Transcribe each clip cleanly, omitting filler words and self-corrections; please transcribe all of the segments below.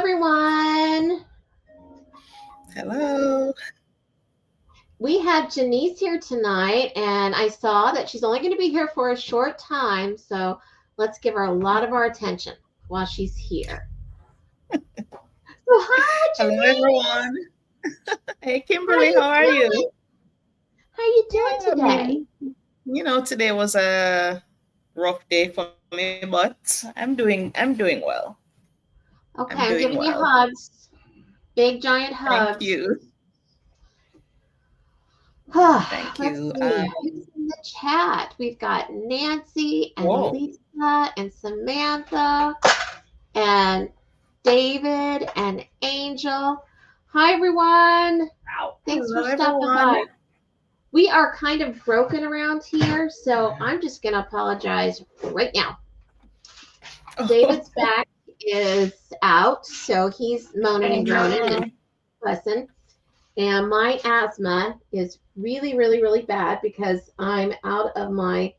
everyone. Hello. We have Janice here tonight, and I saw that she's only going to be here for a short time, so let's give her a lot of our attention while she's here. So hi, Hello, Janice. everyone. Hey, Kimberly, how are you? How are you doing today? Today was a rough day for me, but I'm doing well. Okay, I'm I'm doing giving you well. hugs. Big, giant Thank hugs. you. Thank Let's you. see who's in the chat. We've got Nancy and Whoa. Lisa and Samantha and David and Angel. Hi, everyone. Thanks for Hello, stopping everyone. by. We are kind of broken around here, so I'm just going to apologize right now. David's back is out, so he's moaning and groaning and fussing. And my asthma is really, really, really bad because I'm out of my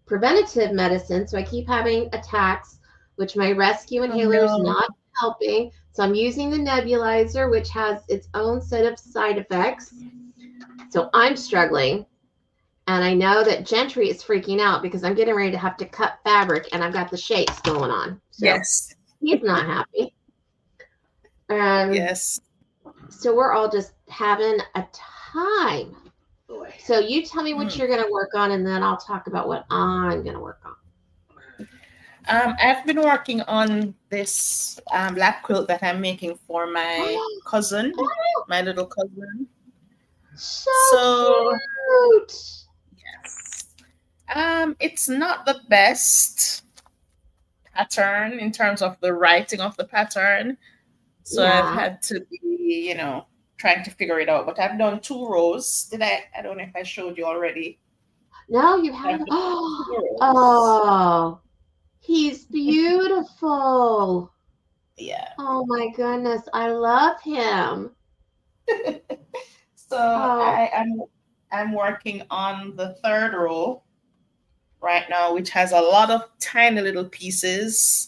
preventative medicine. So I keep having attacks, which my rescue inhaler is not helping. So I'm using the nebulizer, which has its own set of side effects. So I'm struggling. And I know that Gentry is freaking out because I'm getting ready to have to cut fabric and I've got the shakes going on. So Yes. he's not happy. Yes. So we're all just having a time. So you tell me what you're going to work on, and then I'll talk about what I'm going to work on. I've been working on this lap quilt that I'm making for my cousin, my little cousin. So cute. Yes. It's not the best pattern in terms of the writing of the pattern. So I've had to be, trying to figure it out. But I've done 2 rows. I don't know if I showed you already. No, you haven't. Oh, he's beautiful. Yeah. Oh my goodness, I love him. So I'm working on the 3rd row right now, which has a lot of tiny little pieces.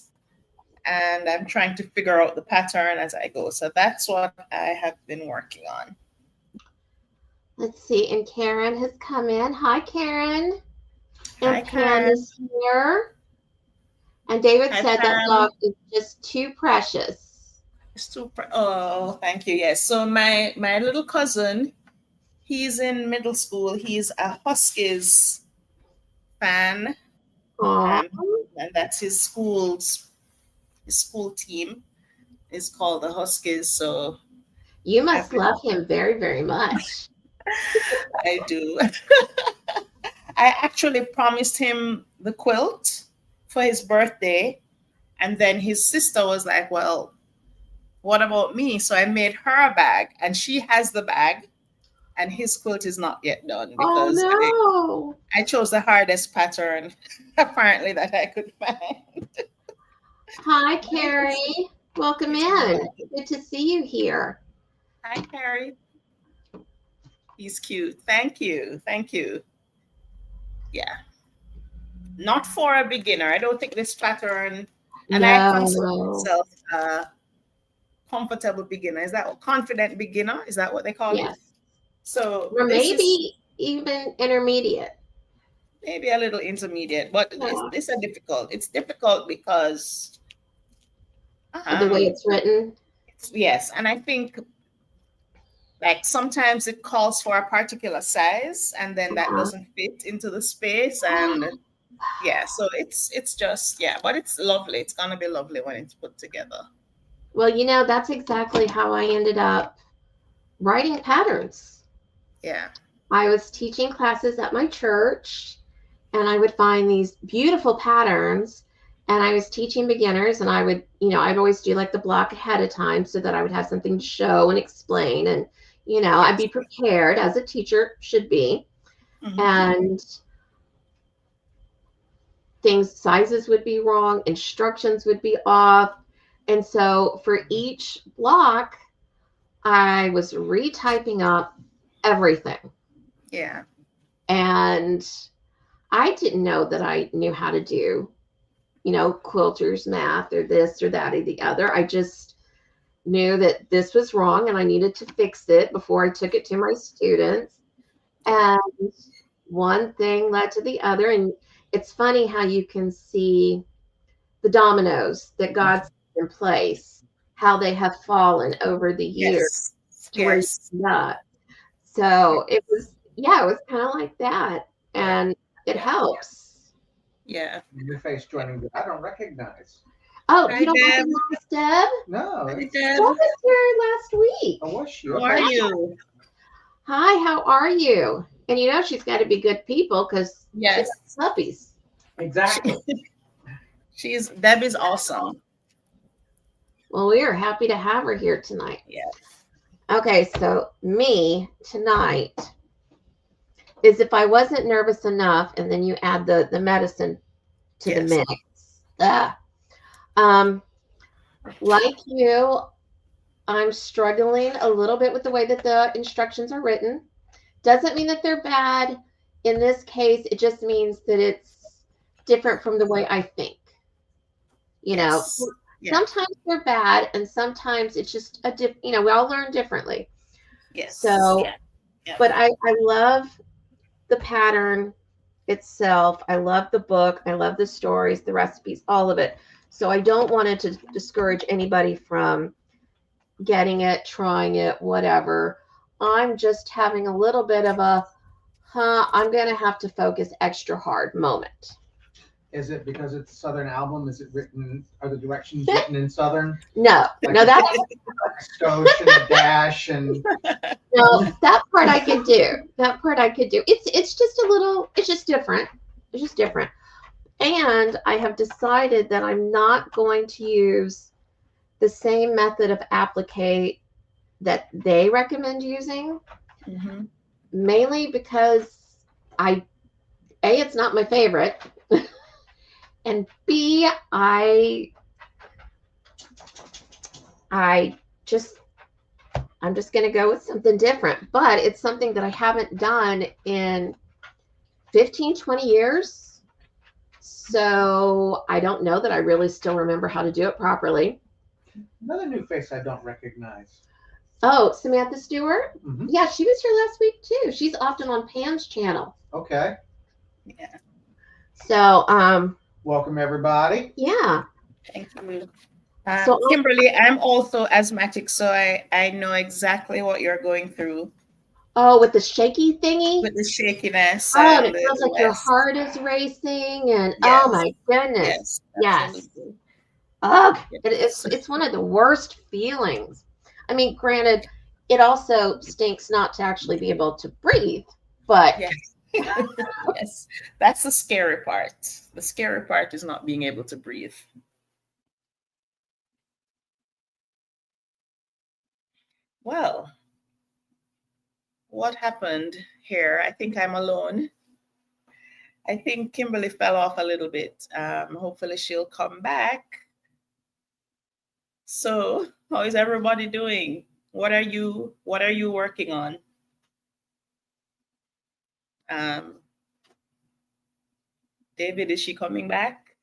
And I'm trying to figure out the pattern as I go. So that's what I have been working on. Let's see. And Karen has come in. Hi, Karen. And Hi, Pam is here. And David said Pam. that dog is just too precious. Oh, thank you. Yes. So my little cousin, he's in middle school. He's a Huskies fan. And that's his school team is called the Huskies. So you must love him very, very much. I do. I actually promised him the quilt for his birthday. And then his sister was like, well, what about me? So I made her a bag, and she has the bag, and his quilt is not yet done because I chose the hardest pattern apparently that I could find. Hi, Carrie. Welcome in. Good to see you here. Hi, Carrie. He's cute. Thank you. Thank you. Yeah. Not for a beginner. I don't think this pattern, and I consider myself a comfortable beginner. Is that confident beginner? Is that what they call it? So or maybe even intermediate. Maybe a little intermediate, but it's difficult. It's difficult because the way it's written. Yes, and I think like sometimes it calls for a particular size, and then that doesn't fit into the space, and so it's just but it's lovely. It's gonna be lovely when it's put together. Well, that's exactly how I ended up writing patterns. Yeah. I was teaching classes at my church, and I would find these beautiful patterns, and I was teaching beginners, and I would, I'd always do like the block ahead of time so that I would have something to show and explain, and, I'd be prepared as a teacher should be. Mm-hmm. And sizes would be wrong, instructions would be off. And so for each block, I was retyping up everything. Yeah. And I didn't know that I knew how to do, quilters math or this or that or the other. I just knew that this was wrong and I needed to fix it before I took it to my students. And one thing led to the other. And it's funny how you can see the dominoes that God's in place, how they have fallen over the years to where you're not. So it was kind of like that. And it helps. Yeah. Your face joining me. I don't recognize. Oh, Hi, you don't Deb. recognize Deb? No. Hi, She Deb. was here last week. Oh, was she? How are you? Hi, how are you? And you know she's got to be good people because Yes. she's got puppies. Exactly. Deb is awesome. Well, we are happy to have her here tonight. Yeah. Okay, so me tonight is if I wasn't nervous enough, and then you add the medicine to the mix. Like you, I'm struggling a little bit with the way that the instructions are written. Doesn't mean that they're bad. In this case, it just means that it's different from the way I think. You know, sometimes they're bad, and sometimes it's just we all learn differently. Yes. So, but I love the pattern itself. I love the book. I love the stories, the recipes, all of it. So I don't want it to discourage anybody from getting it, trying it, whatever. I'm just having a little bit of a, I'm going to have to focus extra hard moment. Is it because it's a Southern album? Is it written, are the directions written in Southern? No, Like no, that's skosh and a dash and no, that part I could do. That part I could do. It's just a little, it's just different. It's just different. And I have decided that I'm not going to use the same method of applique that they recommend using, mainly because it's not my favorite. And B, I'm just going to go with something different, but it's something that I haven't done in 15, 20 years. So I don't know that I really still remember how to do it properly. Another new face I don't recognize. Oh, Samantha Stewart? Mm-hmm. Yeah, she was here last week too. She's often on Pam's channel. Okay. Yeah. So, welcome everybody. Yeah. Thank you. So Kimberly, I'm also asthmatic, so I know exactly what you're going through. Oh, with the shaky thingy? With the shakiness. Oh, and it feels like your heart is racing, and oh my goodness. Yes. Oh, it's one of the worst feelings. I mean, granted, it also stinks not to actually be able to breathe, but yes, that's the scary part. The scary part is not being able to breathe. Well, what happened here? I think I'm alone. I think Kimberly fell off a little bit. Hopefully she'll come back. So, how is everybody doing? What are you working on? David, is she coming back?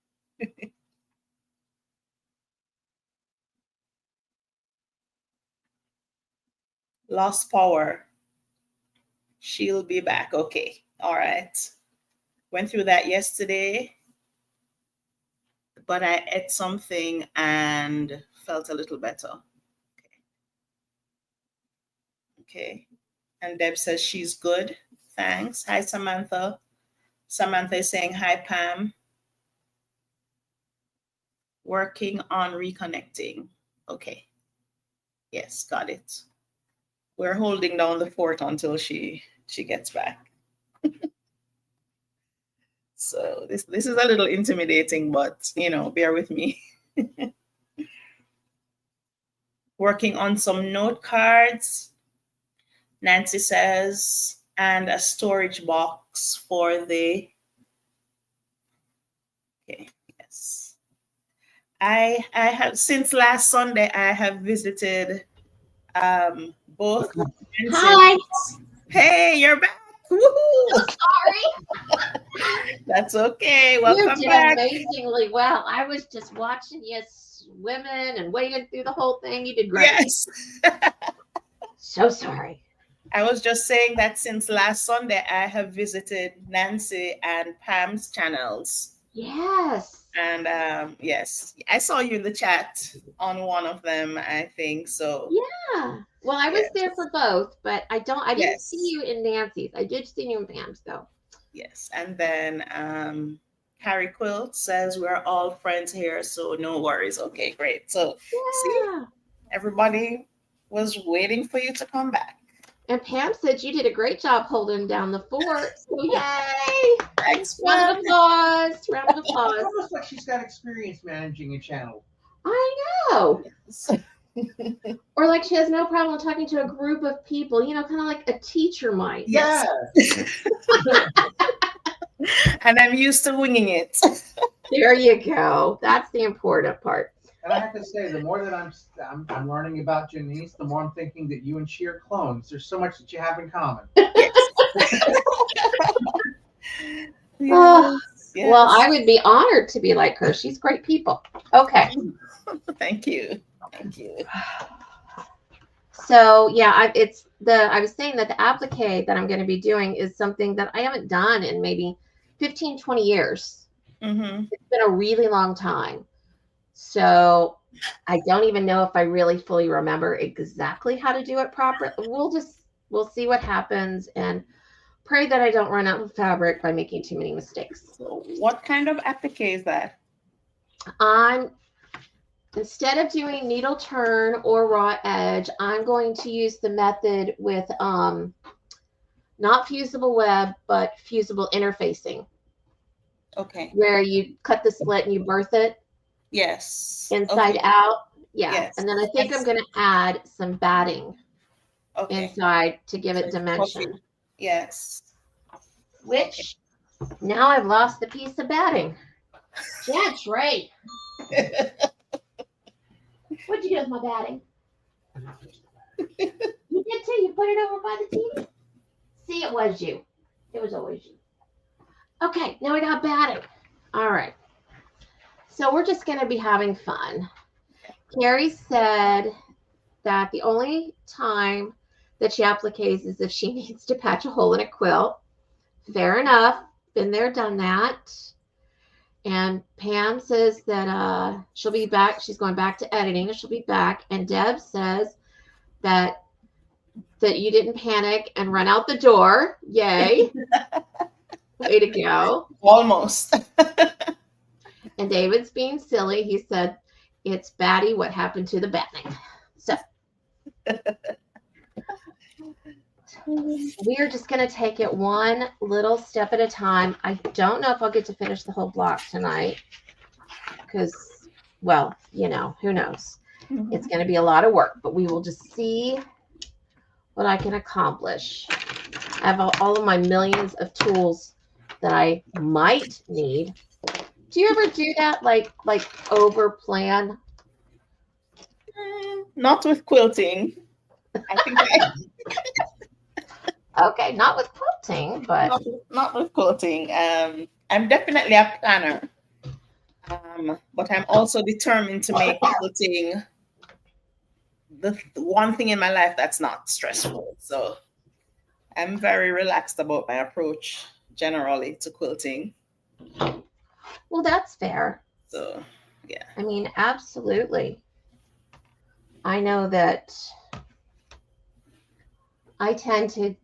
Lost power. She'll be back. Okay. All right. Went through that yesterday, but I ate something and felt a little better. Okay. And Deb says she's good. Thanks. Hi, Samantha. Samantha is saying hi, Pam. Working on reconnecting. Okay. Yes, got it. We're holding down the fort until she gets back. So this is a little intimidating, but bear with me. Working on some note cards, Nancy says, and a storage box for the. Okay, yes. I have, since last Sunday, I have visited both. Hi. Hey, you're back. Woohoo! Sorry. That's okay. Welcome back. You did amazingly well. I was just watching you women and waited through the whole thing. You did great. Yes. So sorry. I was just saying that since last Sunday, I have visited Nancy and Pam's channels. Yes. And yes, I saw you in the chat on one of them, I think. So Yeah. Well, I was there for both, but I didn't Yes. see you in Nancy's. I did see you in Pam's though. Yes. And then Harry Quilt says we're all friends here, so no worries. Okay, great. So see, Yeah. everybody was waiting for you to come back. And Pam said you did a great job holding down the fort. So yay! Thanks, Round of Pam. applause. Round of It's applause. almost like she's got experience managing a channel. I know. Or like she has no problem talking to a group of people, you know, kind of like a teacher might. Yes. And I'm used to winging it. There you go. That's the important part. And I have to say, the more that I'm learning about Janice, the more I'm thinking that you and she are clones. There's so much that you have in common. Oh, Yes. well, I would be honored to be like her. She's great people. Okay. Thank you. Thank you. So yeah, I was saying that the applique that I'm going to be doing is something that I haven't done in maybe 15, 20 years. Mm-hmm. It's been a really long time. So I don't even know if I really fully remember exactly how to do it properly. We'll see what happens and pray that I don't run out of fabric by making too many mistakes. So what kind of applique is that? Instead of doing needle turn or raw edge, I'm going to use the method with not fusible web, but fusible interfacing. Okay. Where you cut the slit and you birth it. Yes. Inside out. Yeah. Yes. And then I think I'm going to add some batting inside to give it dimension. Yes. Which now I've lost the piece of batting. That's right. What'd you do with my batting? You did too. You put it over by the TV. See, it was you. It was always you. Okay, now we got batting. All right. So we're just going to be having fun. Carrie said that the only time that she appliques is if she needs to patch a hole in a quilt. Fair enough. Been there, done that. And Pam says that she'll be back. She's going back to editing. She'll be back. And Deb says that you didn't panic and run out the door. Yay. Way to go. Almost. And David's being silly. He said, it's batty. What happened to the batting? So we're just going to take it one little step at a time. I don't know if I'll get to finish the whole block tonight because, well, you know, who knows? Mm-hmm. It's going to be a lot of work, but we will just see what I can accomplish. I have all of my millions of tools that I might need. Do you ever do that? Like over plan? Not with quilting. I think Okay, not with quilting, but not with quilting. I'm definitely a planner, but I'm also determined to make quilting the one thing in my life that's not stressful. So I'm very relaxed about my approach generally to quilting. Well, that's fair. So, yeah. I mean, absolutely. I know that I tend to.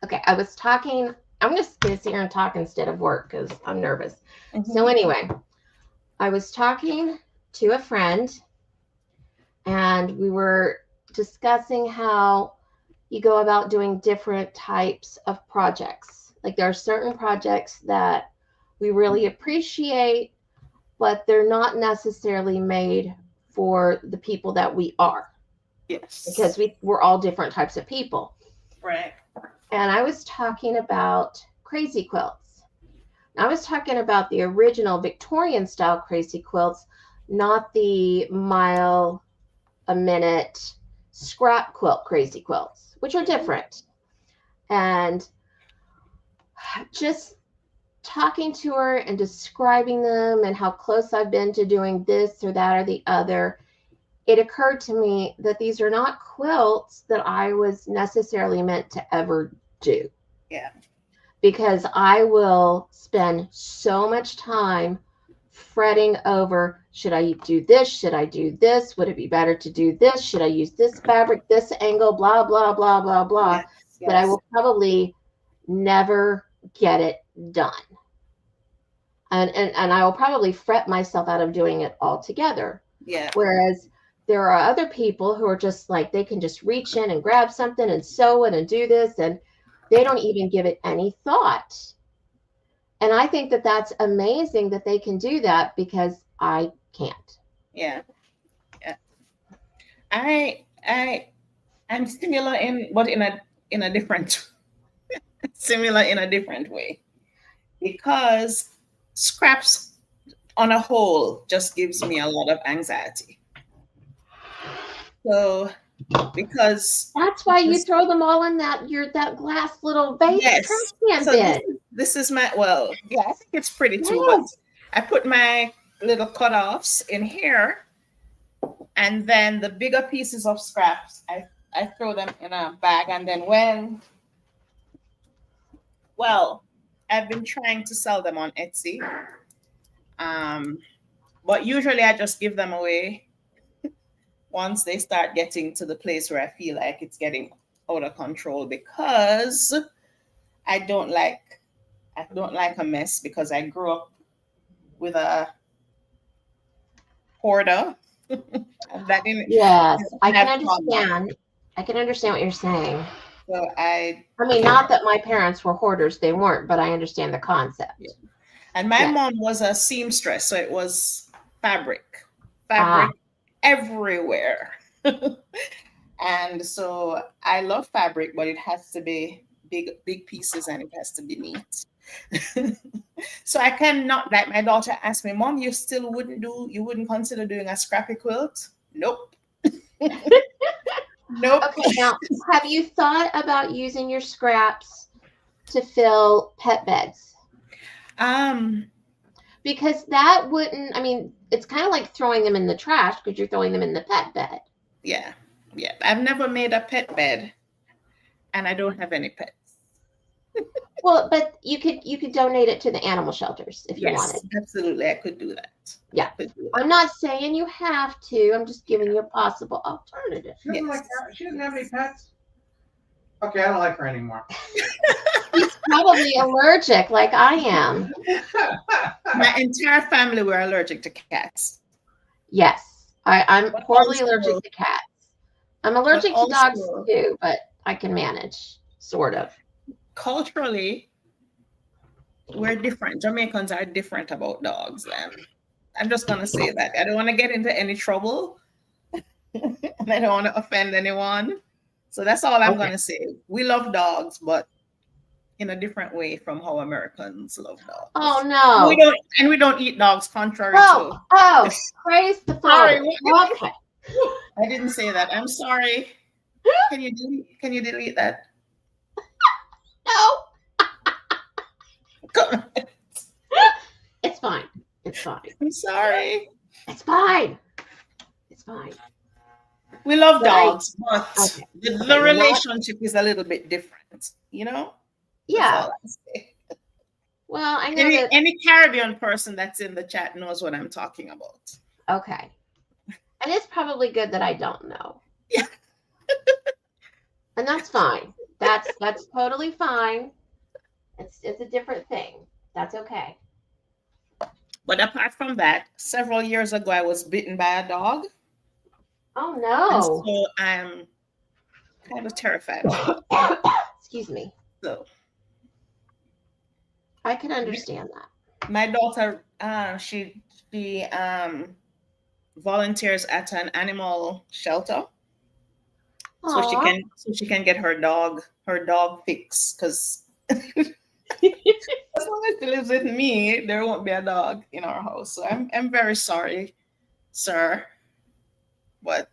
Okay, I was talking. I'm just going to sit here and talk instead of work because I'm nervous. Mm-hmm. So anyway, I was talking to a friend and we were discussing how you go about doing different types of projects. Like there are certain projects that we really appreciate, but they're not necessarily made for the people that we are. Yes. Because we're all different types of people. Right. And I was talking about crazy quilts. I was talking about the original Victorian style crazy quilts, not the mile a minute scrap quilt crazy quilts, which are different. And just talking to her and describing them and how close I've been to doing this or that or the other, it occurred to me that these are not quilts that I was necessarily meant to ever do. Yeah. Because I will spend so much time fretting over, should I do this? Should I do this? Would it be better to do this? Should I use this fabric, this angle, blah, blah, blah, blah, blah, Yes, that I yes. will probably never get it done. And I will probably fret myself out of doing it altogether. Yeah. Whereas there are other people who are just like, they can just reach in and grab something and sew it and do this, and they don't even give it any thought. And I think that that's amazing that they can do that, because I can't. Yeah. Yeah. I'm similar but in a different similar in a different way, because scraps on a whole just gives me a lot of anxiety. So because that's why you throw them all in that glass little vase trash can bin. This is my, well, yeah, I think it's pretty too, but I put my little cutoffs in here, and then the bigger pieces of scraps, I throw them in a bag, and then I've been trying to sell them on Etsy, but usually I just give them away once they start getting to the place where I feel like it's getting out of control, because I don't like a mess, because I grew up with a hoarder. Yes, I can understand. I can understand what you're saying. So I mean, not that my parents were hoarders, they weren't, but I understand the concept. Yeah. And my mom was a seamstress, so it was fabric everywhere. And so I love fabric, but it has to be big pieces, and it has to be neat. So I cannot, like my daughter asked me, Mom, you wouldn't consider doing a scrappy quilt? Nope. Nope. Okay, now have you thought about using your scraps to fill pet beds? Because that wouldn't, I mean, it's kind of like throwing them in the trash, because you're throwing them in the pet bed. Yeah. Yeah. I've never made a pet bed, and I don't have any pets. Well, but you could donate it to the animal shelters if you wanted. Absolutely, I could do that. Yeah. I'm not saying you have to. I'm just giving you a possible alternative. She doesn't have any pets. Okay, I don't like her anymore. She's probably allergic, like I am. My entire family were allergic to cats. Yes, I'm horribly allergic to cats. I'm allergic to dogs too, but I can manage, sort of. Culturally, we're different. Jamaicans are different about dogs, and I'm just gonna say that. I don't want to get into any trouble, and I don't want to offend anyone. So that's all I'm gonna say. We love dogs, but in a different way from how Americans love dogs. Oh no! We don't eat dogs, contrary to. Oh, praise the Father. Okay. I didn't say that. I'm sorry. Can you delete that? No. Come on. It's fine. It's fine. I'm sorry. It's fine. It's fine. We love dogs, but the relationship is a little bit different, you know? Yeah. Well, I know any Caribbean person that's in the chat knows what I'm talking about. Okay. And it's probably good that I don't know. Yeah. And that's fine. That's totally fine. It's a different thing. That's okay. But apart from that, several years ago, I was bitten by a dog. Oh no! And so I'm kind of terrified. Excuse me. So I can understand that. My daughter, she volunteers at an animal shelter. Aww. So she can get her dog fix, because as long as she lives with me, there won't be a dog in our house. So I'm very sorry, sir, but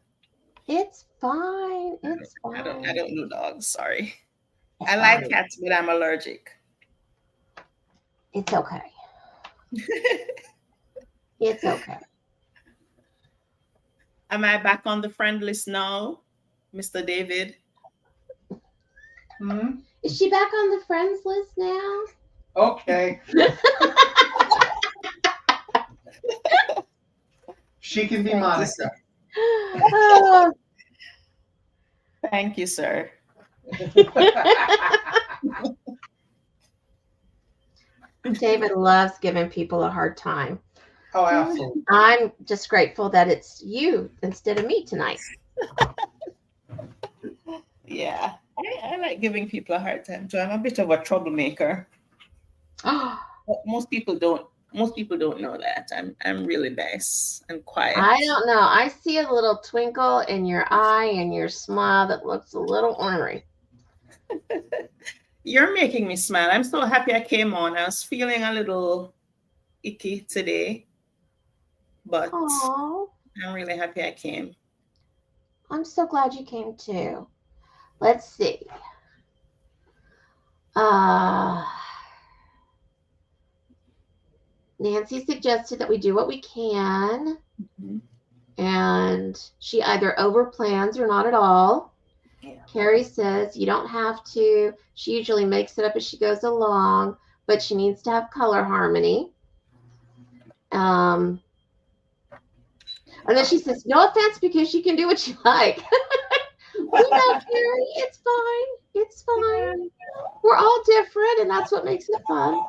it's fine. It's fine. I don't do dogs. Sorry. I like cats, but I'm allergic. It's okay. It's okay. Am I back on the friend list now, Mr. David? Is she back on the friends list now? Okay. She can be Thank you, Monica. sir. Oh. Thank you, sir. David loves giving people a hard time. Oh, absolutely. I'm just grateful that it's you instead of me tonight. Yeah, I like giving people a hard time too. I'm a bit of a troublemaker. I But most people don't know that. I'm really nice and quiet. don't know. I see a little twinkle in your eye and your smile that looks a little ornery. You're making me smile. I'm so happy I came on. I was feeling a little icky today, but Oh, I'm really happy I came. I'm so glad you came too. Let's see. Nancy suggested that we do what we can, and she either overplans or not at all. Yeah. Carrie says you don't have to. She usually makes it up as she goes along, but she needs to have color harmony. And then she says, no offense, because you can do what you like. We know, Carrie. It's fine. It's fine. We're all different, and that's what makes it fun.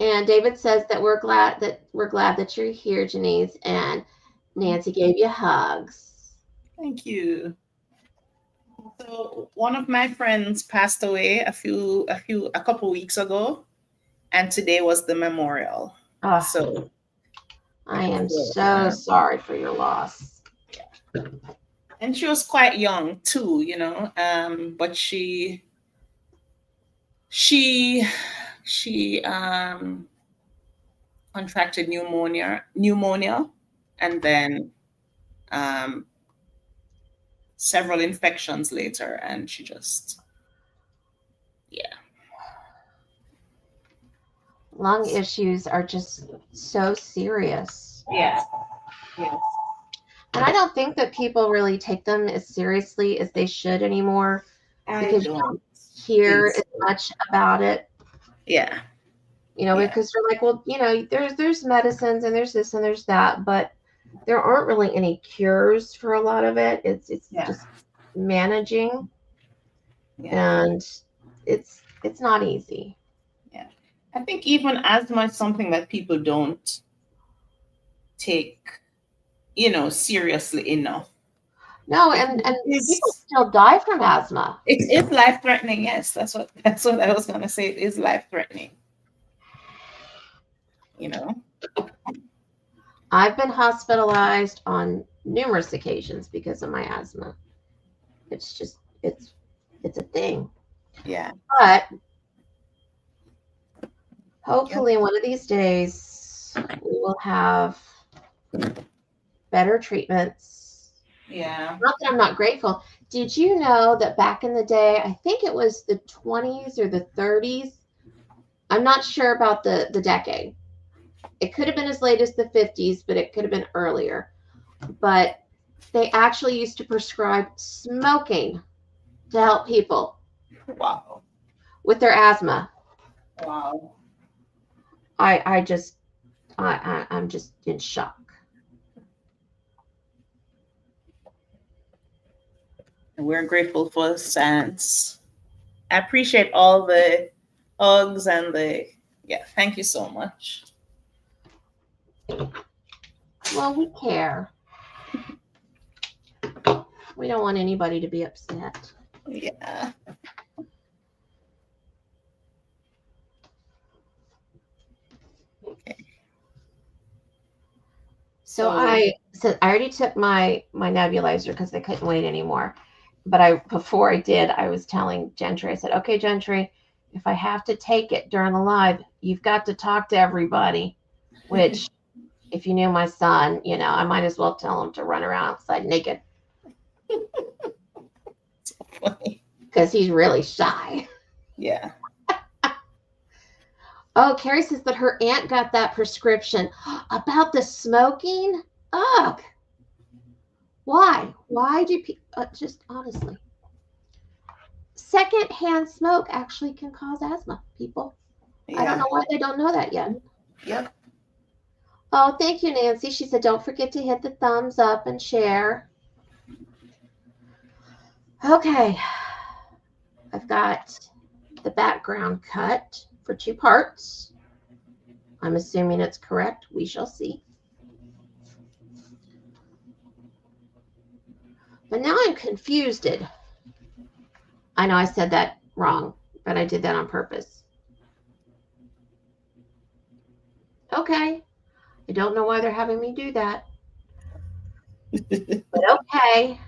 And David says that we're glad that you're here, Janice, and Nancy gave you hugs. Thank you. So one of my friends passed away a couple weeks ago, and today was the memorial. Oh, So I am so sorry for your loss. and she was quite young too, but she contracted pneumonia, and then several infections later, and she just, Lung issues are just so serious. Yes. And I don't think that people really take them as seriously as they should anymore, because you don't hear as much about it. Yeah. Because they're like, well, there's medicines and there's this and there's that, but there aren't really any cures for a lot of it. It's just managing, and it's not easy. Yeah. I think even asthma is something that people don't take, seriously enough. No, and people still die from asthma. It's life-threatening. Yes, that's what I was going to say. It is life-threatening. I've been hospitalized on numerous occasions because of my asthma. It's just it's a thing. Yeah. But hopefully one of these days we will have better treatments. Yeah. Not that I'm not grateful. Did you know that back in the day, I think it was the 20s or the 30s? I'm not sure about the decade. It could have been as late as the 50s, but it could have been earlier. But they actually used to prescribe smoking to help people. Wow. With their asthma. Wow. I'm just in shock. And we're grateful for science. I appreciate all the hugs and thank you so much. Well, we care. We don't want anybody to be upset. Yeah. Okay. So I already took my nebulizer because I couldn't wait anymore. But before I did, I was telling Gentry, I said, okay, Gentry, if I have to take it during the live, you've got to talk to everybody, which if you knew my son, I might as well tell him to run around outside naked. So funny. Because he's really shy. Yeah. Oh, Carrie says that her aunt got that prescription about the smoking. Ugh. Why? Why do people just honestly? Secondhand smoke actually can cause asthma, people. Yeah. I don't know why they don't know that yet. Yep. Oh, thank you, Nancy. She said, don't forget to hit the thumbs up and share. Okay. I've got the background cut for 2 parts. I'm assuming it's correct. We shall see. But now I'm confused. I know I said that wrong, but I did that on purpose. Okay. I don't know why they're having me do that. But okay.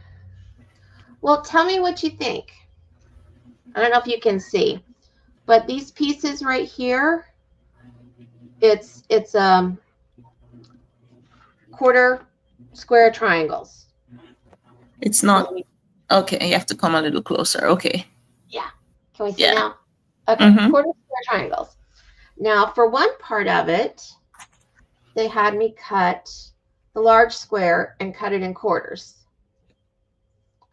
Well, tell me what you think. I don't know if you can see, but these pieces right here, it's quarter square triangles. It's not okay. You have to come a little closer. Okay. Yeah. Can we see now? Okay. Quarter square triangles. Now, for one part of it, they had me cut the large square and cut it in quarters.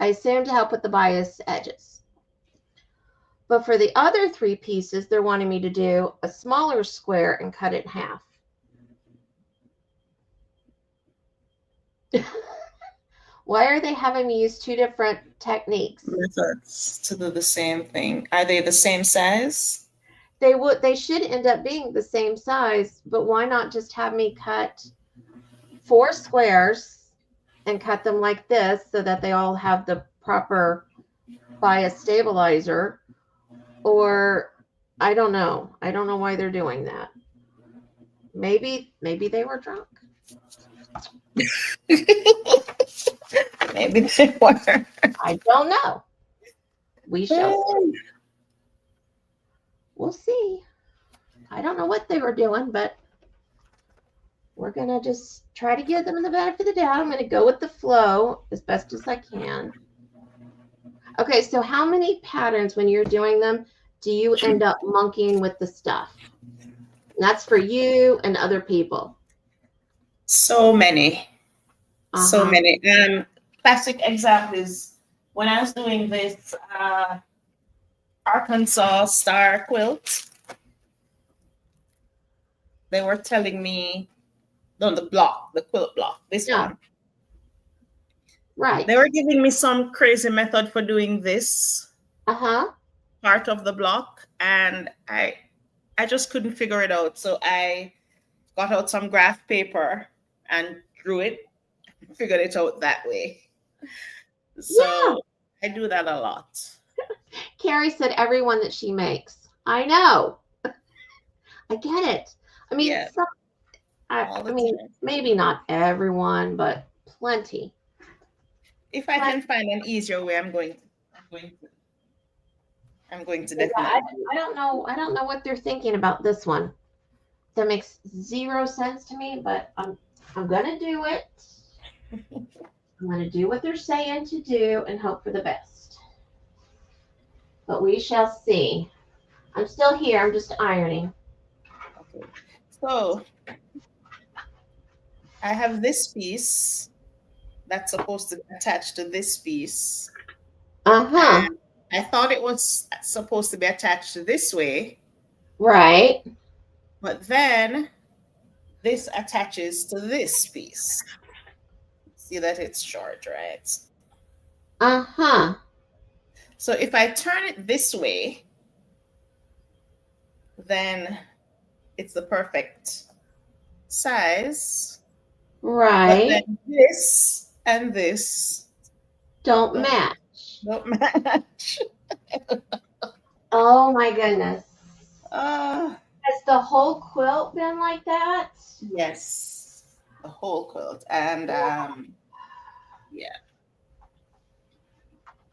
I assume to help with the bias edges. But for the other 3 pieces, they're wanting me to do a smaller square and cut it in half. Why are they having me use 2 different techniques? Methods to do the same thing. Are they the same size? They should end up being the same size, but why not just have me cut 4 squares and cut them like this so that they all have the proper bias stabilizer? Or I don't know. I don't know why they're doing that. Maybe they were drunk. Maybe they were. I don't know. We shall see. We'll see. I don't know what they were doing, but we're going to just try to give them the benefit of the doubt. I'm going to go with the flow as best as I can. Okay, so how many patterns when you're doing them do you end up monkeying with the stuff? And that's for you and other people. So many. So many. Classic example is when I was doing this Arkansas Star quilt, they were telling me, no, the quilt block, this one. Right. They were giving me some crazy method for doing this part of the block, and I just couldn't figure it out. So I got out some graph paper and drew it, figured it out that way. So I do that a lot. Carrie said everyone that she makes. I know. I get it. I mean, I mean, maybe not everyone, but plenty. If I can find an easier way, I'm going to definitely. I don't know what they're thinking about this one. That makes 0 sense to me, but I'm gonna do it. I'm gonna do what they're saying to do and hope for the best. But we shall see. I'm still here. I'm just ironing. Okay. So I have this piece that's supposed to be attached to this piece. And I thought it was supposed to be attached to this way. Right. But then this attaches to this piece. See that it's short, right? So if I turn it this way, then it's the perfect size. Right. But then this and this don't match. Don't match. Oh my goodness. Has the whole quilt been like that? Yes. The whole quilt. And yeah.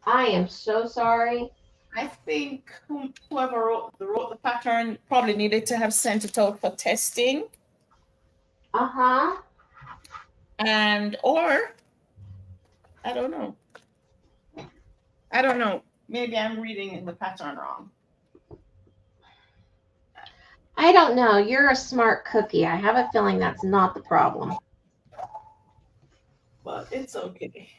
I am so sorry. I think whoever wrote the pattern probably needed to have sent it out for testing. And or I don't know. Maybe I'm reading the pattern wrong. I don't know. You're a smart cookie. I have a feeling that's not the problem. But it's okay.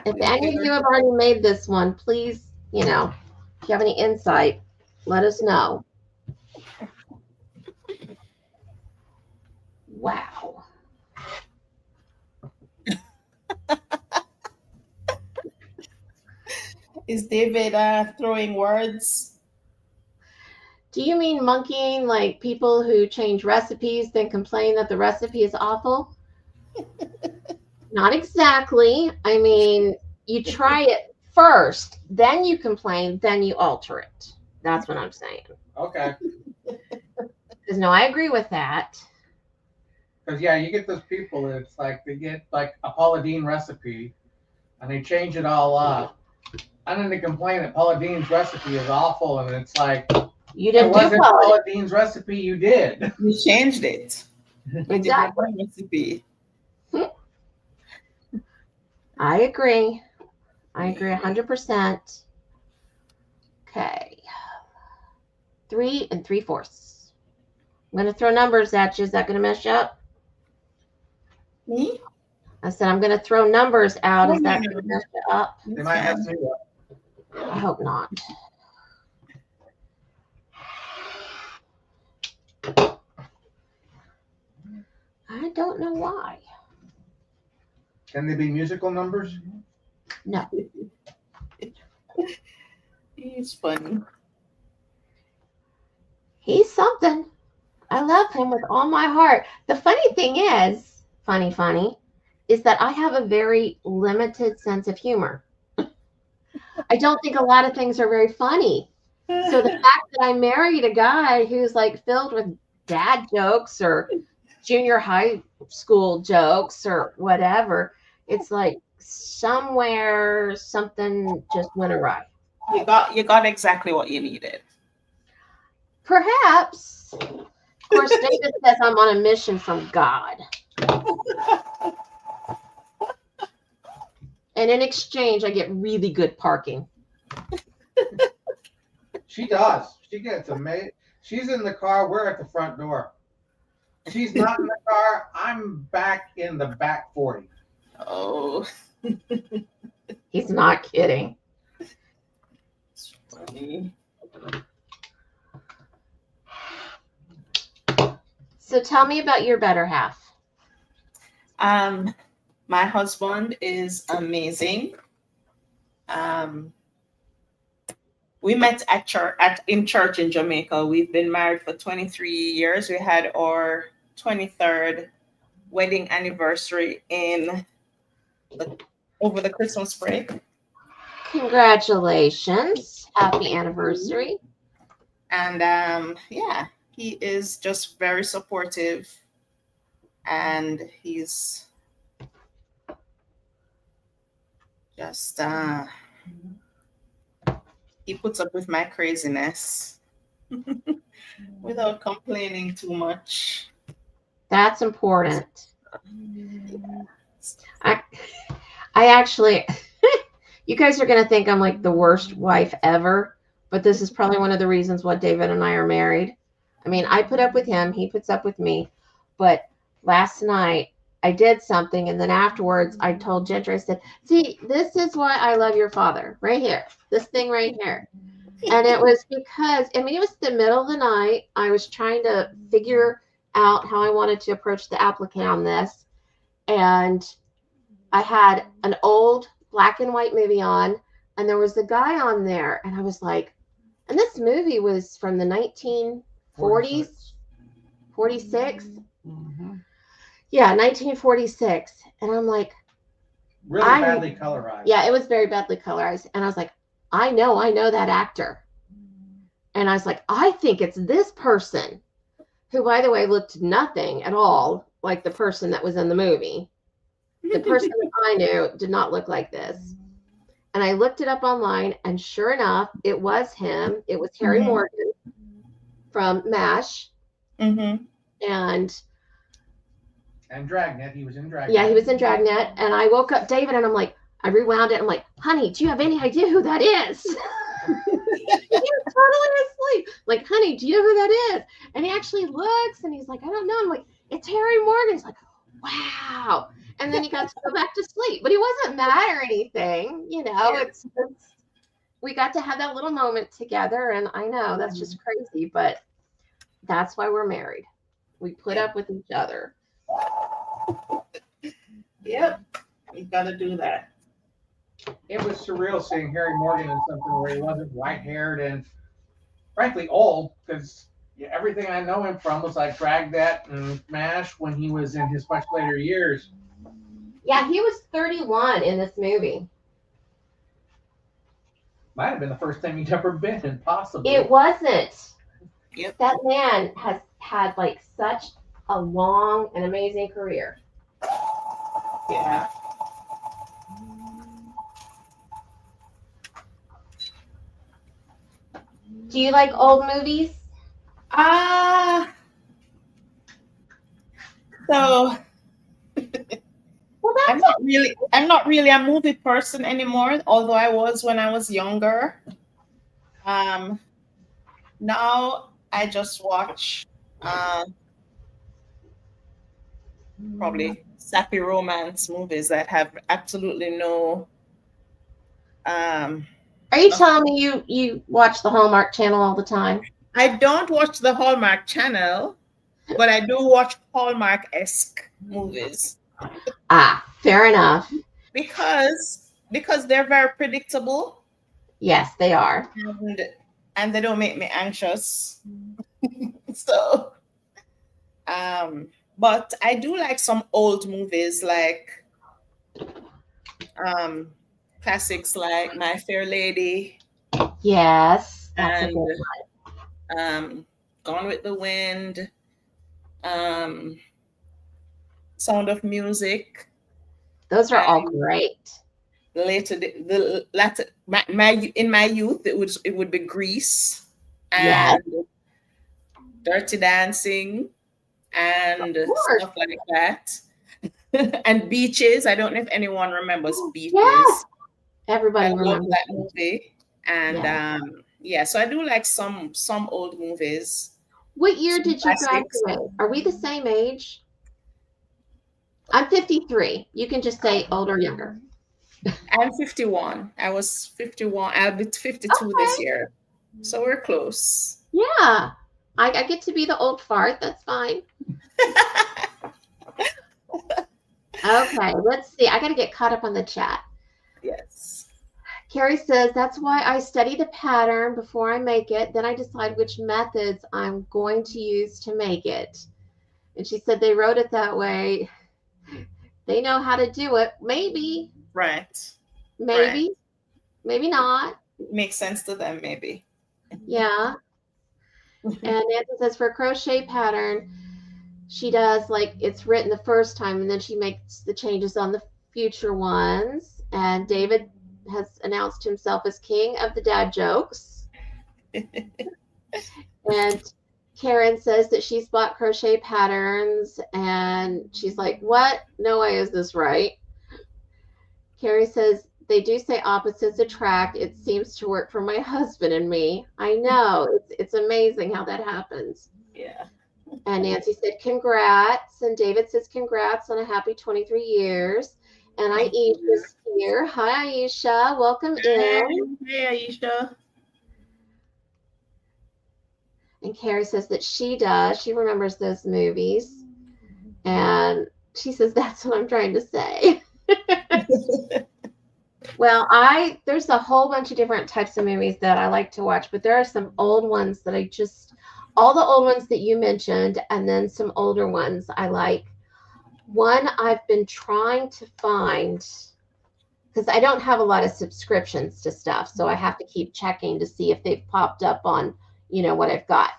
If any of you have already made this one, please, if you have any insight, let us know. Wow. Is David throwing words? Do you mean monkeying like people who change recipes then complain that the recipe is awful? Not exactly. I mean, you try it first, then you complain, then you alter it. That's what I'm saying. Okay. Because no, I agree with that. Because yeah, you get those people that it's like they get like a Paula Deen recipe, and they change it all up, and then they complain that Paula Deen's recipe is awful, and it's like You didn't it do wasn't Paula. Paula Deen's recipe. You did. You changed it. Exactly. Recipe. I agree. I agree 100%. Okay. 3 3/4. I'm going to throw numbers at you. Is that going to mess you up? Me? I said I'm going to throw numbers out. Is that going to mess you up? They might mess you up. I hope not. I don't know why. Can they be musical numbers? No. He's funny. He's something. I love him with all my heart. The funny thing is, funny, is that I have a very limited sense of humor. I don't think a lot of things are very funny. So the fact that I married a guy who's like filled with dad jokes or junior high school jokes or whatever, it's like somewhere something just went awry. You got exactly what you needed. Perhaps. Of course, David says I'm on a mission from God. And in exchange, I get really good parking. She does. She gets amazing. She's in the car. We're at the front door. She's not in the car. I'm back in the back 40. Oh. He's not kidding. It's funny. So tell me about your better half. My husband is amazing. We met in church in Jamaica. We've been married for 23 years. We had our 23rd wedding anniversary over the Christmas break. Congratulations. Happy anniversary. And yeah, he is just very supportive, and he's just he puts up with my craziness without complaining too much. That's important. I actually, you guys are going to think I'm like the worst wife ever, but this is probably one of the reasons why David and I are married. I mean, I put up with him, he puts up with me, but last night I did something, and then afterwards I told Ginger, I said, see, this is why I love your father, right here, this thing right here. And it was because, I mean, it was the middle of the night. I was trying to figure out how I wanted to approach the applique on this. And I had an old black and white movie on, and there was a guy on there. And I was like, and this movie was from the 1940s, 46. Mm-hmm. Yeah, 1946. And I'm like, really badly colorized. Yeah, it was very badly colorized. And I was like, I know that actor. And I was like, I think it's this person, who, by the way, looked nothing at all like the person that was in the movie. The person that I knew did not look like this. And I looked it up online, and sure enough, it was him. It was Harry Morgan from MASH. Mm-hmm. And Dragnet. He was in Dragnet. Yeah, he was in Dragnet. And I woke up David, and I'm like, I rewound it. I'm like, honey, do you have any idea who that is? He was totally honey, do you know who that is? And he actually looks and he's like, I don't know. I'm like, it's Harry Morgan. He's like, wow. And then he got to go back to sleep, but he wasn't mad or anything. You know, it's we got to have that little moment together. And I know that's just crazy, but that's why we're married. We put up with each other. Yep. You got to do that. It was surreal seeing Harry Morgan in something where he wasn't white-haired and frankly old, because everything I know him from was like Dragnet and MASH when he was in his much later years. Yeah, he was 31 in this movie. Might have been the first time he'd ever been in, possibly. It wasn't. Yep. That man has had like such a long and amazing career. Yeah. Do you like old movies? So Well, I'm not really a movie person anymore, although I was when I was younger. Now I just watch probably sappy romance movies that have absolutely no Are you telling me you watch the Hallmark Channel all the time? I don't watch the Hallmark Channel, but I do watch Hallmark-esque movies. Fair enough. Because they're very predictable. Yes, they are. And they don't make me anxious. So but I do like some old movies, like classics like My Fair Lady. Yes. That's And a good one. Gone with the Wind, Sound of Music. Those are all great. In my youth, it would be Grease Yes. and Dirty Dancing and stuff like that. And Beaches. I don't know if anyone remembers Beaches. Yes. Everybody I love remembers that movie. And so I do like some old movies. What year Some did you classics. graduate? Are we the same age? I'm 53. You can just say older or younger. I'm 51. I was 51. I'll be 52 this year. So we're close. Yeah. I get to be the old fart. That's fine. Okay, let's see. I got to get caught up on the chat. Yes. Carrie says, that's why I study the pattern before I make it. Then I decide which methods I'm going to use to make it. And she said they wrote it that way. They know how to do it. Maybe. Right. Maybe. Right. Maybe not. It makes sense to them, maybe. Yeah. And Nancy says for a crochet pattern, she does like it's written the first time and then she makes the changes on the future ones. And David has announced himself as king of the dad jokes. And Karen says that she's bought crochet patterns and she's like, what? No way is this right. Carrie says, they do say opposites attract. It seems to work for my husband and me. I know. It's amazing how that happens. Yeah. And Nancy said, congrats. And David says, congrats on a happy 23 years. And Aisha's here. Hi, Aisha. Welcome in. Hey, Aisha. And Carrie says that she does. She remembers those movies. And she says, that's what I'm trying to say. Well, there's a whole bunch of different types of movies that I like to watch, but there are some old ones that all the old ones that you mentioned, and then some older ones I like. One I've been trying to find, because I don't have a lot of subscriptions to stuff, so I have to keep checking to see if they've popped up on, what I've got.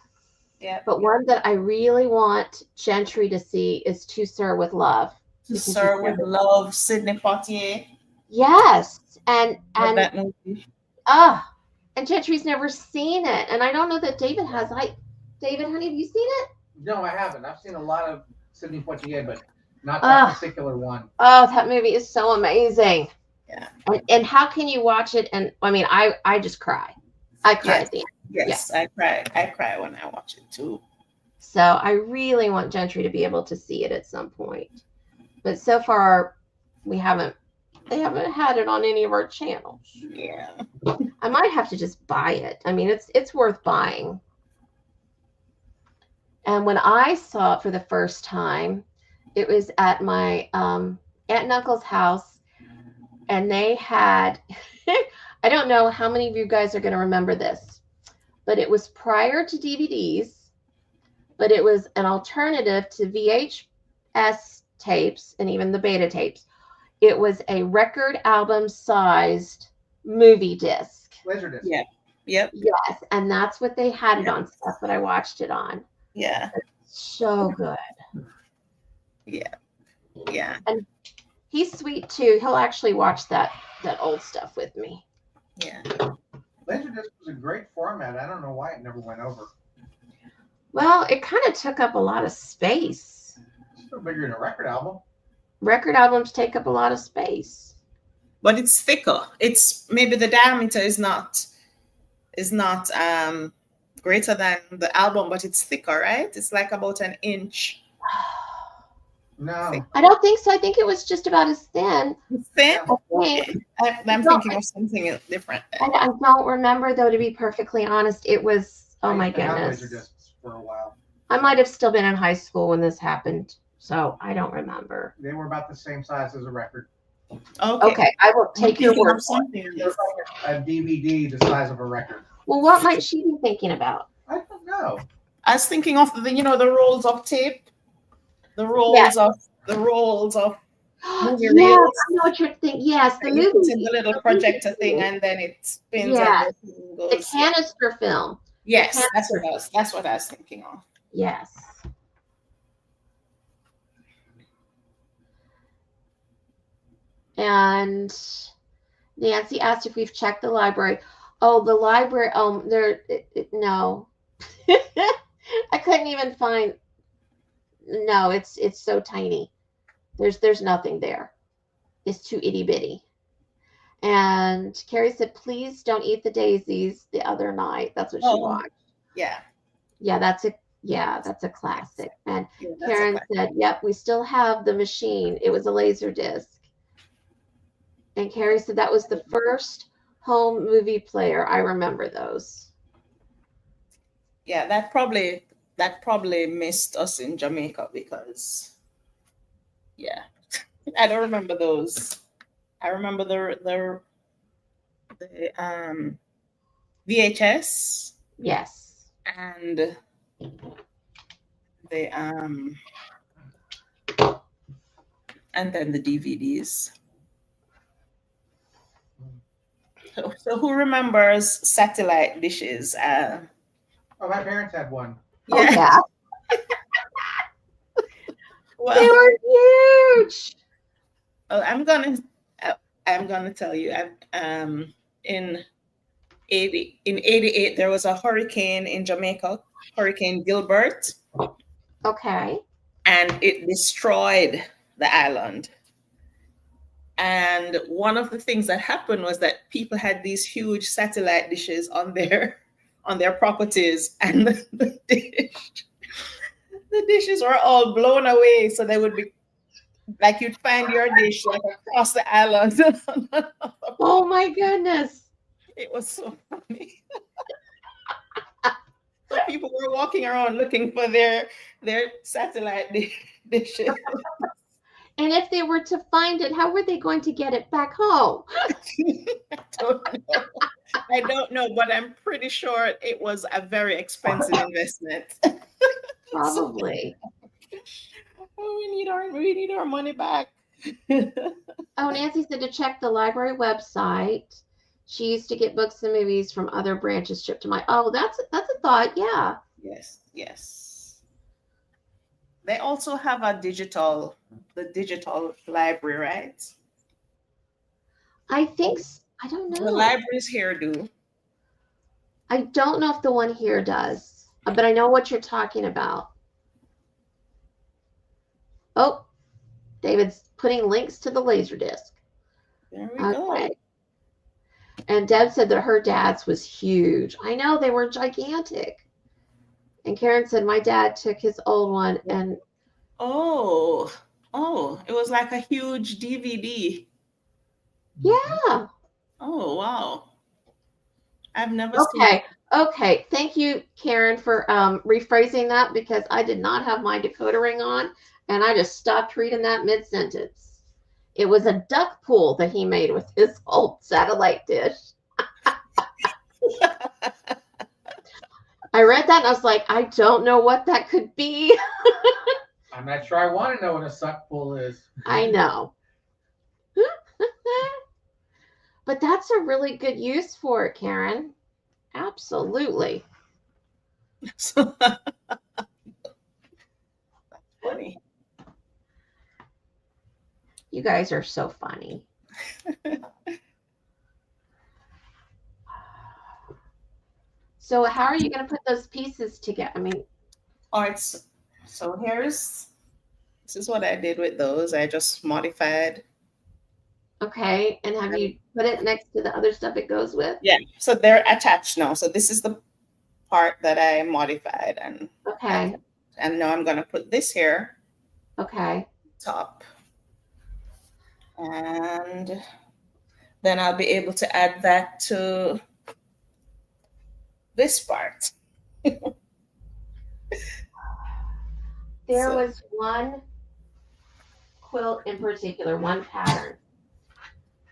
Yeah. But one that I really want Gentry to see is To Sir with Love. To Sir with Love, Sidney Poitier. Yes. And that movie. And Gentry's never seen it. And I don't know that David has. David, honey, have you seen it? No, I haven't. I've seen a lot of Sidney Poitier, but not that particular one. Oh, that movie is so amazing. Yeah. And how can you watch it? And I mean, I just cry. I cry at the end. Yes, I cry. I cry when I watch it too. So I really want Gentry to be able to see it at some point. But so far, they haven't had it on any of our channels. Yeah. I might have to just buy it. I mean, it's worth buying. And when I saw it for the first time, it was at my aunt and uncle's house, and they had, I don't know how many of you guys are going to remember this, but it was prior to DVDs, but it was an alternative to VHS tapes and even the beta tapes. It was a record album sized movie disc. Laserdisc. Yeah. Yep. Yes, and that's what they had it on. So that's what I watched it on. Yeah. So good. Yeah. Yeah. And he's sweet too. He'll actually watch that old stuff with me. Yeah. Laserdisc was a great format. I don't know why it never went over. Well, it kind of took up a lot of space. It's still bigger than a record album. Record albums take up a lot of space. But it's thicker. It's maybe the diameter is not greater than the album, but it's thicker, right? It's like about an inch. No. I don't think so. I think it was just about as thin. Thin? I think. I'm thinking of something different. I don't remember, though, to be perfectly honest. It was, oh my I used to have goodness. Laserdiscs for a while. I might have still been in high school when this happened, so I don't remember. They were about the same size as a record. Okay, I will take your word for it. It was like a DVD the size of a record. Well, what might she be thinking about? I don't know. I was thinking of the rolls of tape, the rolls of movie Yes, reels. I know what you're thinking. Yes, the And you put in movie. the little projector thing, and then it spins. Yes, and it the goes. canister film. Yes, that's what I was thinking of. Yes. And Nancy asked if we've checked the library. Oh, the library. No. I couldn't even find. No, it's so tiny. There's nothing there. It's too itty bitty. And Carrie said, "Please don't eat the daisies." The other night, that's what she watched. Yeah. Yeah, that's a classic. And Yeah, that's Karen said, "Yep, we still have the machine. It was a laser disc." And Carrie said that was the first home movie player. I remember those. Yeah, that probably missed us in Jamaica because, yeah, I don't remember those. I remember the VHS. Yes. And then the DVDs. So who remembers satellite dishes? Oh, my parents had one. Yeah. Well, they were huge. Well, I'm gonna tell you. In 88 there was a hurricane in Jamaica, Hurricane Gilbert. Okay. And it destroyed the island. And one of the things that happened was that people had these huge satellite dishes on their properties, and the dishes were all blown away. So they would be like, you'd find your dish like across the island. Oh my goodness. It was so funny. So people were walking around looking for their satellite dishes. And if they were to find it, how were they going to get it back home? I don't know, but I'm pretty sure it was a very expensive investment. Probably. We need our money back. Oh, Nancy said to check the library website. She used to get books and movies from other branches shipped to my. Oh, that's a thought. Yeah. Yes. They also have the digital library, right? I think. I don't know. The libraries here do. I don't know if the one here does, but I know what you're talking about. Oh, David's putting links to the Laserdisc. There we go. And Deb said that her dad's was huge. I know, they were gigantic. And Karen said my dad took his old one and Oh, it was like a huge DVD. yeah. Oh, wow. I've never seen. Okay. Thank you, Karen, for rephrasing that because I did not have my decoder ring on and I just stopped reading that mid-sentence. It was a duck pool that he made with his old satellite dish. I read that and I was like, I don't know what that could be. I'm not sure I want to know what a suck pool is. I know. But that's a really good use for it, Karen. Absolutely. That's funny. You guys are so funny. So how are you going to put those pieces together? I mean, all right. So this is what I did with those. I just modified. okay. And have you put it next to the other stuff it goes with? Yeah. So they're attached now. So this is the part that I modified and okay. And now I'm going to put this here. Okay. Top. And then I'll be able to add that to this part. There was one quilt in particular, one pattern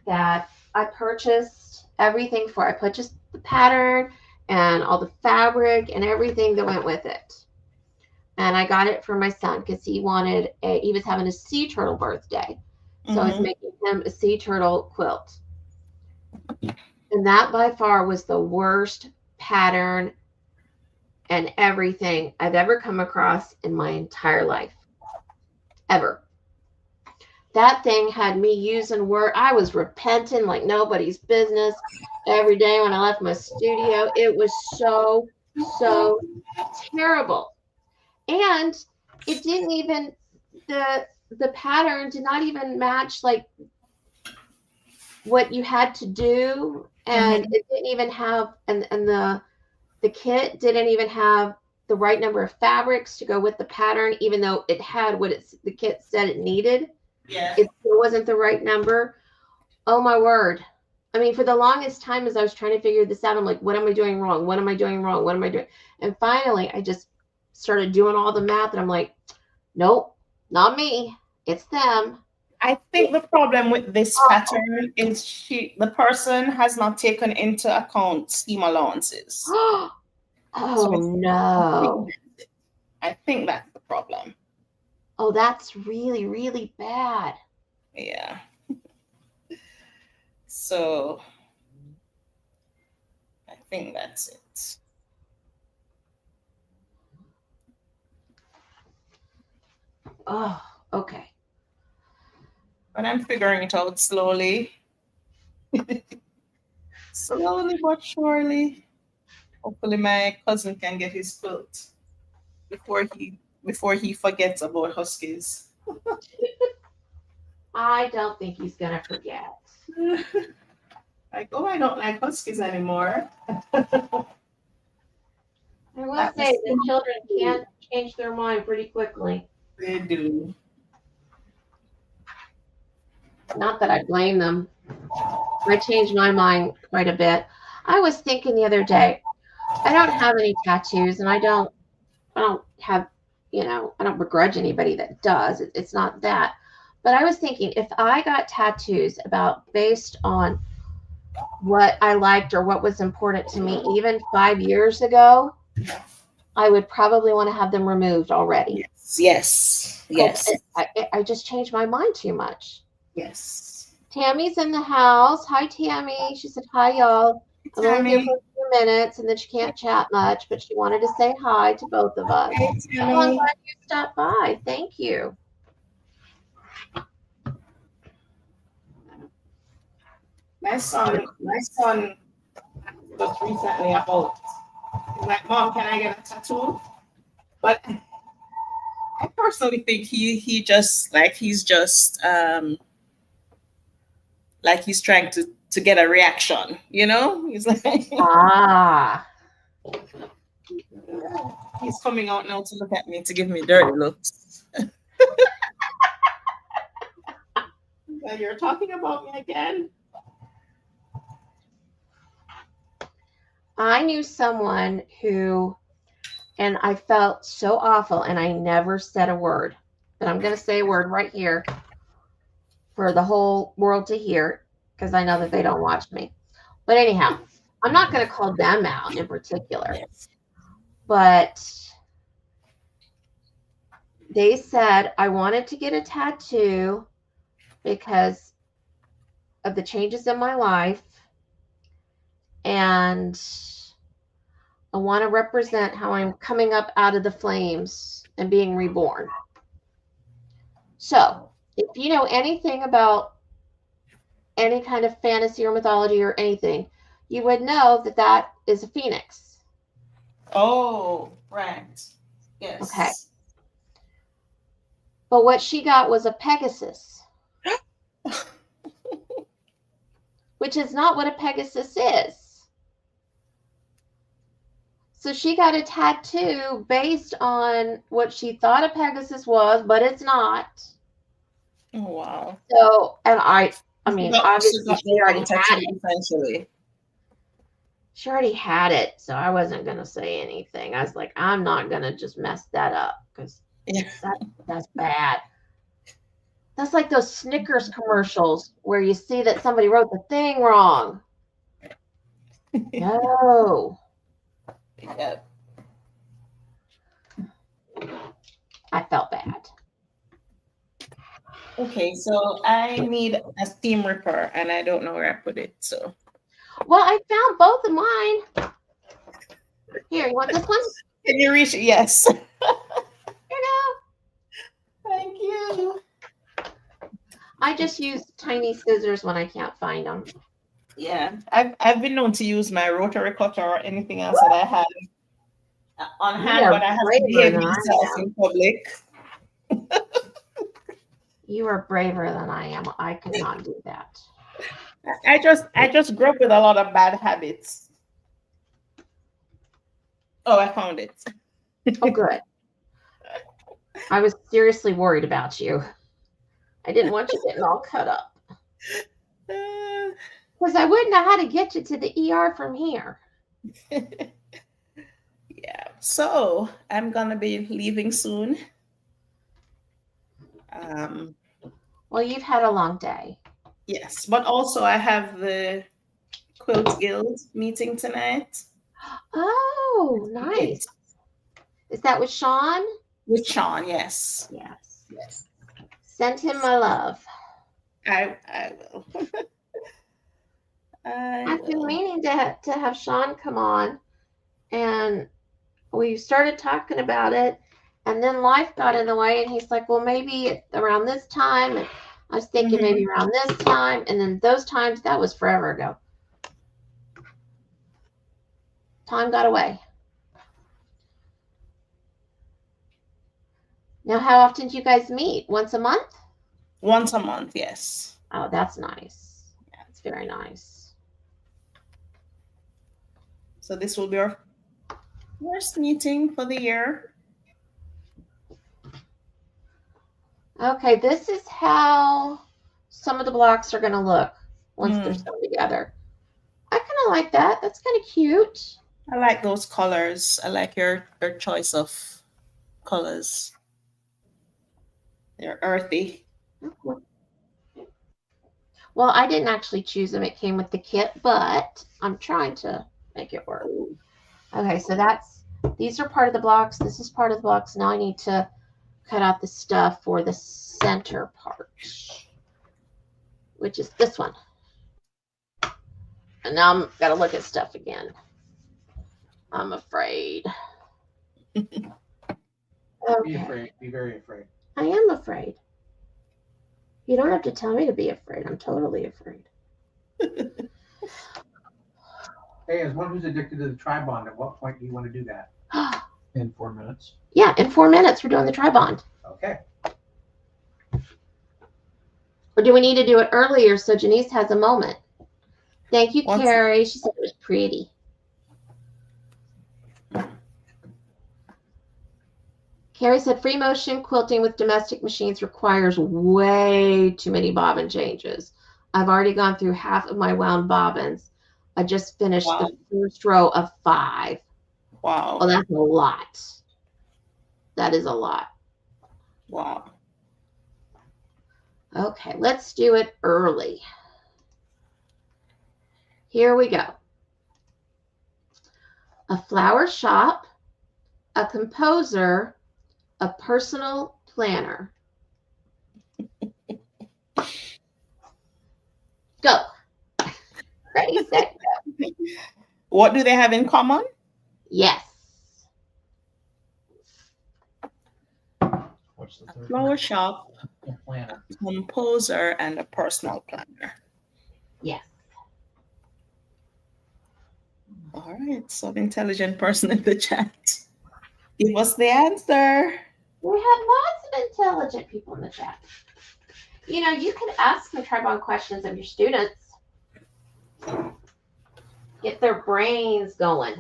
that I purchased everything for. I purchased the pattern and all the fabric and everything that went with it. And I got it for my son because he was having a sea turtle birthday. So I was making him a sea turtle quilt. And that by far was the worst pattern and everything I've ever come across in my entire life. Ever. That thing had me using word. I was repenting like nobody's business every day when I left my studio. It was so terrible. And it didn't even, the pattern did not even match like what you had to do. And it didn't even have, and the kit didn't even have the right number of fabrics to go with the pattern, even though it had what the kit said it needed. Yeah. It still wasn't the right number. Oh my word. I mean, for the longest time as I was trying to figure this out, I'm like, what am I doing wrong? What am I doing wrong? What am I doing? And finally, I just started doing all the math and I'm like, nope, not me. It's them. I think the problem with this pattern is the person has not taken into account seam allowances. Oh, no. I think that's the problem. Oh, that's really, really bad. Yeah. So I think that's it. Oh, okay. But I'm figuring it out slowly. Slowly but surely. Hopefully my cousin can get his quilt before he forgets about huskies. I don't think he's gonna forget. Like, oh, I don't like huskies anymore. I will say the children can change their mind pretty quickly. They do. Not that I blame them. I changed my mind quite a bit. I was thinking the other day, I don't have any tattoos and I don't have, I don't begrudge anybody that does. It's not that. But I was thinking if I got tattoos based on what I liked or what was important to me, even 5 years ago, I would probably want to have them removed already. Yes. I just changed my mind too much. Yes. Tammy's in the house. Hi, Tammy. She said, hi, y'all. I'm only here for a few minutes, and then she can't chat much, but she wanted to say hi to both of us. Hey, Tammy. Oh, I'm glad you stopped by. Thank you. My son was recently about, he's like, Mom, can I get a tattoo? But I personally think he's trying to to get a reaction, you know? He's like, Ah. he's coming out now to look at me, to give me dirty looks. You're talking about me again? I knew someone who, and I felt so awful, and I never said a word. But I'm going to say a word right here for the whole world to hear, because I know that they don't watch me. But anyhow, I'm not going to call them out in particular. But they said, I wanted to get a tattoo because of the changes in my life. And I want to represent how I'm coming up out of the flames and being reborn. So, if you know anything about any kind of fantasy or mythology or anything, you would know that that is a phoenix. Oh, right. Yes. Okay. But what she got was a Pegasus, which is not what a Pegasus is. So she got a tattoo based on what she thought a Pegasus was, but it's not. Oh, wow. So, and I mean, obviously she already had it. Essentially. She already had it, so I wasn't going to say anything. I was like, I'm not going to just mess that up because that's bad. That's like those Snickers commercials where you see that somebody wrote the thing wrong. No. Yep. I felt bad. Okay, so I need a steam ripper, and I don't know where I put it. So, well, I found both of mine. Here, you want this one? Can you reach it? Yes. Here you go. Thank you. I just use tiny scissors when I can't find them. Yeah, I've been known to use my rotary cutter or anything else that I have on hand, but I have to behave myself in public. You are braver than I am. I could not do that. I just grew up with a lot of bad habits. Oh, I found it. Oh, good. I was seriously worried about you. I didn't want you getting all cut up. Because I wouldn't know how to get you to the ER from here. Yeah. So I'm gonna be leaving soon. Well, you've had a long day. Yes, but also I have the Quilt Guild meeting tonight. Oh, nice. Is that with Sean? With Sean, yes. Yes. Send him my love. I will. I've been meaning to have Sean come on, and we started talking about it, and then life got in the way, and he's like, well, maybe around this time, and I was thinking maybe around this time, and then those times, that was forever ago. Time got away. Now, how often do you guys meet? Once a month? Once a month, yes. Oh, that's nice. That's very nice. So this will be our first meeting for the year. Okay, this is how some of the blocks are going to look once they're sewn together. I kind of like that. That's kind of cute. I like those colors. I like your choice of colors. They're earthy. Well, I didn't actually choose them. It came with the kit, but I'm trying to make it work. Okay, so these are part of the blocks. This is part of the blocks. Now I need to cut out the stuff for the center part, which is this one. And now I'm got to look at stuff again. I'm afraid. Okay. Be afraid. Be very afraid. I am afraid. You don't have to tell me to be afraid. I'm totally afraid. Hey, as one who's addicted to the tri-bond, at what point do you want to do that? In 4 minutes. Yeah, in 4 minutes we're doing the tri-bond. Okay. Or do we need to do it earlier so Janice has a moment? Thank you, Once, Carrie. She said it was pretty. Carrie said free motion quilting with domestic machines requires way too many bobbin changes. I've already gone through half of my wound bobbins. I just finished wow, the first row of 5. wow, Oh, that's a lot. That is a lot. wow. Okay, let's do it early. Here we go. A flower shop, a composer, a personal planner. Go. Ready, set, go. What do they have in common? Yes. What's the A third flower shop, one? Planner. composer, and a personal planner. Yes. All right, some intelligent person in the chat. Give us the answer. We have lots of intelligent people in the chat. You know, you can ask some Tribon questions of your students. Get their brains going.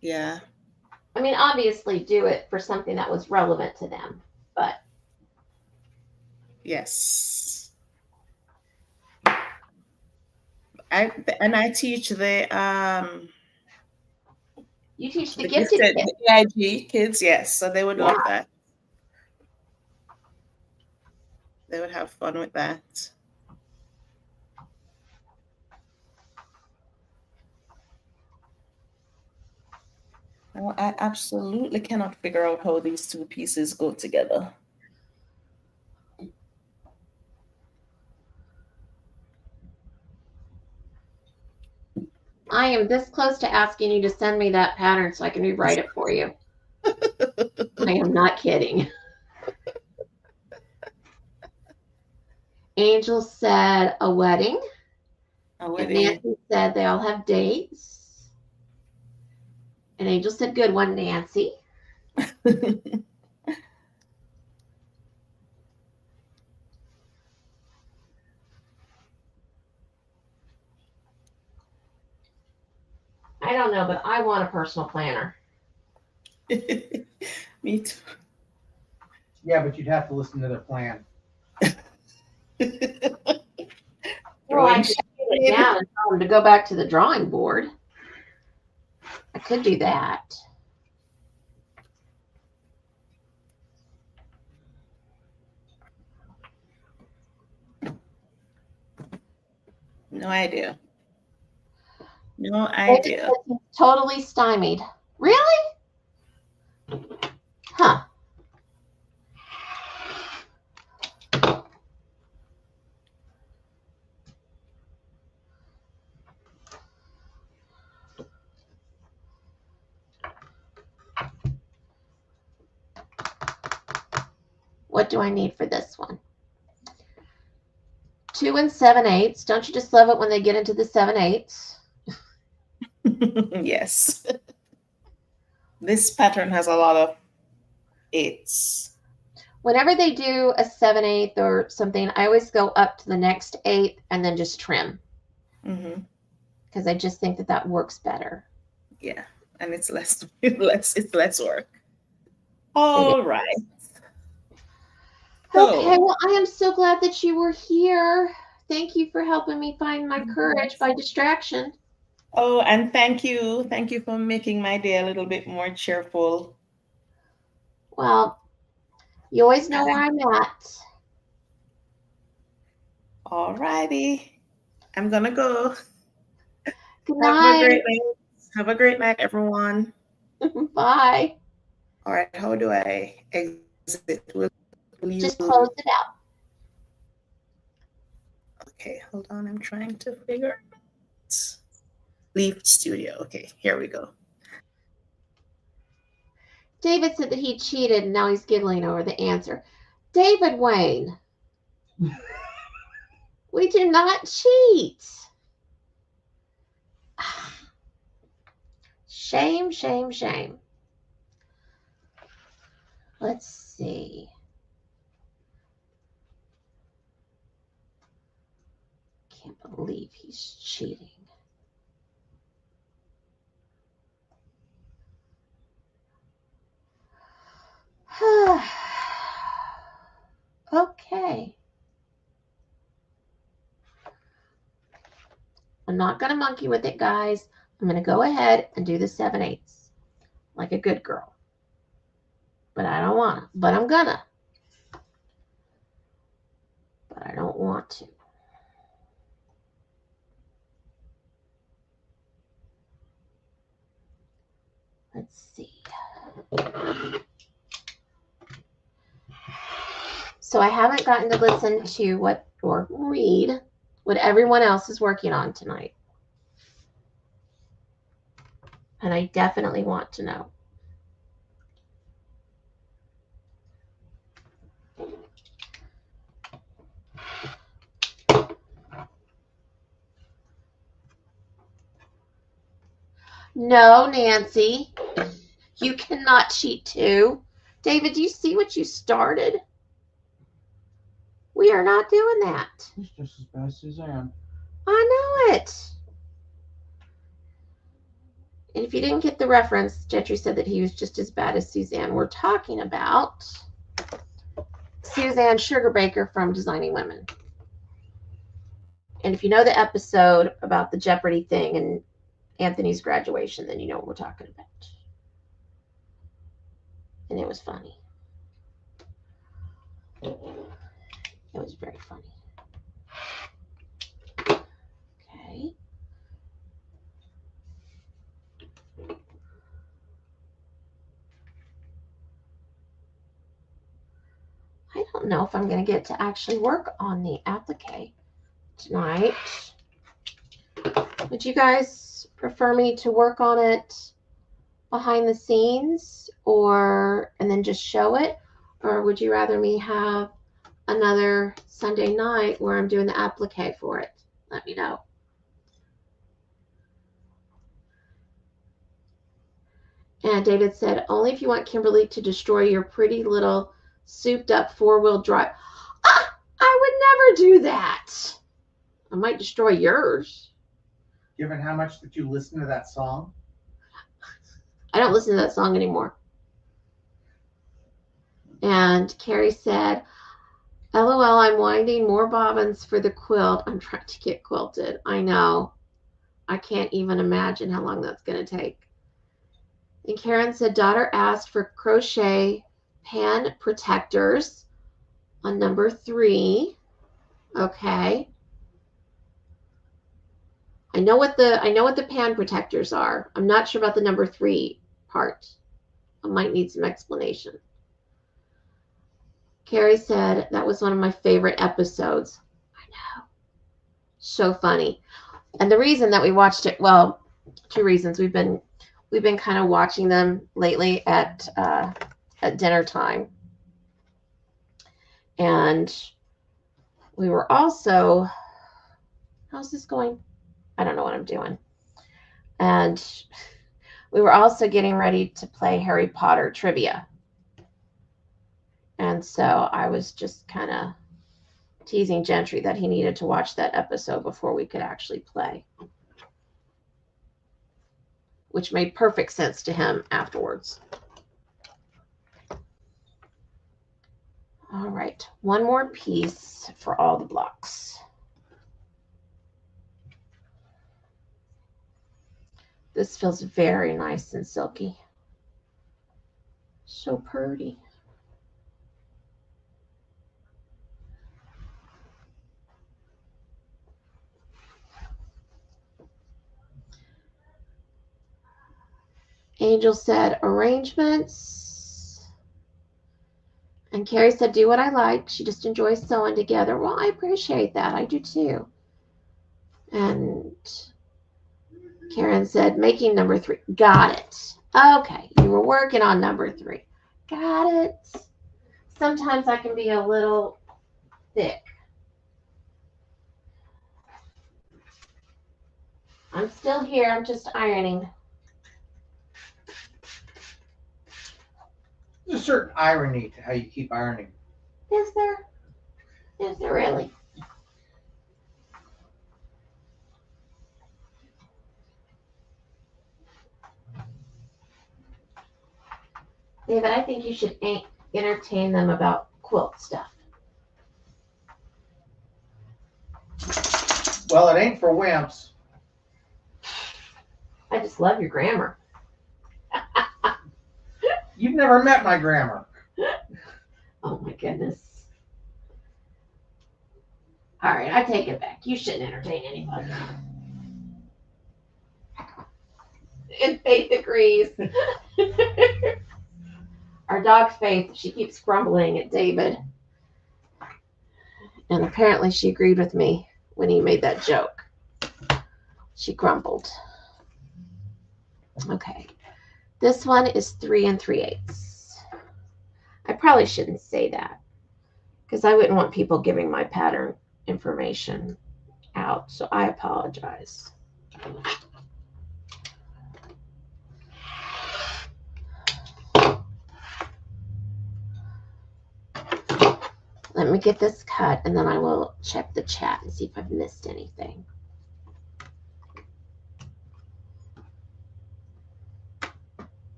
Yeah. I mean, obviously do it for something that was relevant to them, but Yes. I teach you teach the the gifted gifted kids. the AIG kids, yes. So they would Yeah. love that. They would have fun with that. Well, I absolutely cannot figure out how these two pieces go together. I am this close to asking you to send me that pattern so I can rewrite it for you. I am not kidding. Angel said a wedding. A And wedding. Nancy said they all have dates. And Angel said good one, Nancy. I don't know, but I want a personal planner. Me too. Yeah, but you'd have to listen to their plan. Well, I could shoot it down and tell them to go back to the drawing board. I could do that. No idea. No idea. Totally stymied. Really? Huh. What do I need for this one? 2 7/8. Don't you just love it when they get into the 7/8? Yes. This pattern has a lot of 8s. Whenever they do a 7/8 or something, I always go up to the next 8 and then just trim. Because I just think that works better. Yeah, and it's less work. All right. Okay, well, I am so glad that you were here. Thank you for helping me find my courage by distraction. Oh, and thank you. Thank you for making my day a little bit more cheerful. Well, you always know where I'm at. All righty. I'm going to go. Good night. Have a great night, everyone. Bye. All right. How do I exit? Just close it out. Okay, hold on. I'm trying to figure it. Leave studio. Okay, here we go. David said that he cheated and now he's giggling over the answer. David Wayne, we do not cheat. Shame, shame, shame. Let's see. Can't believe he's cheating. Okay. I'm not going to monkey with it, guys. I'm going to go ahead and do the 7/8 like a good girl. But I don't want to. But I'm going to. But I don't want to. Let's see. So I haven't gotten to listen to what or read what everyone else is working on tonight. And I definitely want to know. No, Nancy, you cannot cheat too. David, do you see what you started? We are not doing that. He's just as bad as Suzanne. I know it. And if you didn't get the reference, Gentry said that he was just as bad as Suzanne. We're talking about Suzanne Sugarbaker from Designing Women. And if you know the episode about the Jeopardy thing and Anthony's graduation, then you know what we're talking about. And it was funny. It was very funny. Okay. I don't know if I'm going to get to actually work on the applique tonight. Would you guys prefer me to work on it behind the scenes and then just show it? Or would you rather me have another Sunday night where I'm doing the applique for it? Let me know. And David said, only if you want Kimberly to destroy your pretty little souped up 4-wheel drive. Ah, I would never do that. I might destroy yours. Given how much that you listen to that song? I don't listen to that song anymore. And Carrie said, LOL, I'm winding more bobbins for the quilt. I'm trying to get quilted. I know. I can't even imagine how long that's going to take. And Karen said, daughter asked for crochet pan protectors on number 3. Okay. I know what the pan protectors are. I'm not sure about the number 3 part. I might need some explanation. Carrie said that was one of my favorite episodes. I know. So funny. And the reason that we watched it, well, 2 reasons. We've been kind of watching them lately at dinner time. And we were also, how's this going? I don't know what I'm doing. And we were also getting ready to play Harry Potter trivia. And so I was just kind of teasing Gentry that he needed to watch that episode before we could actually play, which made perfect sense to him afterwards. All right, one more piece for all the blocks. This feels very nice and silky. So pretty. Angel said arrangements. And Carrie said, do what I like. She just enjoys sewing together. Well, I appreciate that. I do too. And Karen said, making number 3. Got it. Okay. You were working on number 3. Got it. Sometimes I can be a little thick. I'm still here. I'm just ironing. There's a certain irony to how you keep ironing. Is there? Is there really? David, I think you should entertain them about quilt stuff. Well, it ain't for wimps. I just love your grammar. You've never met my grammar. Oh my goodness. All right, I take it back. You shouldn't entertain anybody. And Faith agrees. Our dog's Faith, she keeps grumbling at David. And apparently she agreed with me when he made that joke. She grumbled. Okay. This one is 3 3/8. I probably shouldn't say that because I wouldn't want people giving my pattern information out. So I apologize. Let me get this cut and then I will check the chat and see if I've missed anything.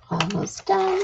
Almost done.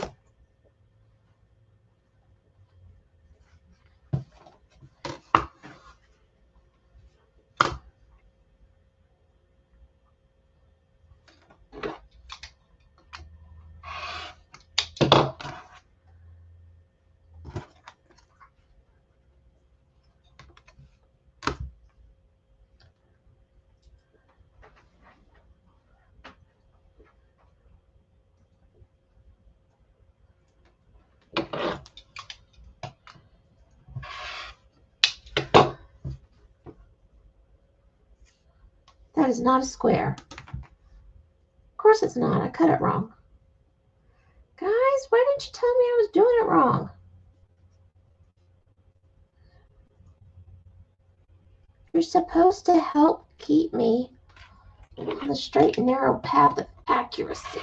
That is not a square. Of course it's not. I cut it wrong. Guys, why didn't you tell me I was doing it wrong? You're supposed to help keep me on the straight and narrow path of accuracy.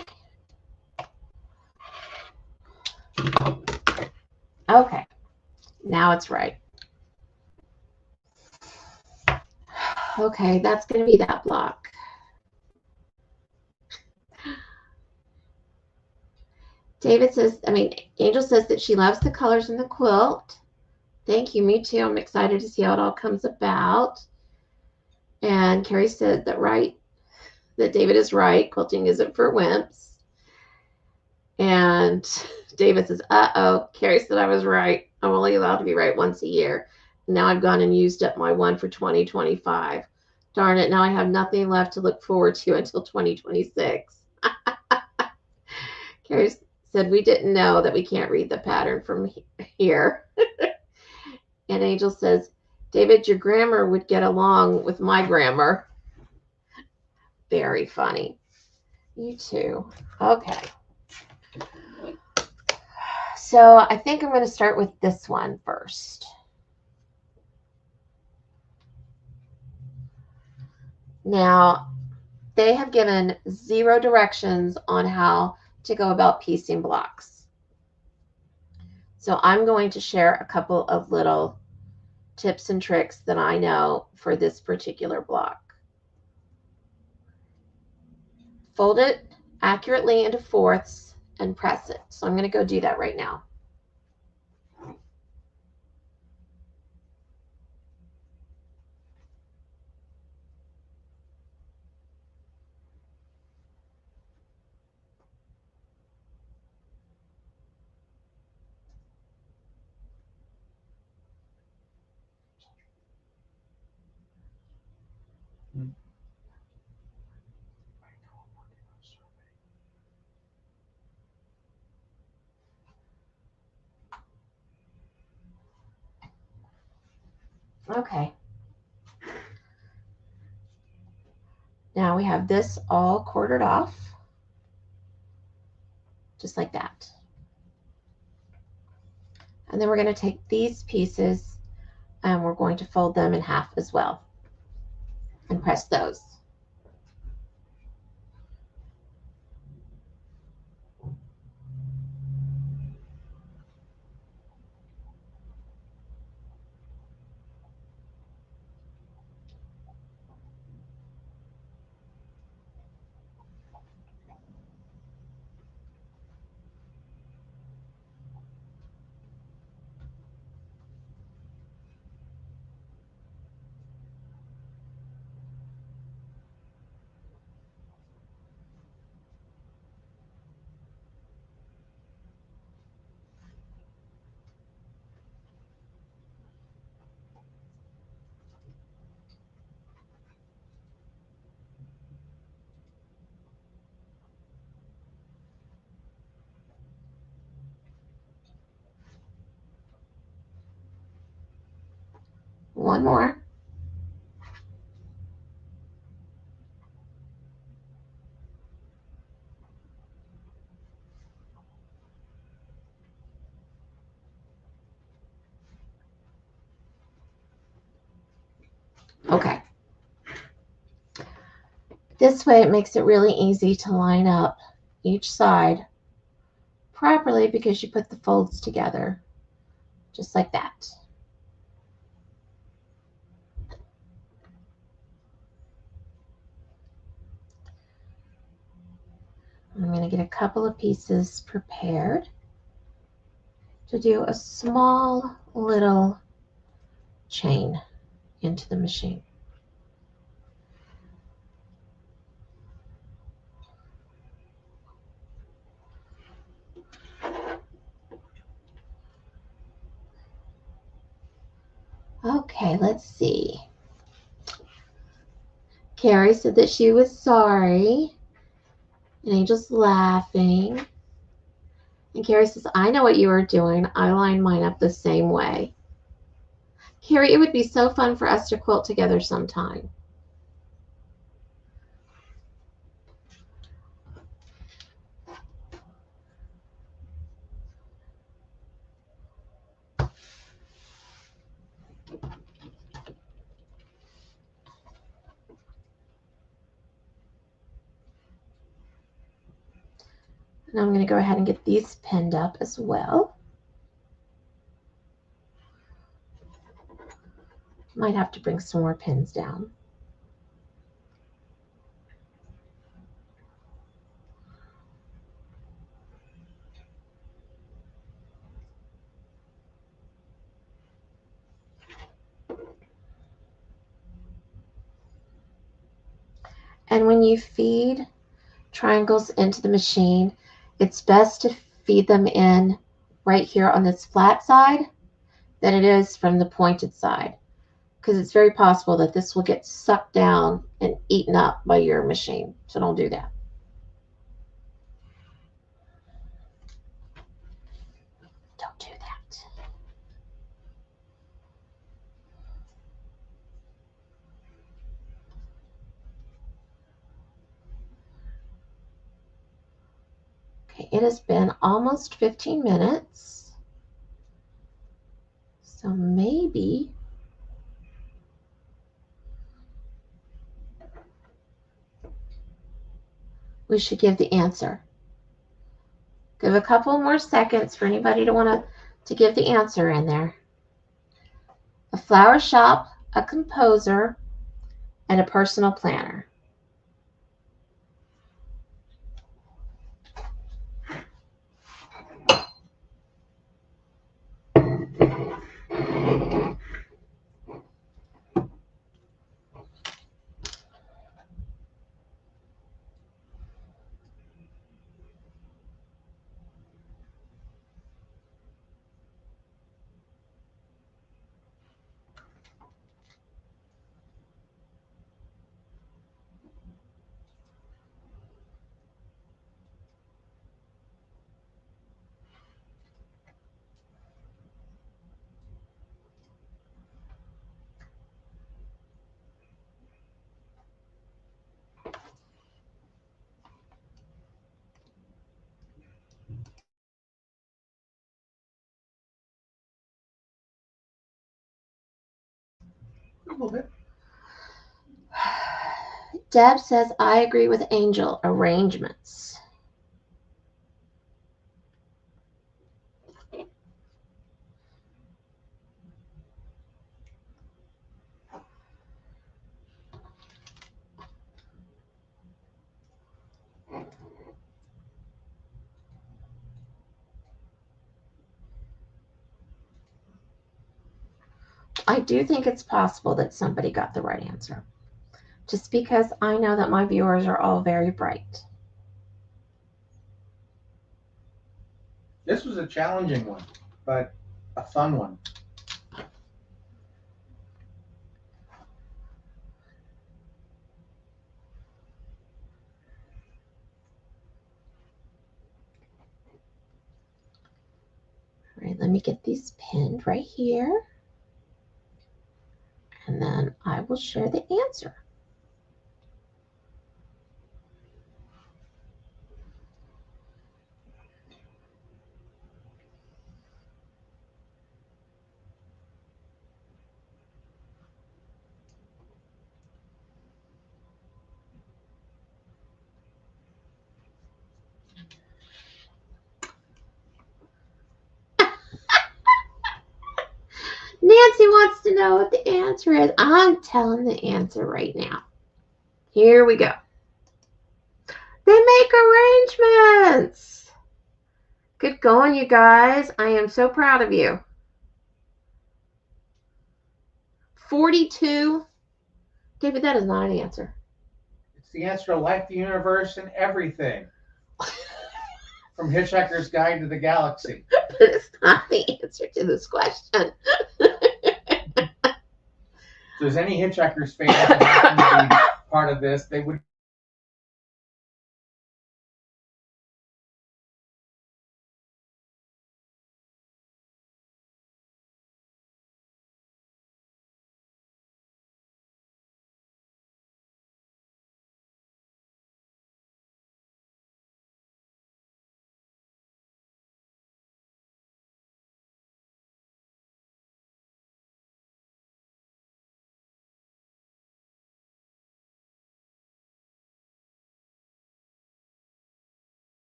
Okay, now it's right. Okay, that's going to be that block. Angel says that she loves the colors in the quilt. Thank you, me too. I'm excited to see how it all comes about. And Carrie said that David is right. Quilting isn't for wimps. And David says, uh-oh, Carrie said I was right. I'm only allowed to be right once a year. Now I've gone and used up my one for 2025. Darn it, now I have nothing left to look forward to until 2026. Carrie said we didn't know that we can't read the pattern from here. And Angel says, David, your grammar would get along with my grammar. Very funny. You too. Okay. So I think I'm going to start with this one first. Now, they have given 0 directions on how to go about piecing blocks. So I'm going to share a couple of little tips and tricks that I know for this particular block. Fold it accurately into fourths and press it. So I'm going to go do that right now. Okay. Now we have this all quartered off, just like that. And then we're going to take these pieces and we're going to fold them in half as well. and press those. One more. Okay. This way it makes it really easy to line up each side properly because you put the folds together just like that. I'm going to get a couple of pieces prepared to do a small little chain into the machine. Okay, let's see. Carrie said that she was sorry, and Angel's laughing. And Carrie says, I know what you are doing. I line mine up the same way. Carrie, it would be so fun for us to quilt together sometime. And I'm going to go ahead and get these pinned up as well. Might have to bring some more pins down. And when you feed triangles into the machine, it's best to feed them in right here on this flat side than it is from the pointed side, because it's very possible that this will get sucked down and eaten up by your machine. So don't do that. Don't do that. Okay, it has been almost 15 minutes. So maybe we should give the answer. Give a couple more seconds for anybody to want to give the answer in there. A flower shop, a composer, and a personal planner. A little bit. Deb says, I agree with Angel. Arrangements. I do think it's possible that somebody got the right answer. Just because I know that my viewers are all very bright. This was a challenging one, but a fun one. All right, let me get these pinned right here. And then I will share the answer. Nancy wants to know what the answer is. I'm telling the answer right now. Here we go. They make arrangements. Good going, you guys. I am so proud of you. 42. David, that is not an answer. It's the answer to life, the universe, and everything. From Hitchhiker's Guide to the Galaxy. But it's not the answer to this question. If there's any Hitchhiker's fans that happen to be part of this, they would.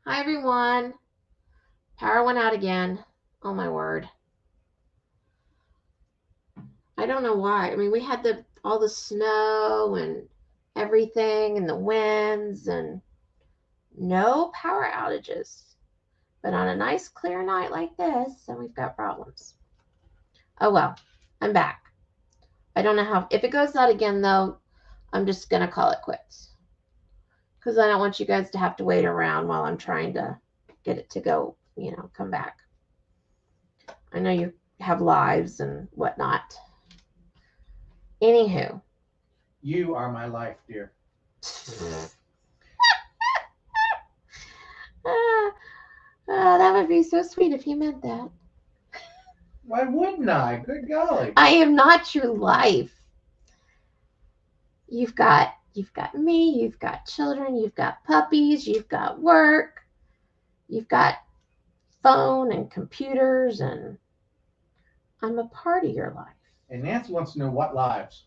Hi, everyone. Power went out again. Oh, my word. I don't know why. I mean, we had all the snow and everything and the winds and no power outages. But on a nice clear night like this, then we've got problems. Oh, well, I'm back. I don't know how. If it goes out again, though, I'm just going to call it quits. Because I don't want you guys to have to wait around while I'm trying to get it to go, come back. I know you have lives and whatnot. Anywho. You are my life, dear. That would be so sweet if you meant that. Why wouldn't I? Good golly. I am not your life. You've got me, you've got children, you've got puppies, you've got work, you've got phone and computers, and I'm a part of your life. And Nancy wants to know what lives.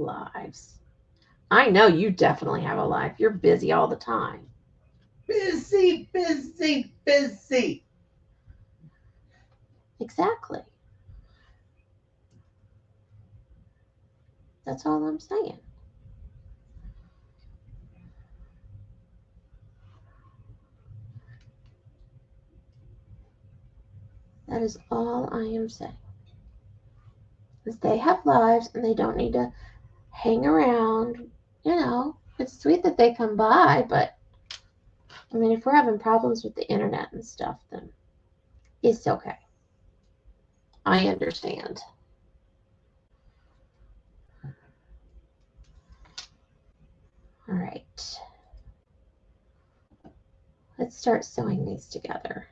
lives. I know you definitely have a life. You're busy all the time. Busy, busy, busy. Exactly. That's all I'm saying. That is all I am saying. Is they have lives and they don't need to hang around. You know, it's sweet that they come by, but I mean, if we're having problems with the internet and stuff, then it's okay. I understand. All right. Let's start sewing these together.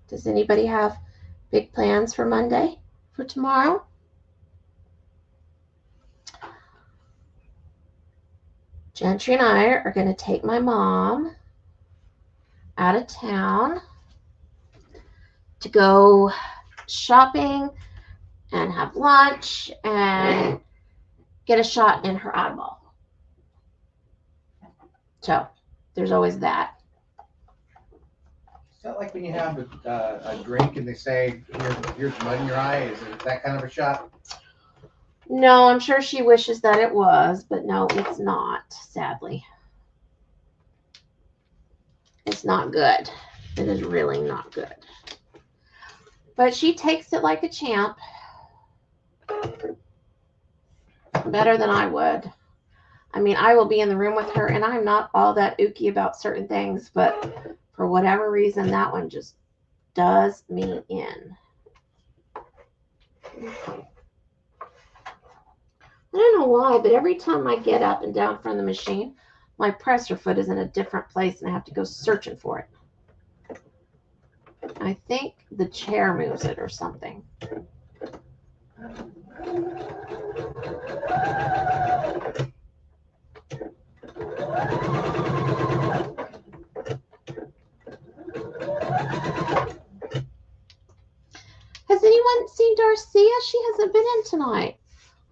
Does anybody have big plans for Monday, for tomorrow? Gentry and I are going to take my mom out of town to go shopping and have lunch and get a shot in her eyeball. So there's always that. Is that like when you have a drink and they say, here's mud in your eye? Is it that kind of a shot? No, I'm sure she wishes that it was, but no, it's not, sadly. It's not good. It is really not good. But she takes it like a champ. Better than I would. I mean, I will be in the room with her, and I'm not all that ooky about certain things, but for whatever reason, that one just does me in. I don't know why, but every time I get up and down from the machine, my presser foot is in a different place, and I have to go searching for it. I think the chair moves it or something. Has anyone seen Darcia? She hasn't been in tonight.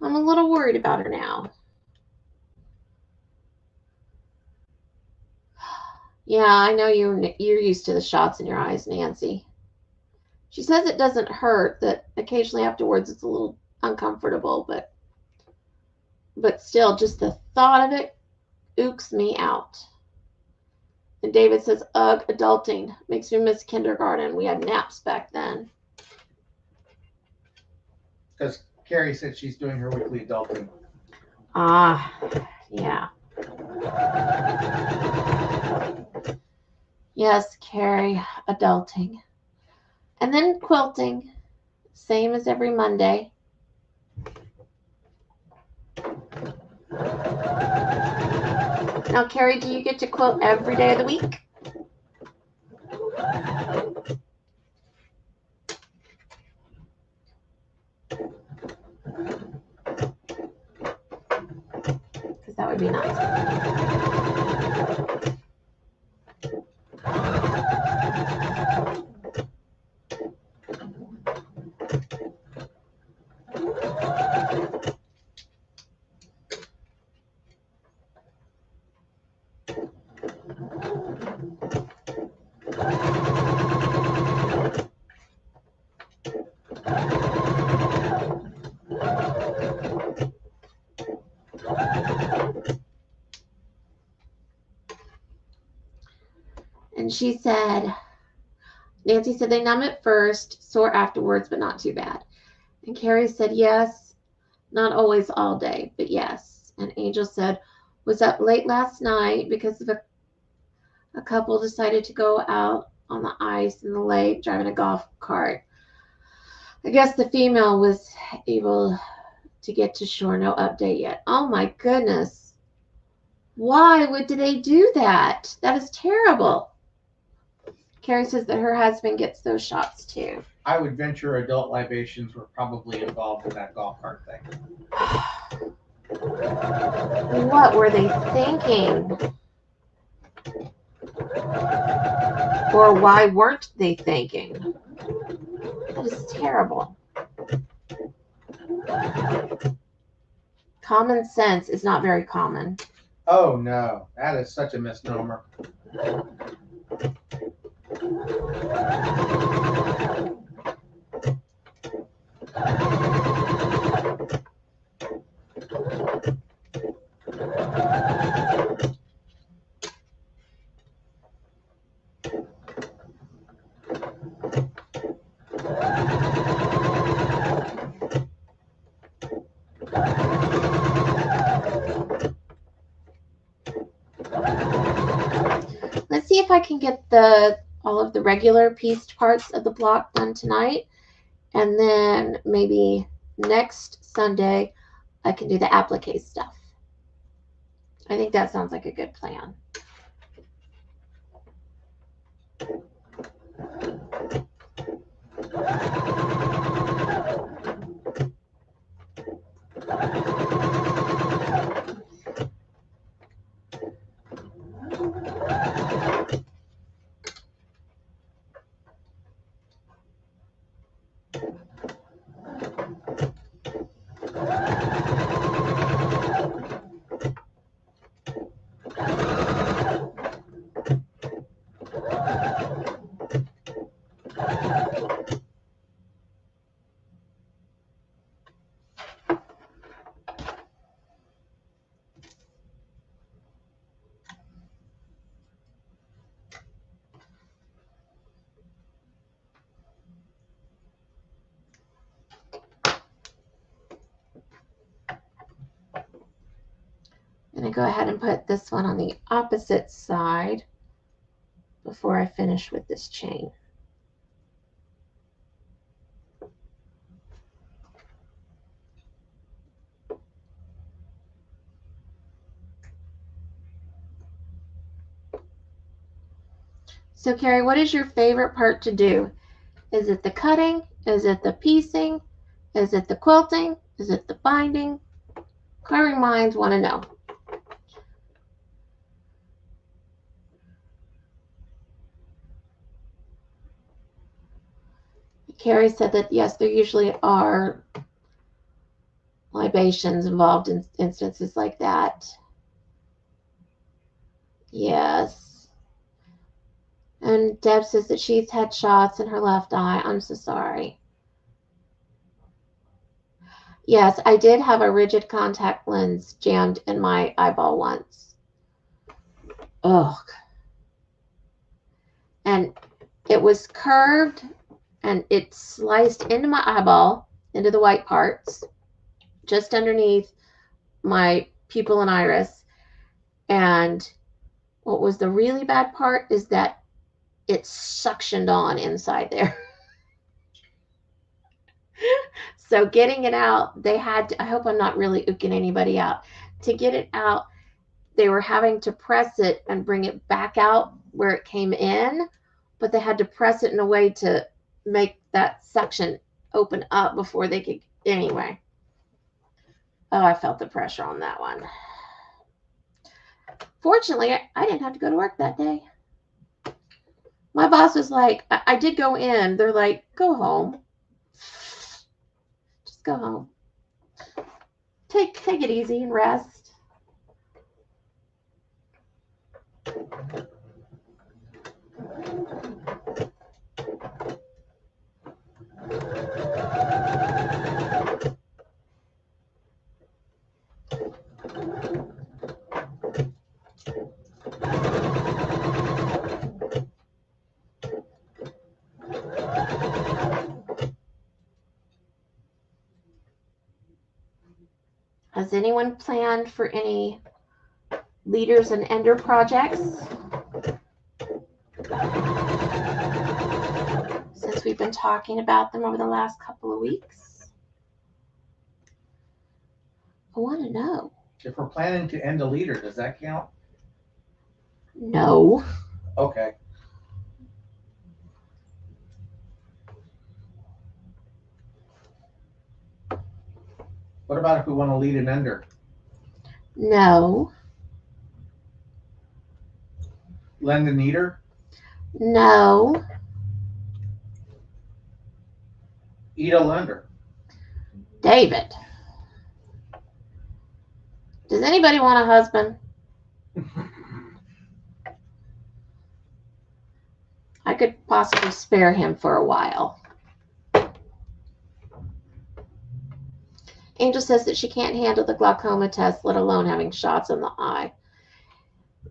I'm a little worried about her now. Yeah, I know you're used to the shots in your eyes, Nancy. She says it doesn't hurt, that occasionally afterwards it's a little uncomfortable, but still, just the thought of it ooks me out. And David says, ugh, adulting makes me miss kindergarten. We had naps back then. Because Carrie said she's doing her weekly adulting. Ah, yeah. Yes, Carrie, adulting. And then quilting, same as every Monday. Now, Carrie, do you get to quilt every day of the week? Because that would be nice. And she said, Nancy said they numb at first, sore afterwards, but not too bad. And Carrie said, yes, not always all day, but yes. And Angel said, was up late last night because of a couple decided to go out on the ice in the lake driving a golf cart. I guess the female was able to get to shore. No update yet. Oh my goodness. Why would they do that? That is terrible. Carrie says that her husband gets those shots too. I would venture adult libations were probably involved in that golf cart thing. What were they thinking? Or why weren't they thinking? That is terrible. Common sense is not very common. Oh no, that is such a misnomer. Let's see if I can get all of the regular pieced parts of the block done tonight. And then maybe next Sunday, I can do the applique stuff. I think that sounds like a good plan. I'm going to go ahead and put this one on the opposite side before I finish with this chain. So Carrie, what is your favorite part to do? Is it the cutting? Is it the piecing? Is it the quilting? Is it the binding? Inquiring minds want to know. Carrie said that yes, there usually are libations involved in instances like that. Yes. And Deb says that she's had shots in her left eye. I'm so sorry. Yes, I did have a rigid contact lens jammed in my eyeball once. Ugh. And it was curved and it sliced into my eyeball, into the white parts, just underneath my pupil and iris. And what was the really bad part is that it suctioned on inside there. So getting it out, they had to, I hope I'm not really ooking anybody out. To get it out, they were having to press it and bring it back out where it came in, but they had to press it in a way to make that suction open up before they could, anyway. Oh, I felt the pressure on that one. Fortunately, I didn't have to go to work that day. My boss was like, I did go in. They're like, go home. Just go home. Take it easy and rest. Has anyone planned for any leaders and ender projects since we've been talking about them over the last couple of weeks? I want to know. If we're planning to end a leader, does that count? No. Okay. What about if we want to lead an ender? No. Lend and eater? No. Eat a lender. David. Does anybody want a husband? I could possibly spare him for a while. Angel says that she can't handle the glaucoma test, let alone having shots in the eye.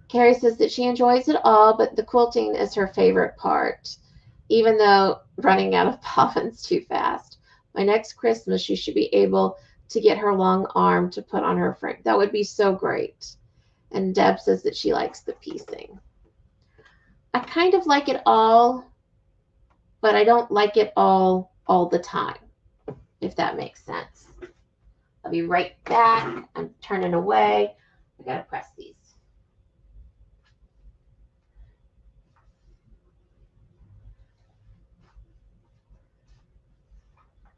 Carrie says that she enjoys it all, but the quilting is her favorite part, even though running out of bobbins too fast. By next Christmas, she should be able to get her long arm to put on her frame. That would be so great. And Deb says that she likes the piecing. I kind of like it all, but I don't like it all the time, if that makes sense. I'll be right back. I'm turning away. I gotta press these.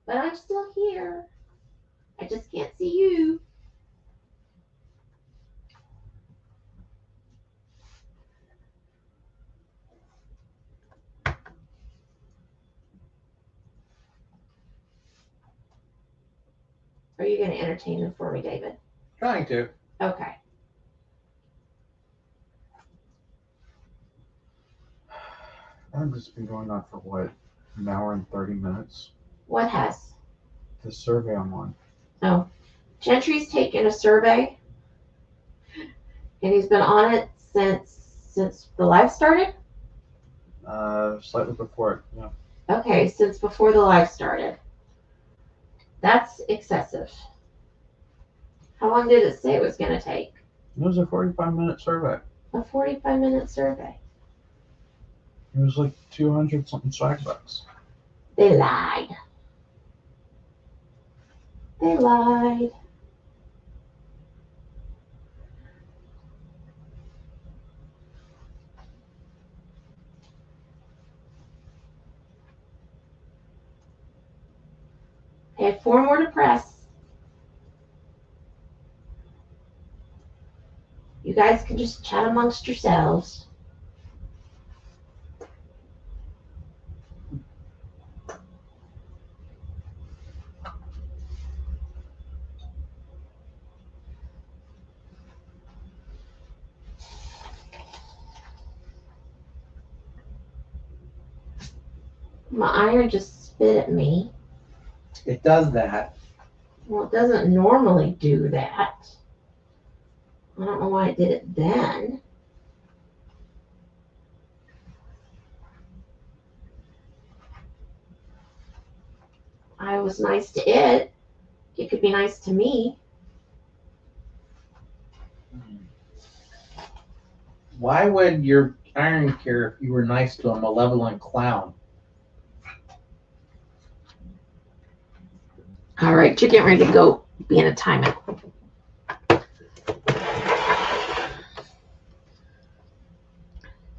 But I'm still here. I just can't see you. Are you going to entertain them for me, David? Trying to. Okay. I've just been going on for what, an hour and 30 minutes? What has? The survey I'm on. Oh. Gentry's taken a survey, and he's been on it since the live started? Slightly before it, yeah. Okay, since before the live started. That's excessive. How long did it say it was going to take? It was a 45-minute survey. A 45-minute survey. It was like 200 something swag bucks. They lied. They lied. I had 4 more to press. You guys can just chat amongst yourselves. My iron just spit at me. It does that. Well, it doesn't normally do that. I don't know why it did it then. I was nice to it. It could be nice to me. Why would your iron care if you were nice to a malevolent clown? All right, you're getting ready to go be in a timeout.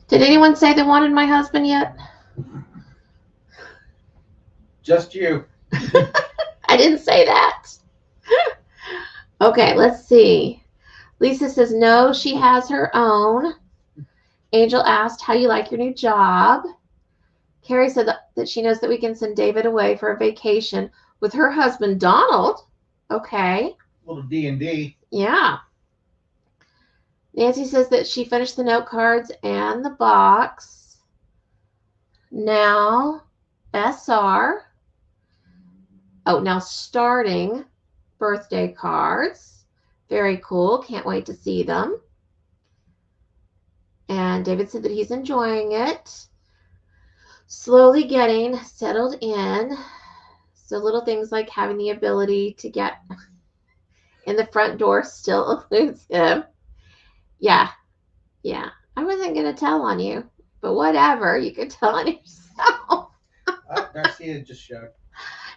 Did anyone say they wanted my husband yet? Just you. I didn't say that. Okay, let's see. Lisa says no, she has her own. Angel asked, how you like your new job? Carrie said that she knows that we can send David away for a vacation with her husband, Donald. Okay. Little D&D. Yeah. Nancy says that she finished the note cards and the box. Now, SR. Oh, now starting birthday cards. Very cool. Can't wait to see them. And David said that he's enjoying it. Slowly getting settled in. So little things like having the ability to get in the front door still eludes him. Yeah. Yeah. I wasn't going to tell on you, but whatever. You can tell on yourself. Garcia just showed.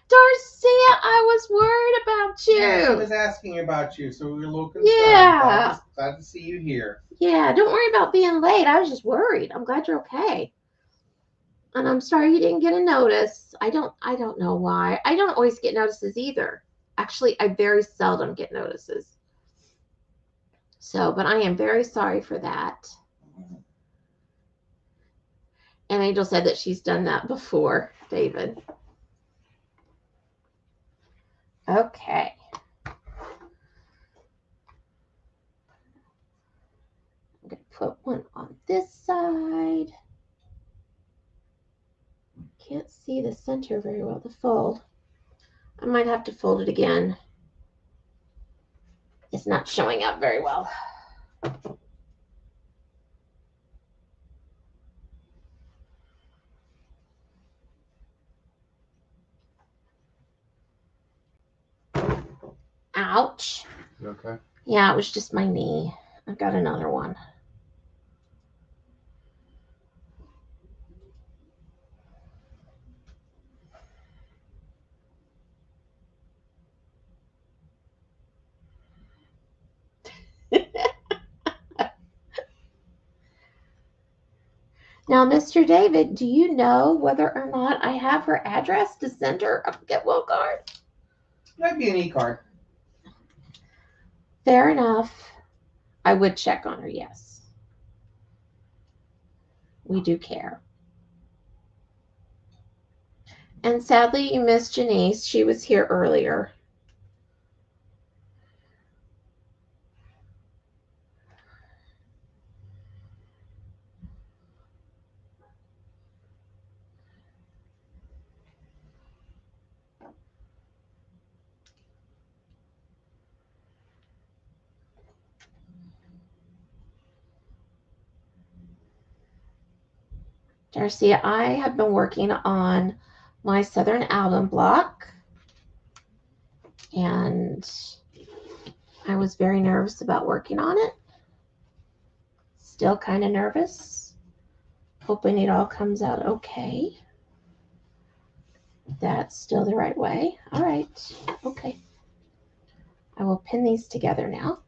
Darcia, I was worried about you. Yeah, she was asking about you, so we were a little concerned. Yeah. Glad to see you here. Yeah, don't worry about being late. I was just worried. I'm glad you're okay. And I'm sorry you didn't get a notice. I don't know why. I don't always get notices either. Actually, I very seldom get notices. So, but I am very sorry for that. And Angel said that she's done that before, David. Okay. I'm going to put one on this side. Can't see the center very well, the fold. I might have to fold it again. It's not showing up very well. Ouch. You okay? Yeah, it was just my knee. I've got another one. Now, Mr. David, do you know whether or not I have her address to send her a Get Well card? Might be an e-card. Fair enough. I would check on her, yes. We do care. And sadly, you missed Janice. She was here earlier. Darcy, I have been working on my Southern album block, and I was very nervous about working on it. Still kind of nervous. Hoping it all comes out okay. That's still the right way. All right. Okay. I will pin these together now.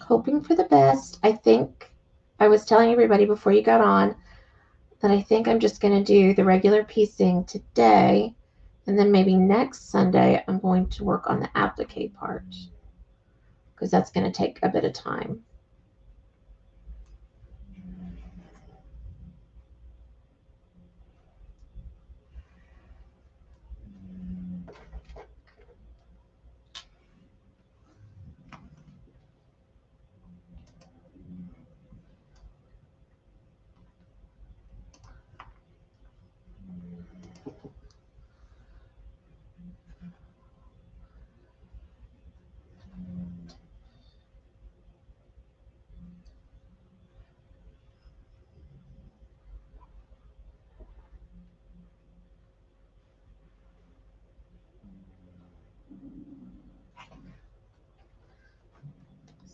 Hoping for the best. I think I was telling everybody before you got on that I think I'm just going to do the regular piecing today, and then maybe next Sunday I'm going to work on the applique part, because that's going to take a bit of time.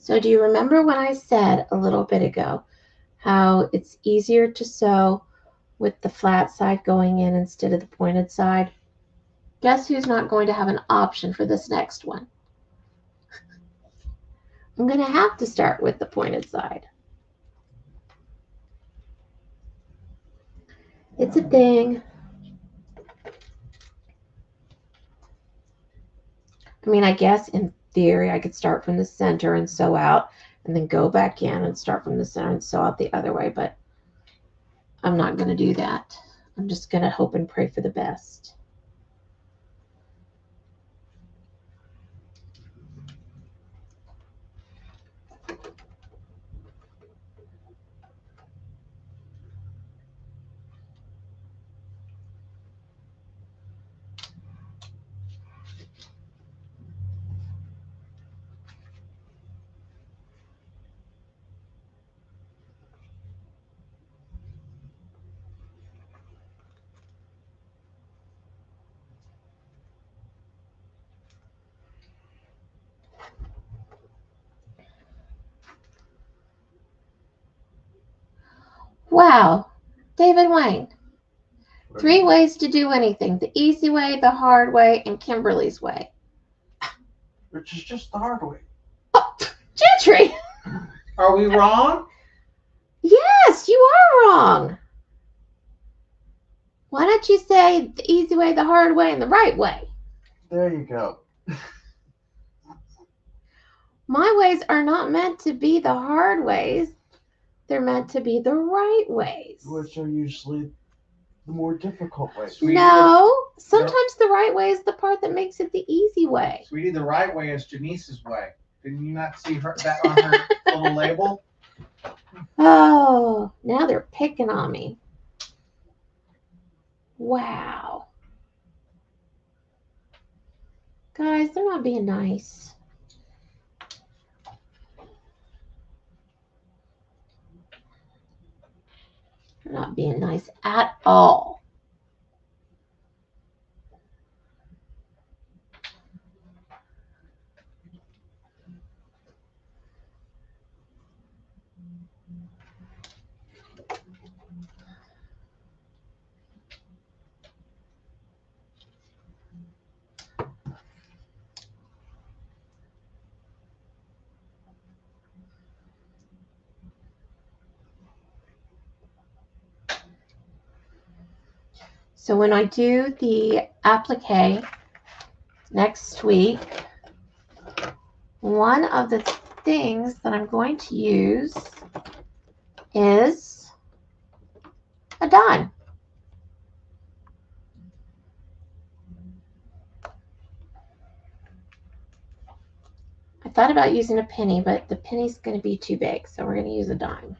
So do you remember when I said a little bit ago how it's easier to sew with the flat side going in instead of the pointed side? Guess who's not going to have an option for this next one? I'm going to have to start with the pointed side. It's a thing. I mean, I guess in theory I could start from the center and sew out and then go back in and start from the center and sew out the other way, but I'm not going to do that. I'm just going to hope and pray for the best. Wow, David Wayne. 3 ways to do anything: the easy way, the hard way, and Kimberly's way. Which is just the hard way. Oh, Gentry! Are we wrong? Yes, you are wrong. Why don't you say the easy way, the hard way, and the right way? There you go. My ways are not meant to be the hard ways. They're meant to be the right ways. Which are usually the more difficult ways. Sweetie, No, sometimes the right way is the part that makes it the easy way. Sweetie, the right way is Janice's way. Didn't you not see that on her little label? Oh, now they're picking on me. Wow. Guys, they're not being nice. They're not being nice at all. So when I do the applique next week, one of the things that I'm going to use is a dime. I thought about using a penny, but the penny's going to be too big, so we're going to use a dime.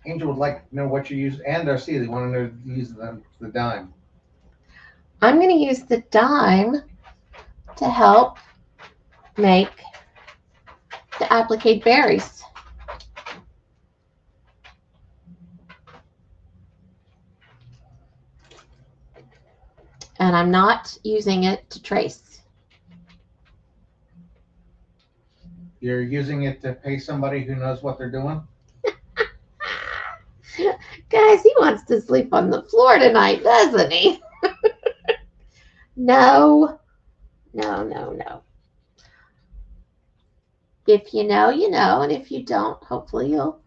Angel would like to know what you use, and Darcy, they want to know use the dime. I'm going to use the dime to help make the applique berries. And I'm not using it to trace. You're using it to pay somebody who knows what they're doing? Guys, he wants to sleep on the floor tonight, doesn't he? No. No. If you know, you know. And if you don't, hopefully you'll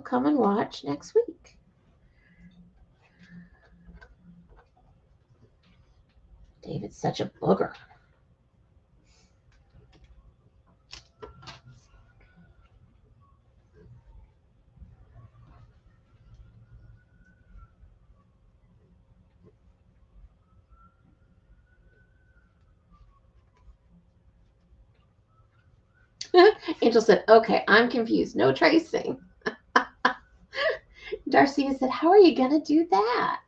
come and watch next week. David's such a booger. Angel said, okay, I'm confused. No tracing. Darcy said, how are you going to do that?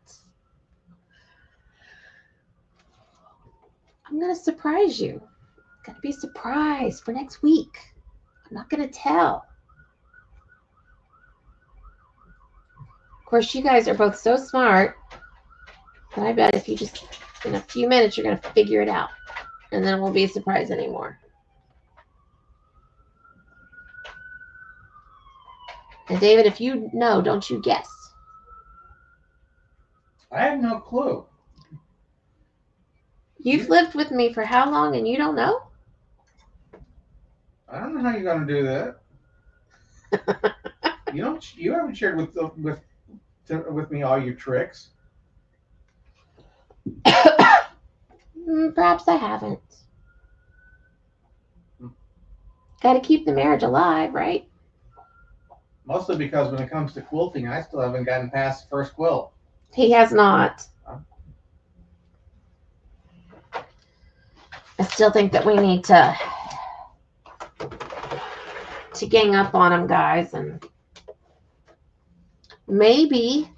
I'm going to surprise you. It's going to be a surprise for next week. I'm not going to tell. Of course, you guys are both so smart that I bet if you just, in a few minutes, you're going to figure it out. And then it won't be a surprise anymore. And David, if you know, don't you guess. I have no clue. You've lived with me for how long and you don't know? I don't know how you're going to do that. You haven't shared with me all your tricks. Perhaps I haven't. Got to keep the marriage alive, right? Mostly because when it comes to quilting, I still haven't gotten past the first quilt. He has not. I still think that we need to gang up on him, guys, and maybe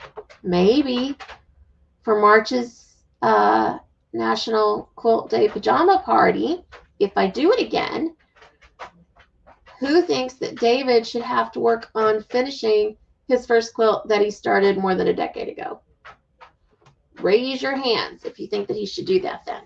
for March's National Quilt Day Pajama Party, if I do it again, who thinks that David should have to work on finishing his first quilt that he started more than a decade ago? Raise your hands if you think that he should do that then.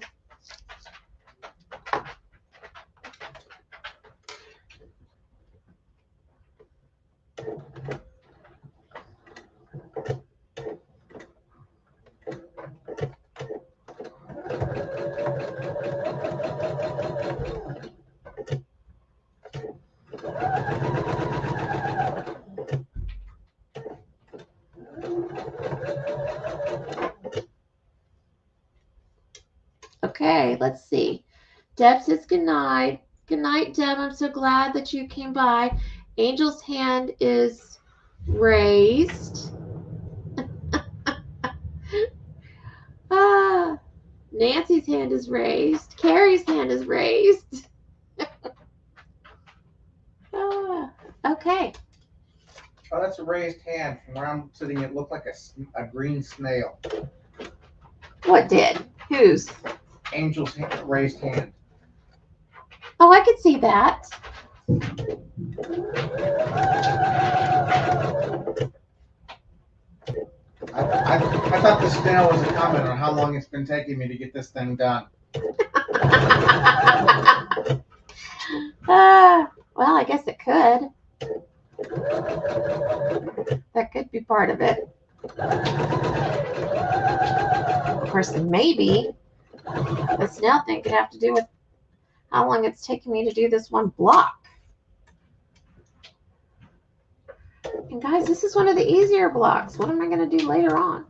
Okay, let's see. Deb says good night. Good night, Deb. I'm so glad that you came by. Angel's hand is raised. Ah, Nancy's hand is raised. Carrie's hand is raised. Ah, okay. Oh, that's a raised hand. From where I'm sitting, it looked like a green snail. What did? Whose? Angel's raised hand. Oh, I could see that. I thought the snail was a comment on how long it's been taking me to get this thing done. Well, I guess it could. That could be part of it. Of course, maybe the snail thing could have to do with how long it's taking me to do this one block. And guys, this is one of the easier blocks. What am I going to do later on?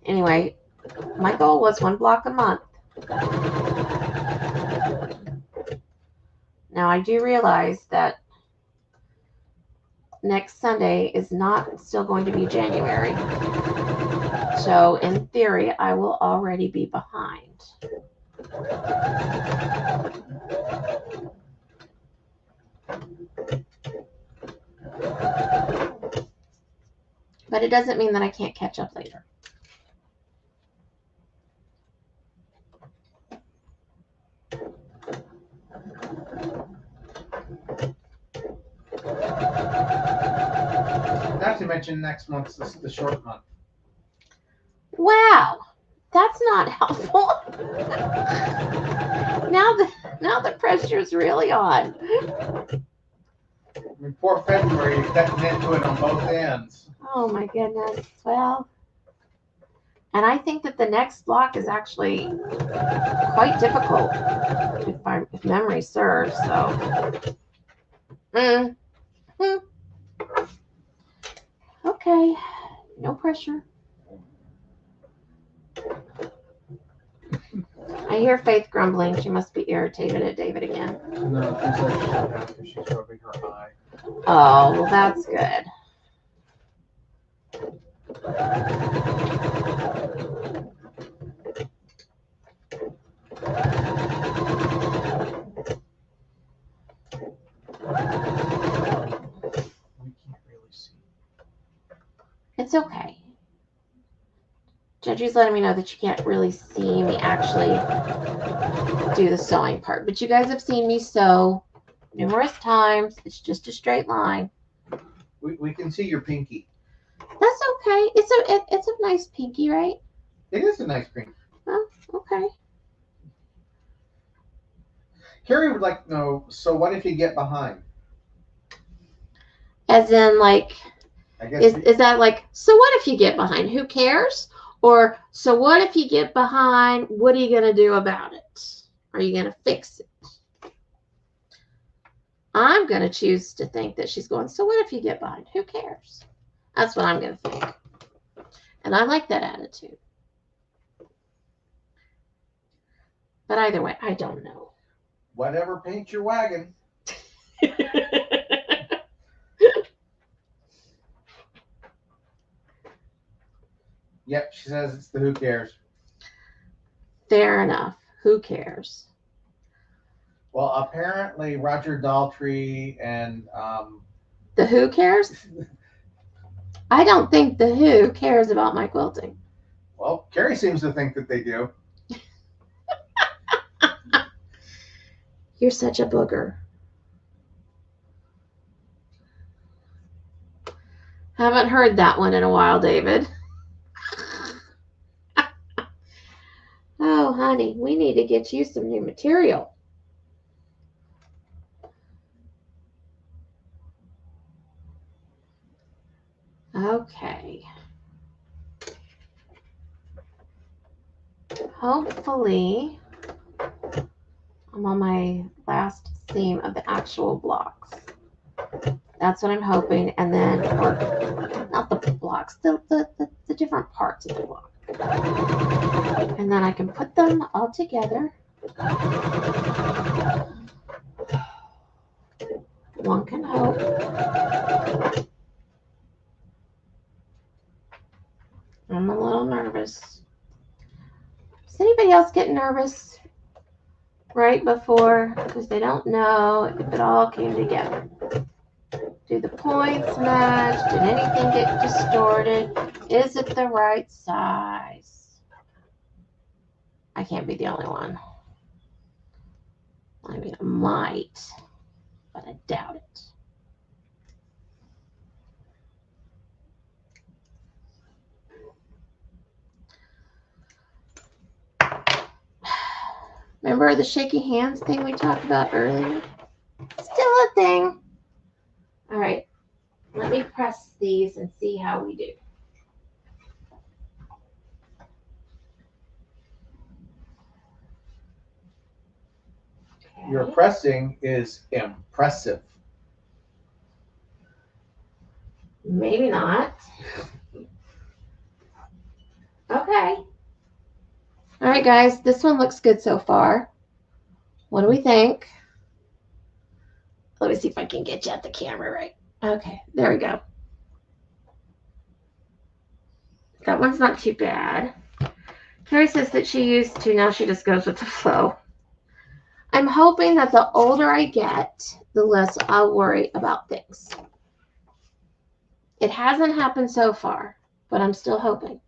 Anyway, my goal was one block a month. Now, I do realize that next Sunday is not still going to be January. So, in theory, I will already be behind. But it doesn't mean that I can't catch up later. Not to mention next month's the short month. Wow, that's not helpful. Now the pressure's really on. I mean, poor February is getting into it on both ends. Oh my goodness. Well, and I think that the next block is actually quite difficult, if memory serves. So, okay, no pressure. I hear Faith grumbling. She must be irritated at David again. No, she's like so happy she's rubbing her eye. Oh, well, that's good. We can't really see. It's okay. Judgy's letting me know that you can't really see me actually do the sewing part. But you guys have seen me sew numerous times. It's just a straight line. We can see your pinky. That's okay. It's a nice pinky, right? It is a nice pinky. Oh, okay. Carrie would like to know, so what if you get behind? As in, like, I guess is that like, so what if you get behind? Who cares? Or, so what if you get behind? What are you going to do about it? Are you going to fix it? I'm going to choose to think that she's going, so what if you get behind? Who cares? That's what I'm going to think. And I like that attitude. But either way, I don't know. whatever paints your wagon. Yep, she says it's the who cares. Fair enough. Who cares? Well, apparently Roger Daltrey and The Who cares? I don't think the Who cares about my quilting. well, Carrie seems to think that they do. You're such a booger. Haven't heard that one in a while, David. Oh, honey, we need to get you some new material. Okay. Hopefully, I'm on my last seam of the actual blocks. That's what I'm hoping. And then, or not the blocks, the different parts of the block. And then I can put them all together. One can hope. I'm a little nervous. Does anybody else get nervous right before? Because they don't know if it all came together. Do the points match? Did anything get distorted? Is it the right size? I can't be the only one. I mean, I might, but I doubt it. Remember the shaky hands thing we talked about earlier? Still a thing. All right, let me press these and see how we do. Okay. Your pressing is impressive. Maybe not. Okay. All right, guys, this one looks good so far. What do we think? Let me see if I can get you at the camera right. Okay, there we go. That one's not too bad. Carrie says that she used to, now she just goes with the flow. I'm hoping that the older I get, the less I'll worry about things. It hasn't happened so far, but I'm still hoping.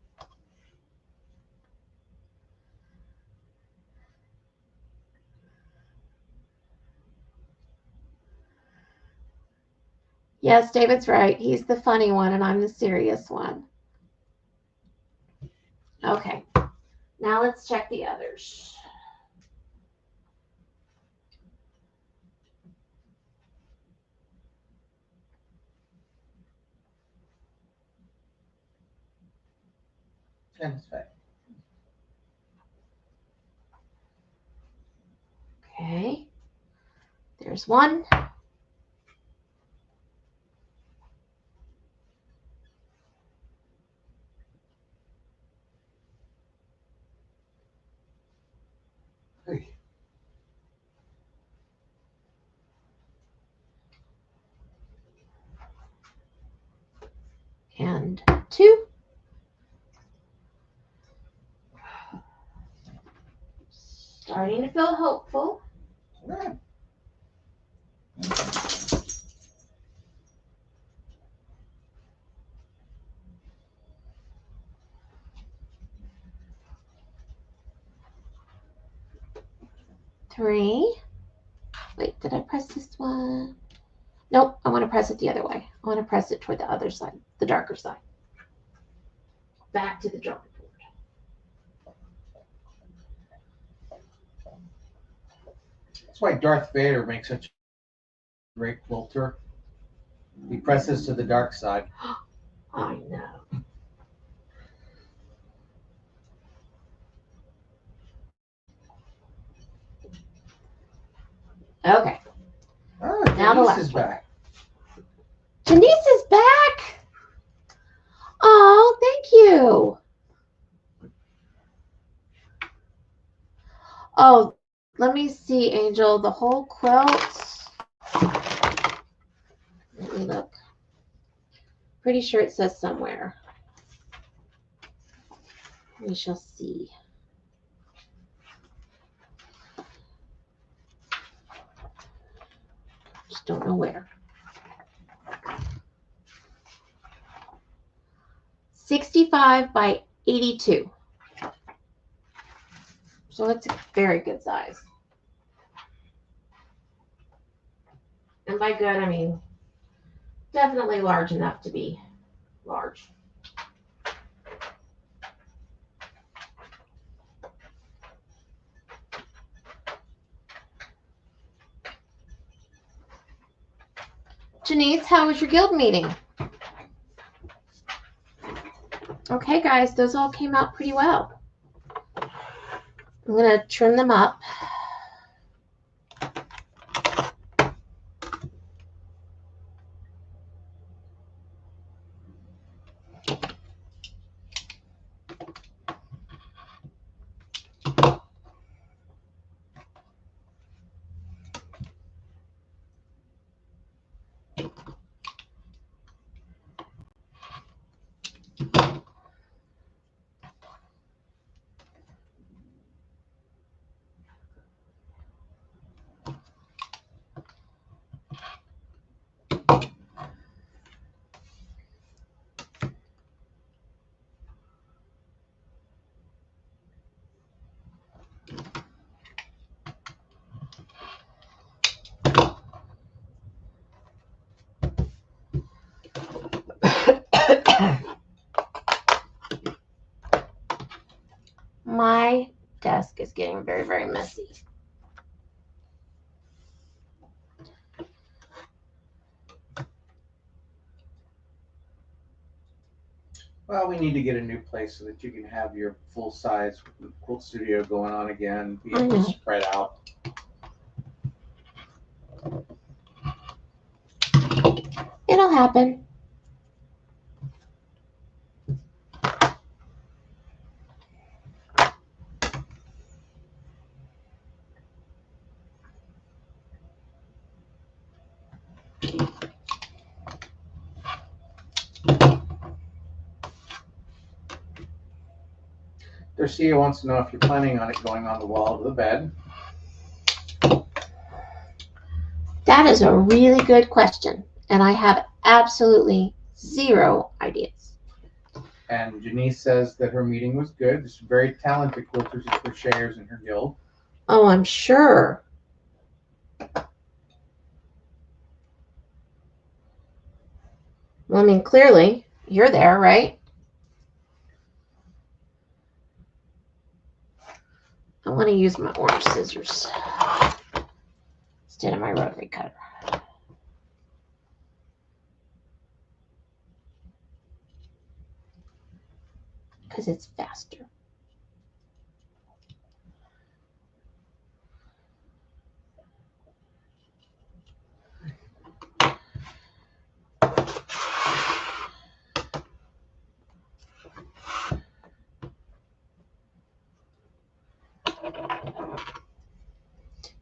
Yes, David's right. He's the funny one, and I'm the serious one. Okay, now let's check the others. Okay, there's one. Hey. And two. Starting to feel hopeful. Yeah. Three. Wait, did I press this one? Nope, I want to press it the other way. I want to press it toward the other side, the darker side. Back to the drawing board. That's why Darth Vader makes such a great quilter. He presses to the dark side. I know. Okay. Oh, Now the Denise last is one. back. Janice is back. Oh, thank you. Oh, let me see, Angel. The whole quilt. Let me look. Pretty sure it says somewhere. We shall see. Just don't know where. 65 by 82. So it's a very good size. And by good, I mean definitely large enough to be large. Janice, how was your guild meeting? Okay, guys, those all came out pretty well. I'm going to trim them up. My desk is getting very, very messy. Well, we need to get a new place so that you can have your full-size quilt studio going on again, be able to spread out. It'll happen. Darcia wants to know if you're planning on it going on the wall of the bed. That is a really good question, and I have absolutely zero ideas. And Janice says that her meeting was good. There's some very talented quilters and crocheters in her guild. Oh, I'm sure. Well, I mean, clearly, you're there, right? I want to use my orange scissors instead of my rotary cutter. Because it's faster.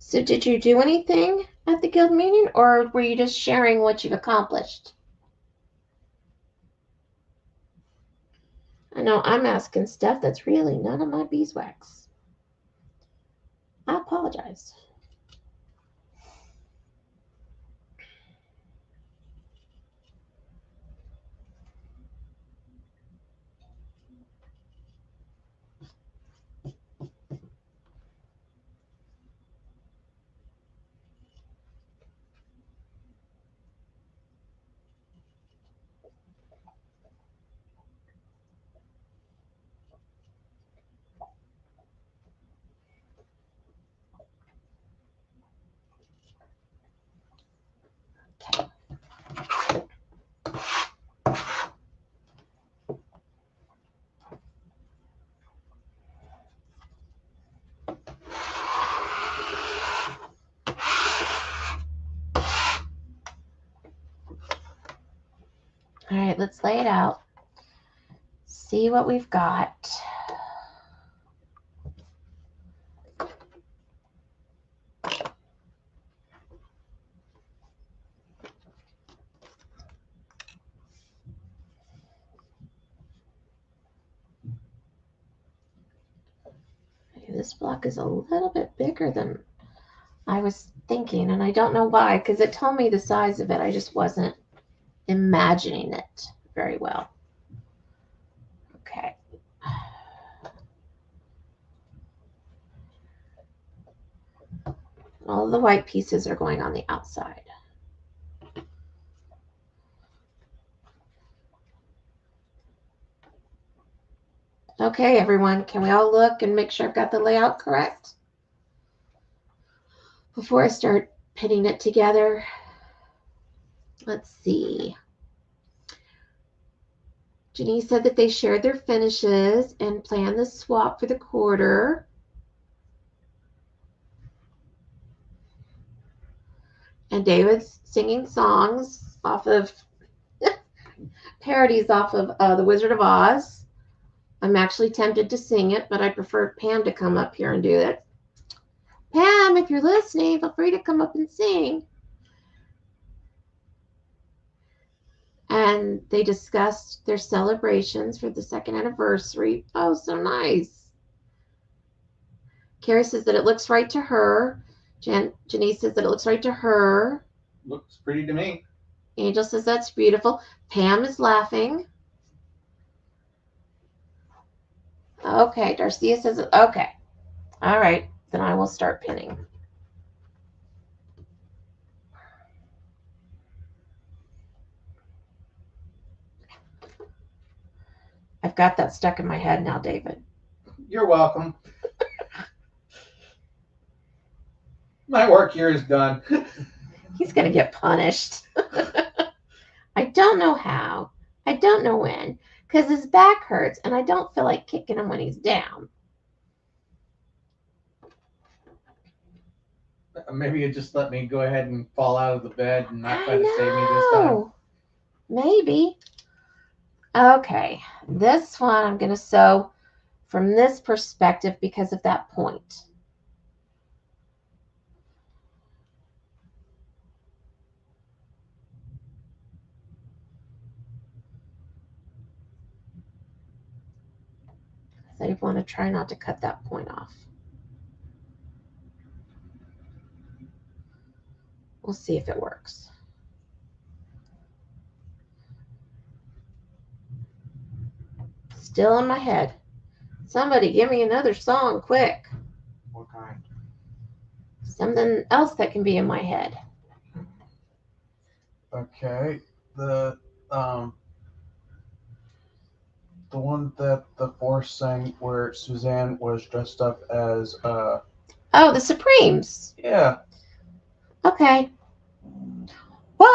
So did you do anything at the guild meeting, or were you just sharing what you've accomplished? I know I'm asking stuff that's really none of my beeswax. I apologize. All right, let's lay it out. See what we've got. This block is a little bit bigger than I was thinking, and I don't know why, because it told me the size of it. I just wasn't imagining it very well. Okay. All of the white pieces are going on the outside. Okay, everyone, can we all look and make sure I've got the layout correct before I start putting it together? Let's see. Janice said that they shared their finishes and planned the swap for the quarter. And David's singing songs off of parodies off of The Wizard of Oz. I'm actually tempted to sing it, but I prefer Pam to come up here and do it. Pam, if you're listening, feel free to come up and sing. And they discussed their celebrations for the 2nd anniversary. Oh, so nice. Carrie says that it looks right to her. Janice says that it looks right to her. Looks pretty to me. Angel says that's beautiful. Pam is laughing. Okay, Darcia says, okay. All right, then I will start pinning. I've got that stuck in my head now, David. You're welcome. My work here is done. He's going to get punished. I don't know how. I don't know when. Because his back hurts, and I don't feel like kicking him when he's down. Maybe you just let me go ahead and fall out of the bed and not try to save me this time. Maybe. Okay. This one I'm going to sew from this perspective because of that point. So you want to try not to cut that point off. We'll see if it works. Still in my head. Somebody give me another song quick. What kind? Something else that can be in my head. Okay. The one that the Force sang where Suzanne was dressed up as Oh, the Supremes. yeah. Okay. Whoa.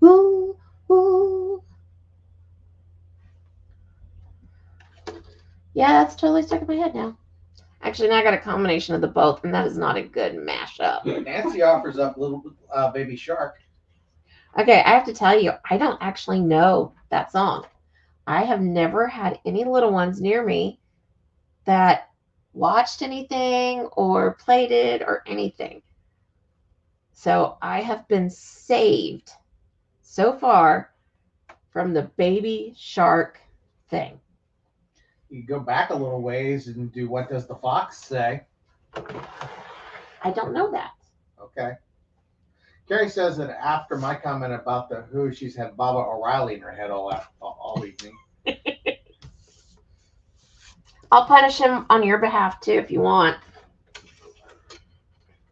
Woo, woo. Yeah, that's totally stuck in my head now. Actually, now I got a combination of the both, and that is not a good mashup. Nancy offers up Little Baby Shark. Okay, I have to tell you, I don't actually know that song. I have never had any little ones near me that watched anything or played it or anything. So I have been saved so far from the Baby Shark thing. You go back a little ways and do What Does the Fox Say? I don't know that. Okay. Carrie says that after my comment about the Who, she's had Baba O'Reilly in her head all evening. I'll punish him on your behalf too if you want.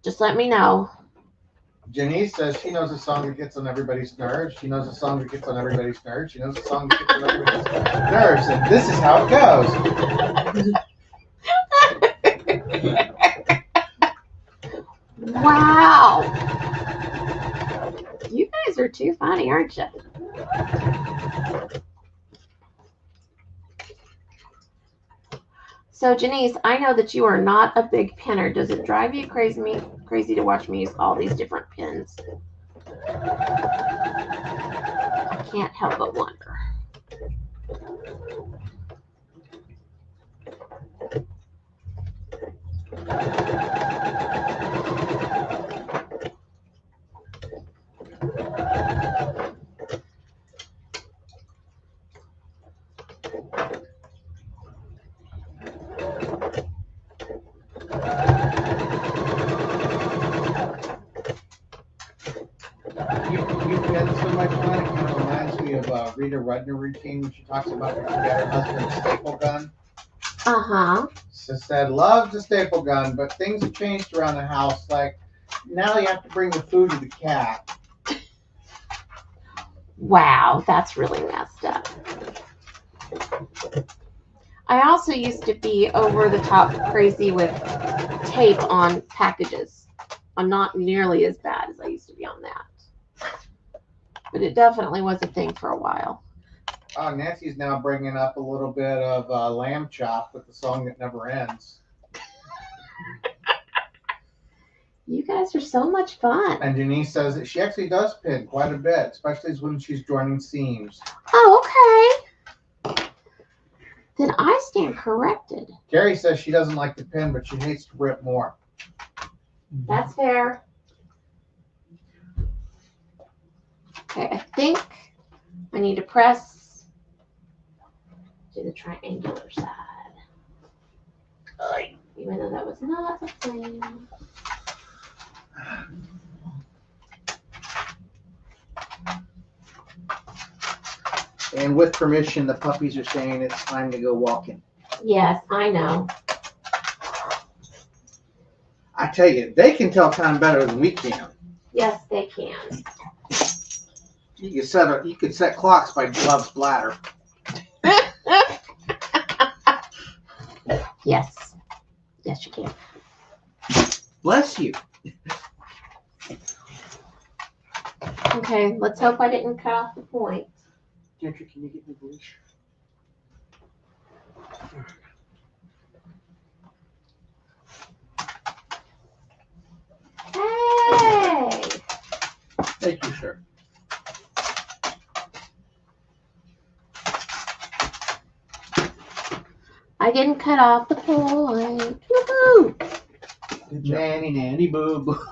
Just let me know. Janice says she knows a song that gets on everybody's nerves. She knows a song that gets on everybody's nerves. She knows a song that gets on everybody's nerves. And this is how it goes. Wow. You guys are too funny, aren't you? So, Janice, I know that you are not a big pinner. Does it drive you crazy to watch me use all these different pins? I can't help but wonder. You've been so much fun. It kind of reminds me of Rita Rudner routine when she talks about when she got her husband's staple gun. Uh-huh. She said, loves the staple gun, but things have changed around the house. Like, now you have to bring the food to the cat. Wow, that's really messed up. I also used to be over the top crazy with tape on packages. I'm not nearly as bad as I used to be on that. But it definitely was a thing for a while. Oh, Nancy's now bringing up a little bit of Lamb Chop with the song that never ends. You guys are so much fun. And Denise says that she actually does pin quite a bit, especially when she's joining seams. Oh, okay. Then I stand corrected. Carrie says she doesn't like to pin, but she hates to rip more. That's fair. Okay, I think I need to press to the triangular side. Even though that was not the plan. And with permission, the puppies are saying it's time to go walking. Yes, I know. I tell you, they can tell time better than we can. Yes, they can. You could set clocks by Love's bladder. Yes. Yes, you can. Bless you. Okay, let's hope I didn't cut off the point. Gentry, can you get me the leash? Hey! Thank you, sir. I didn't cut off the point. Woohoo! Good job. Nanny, boo, boo.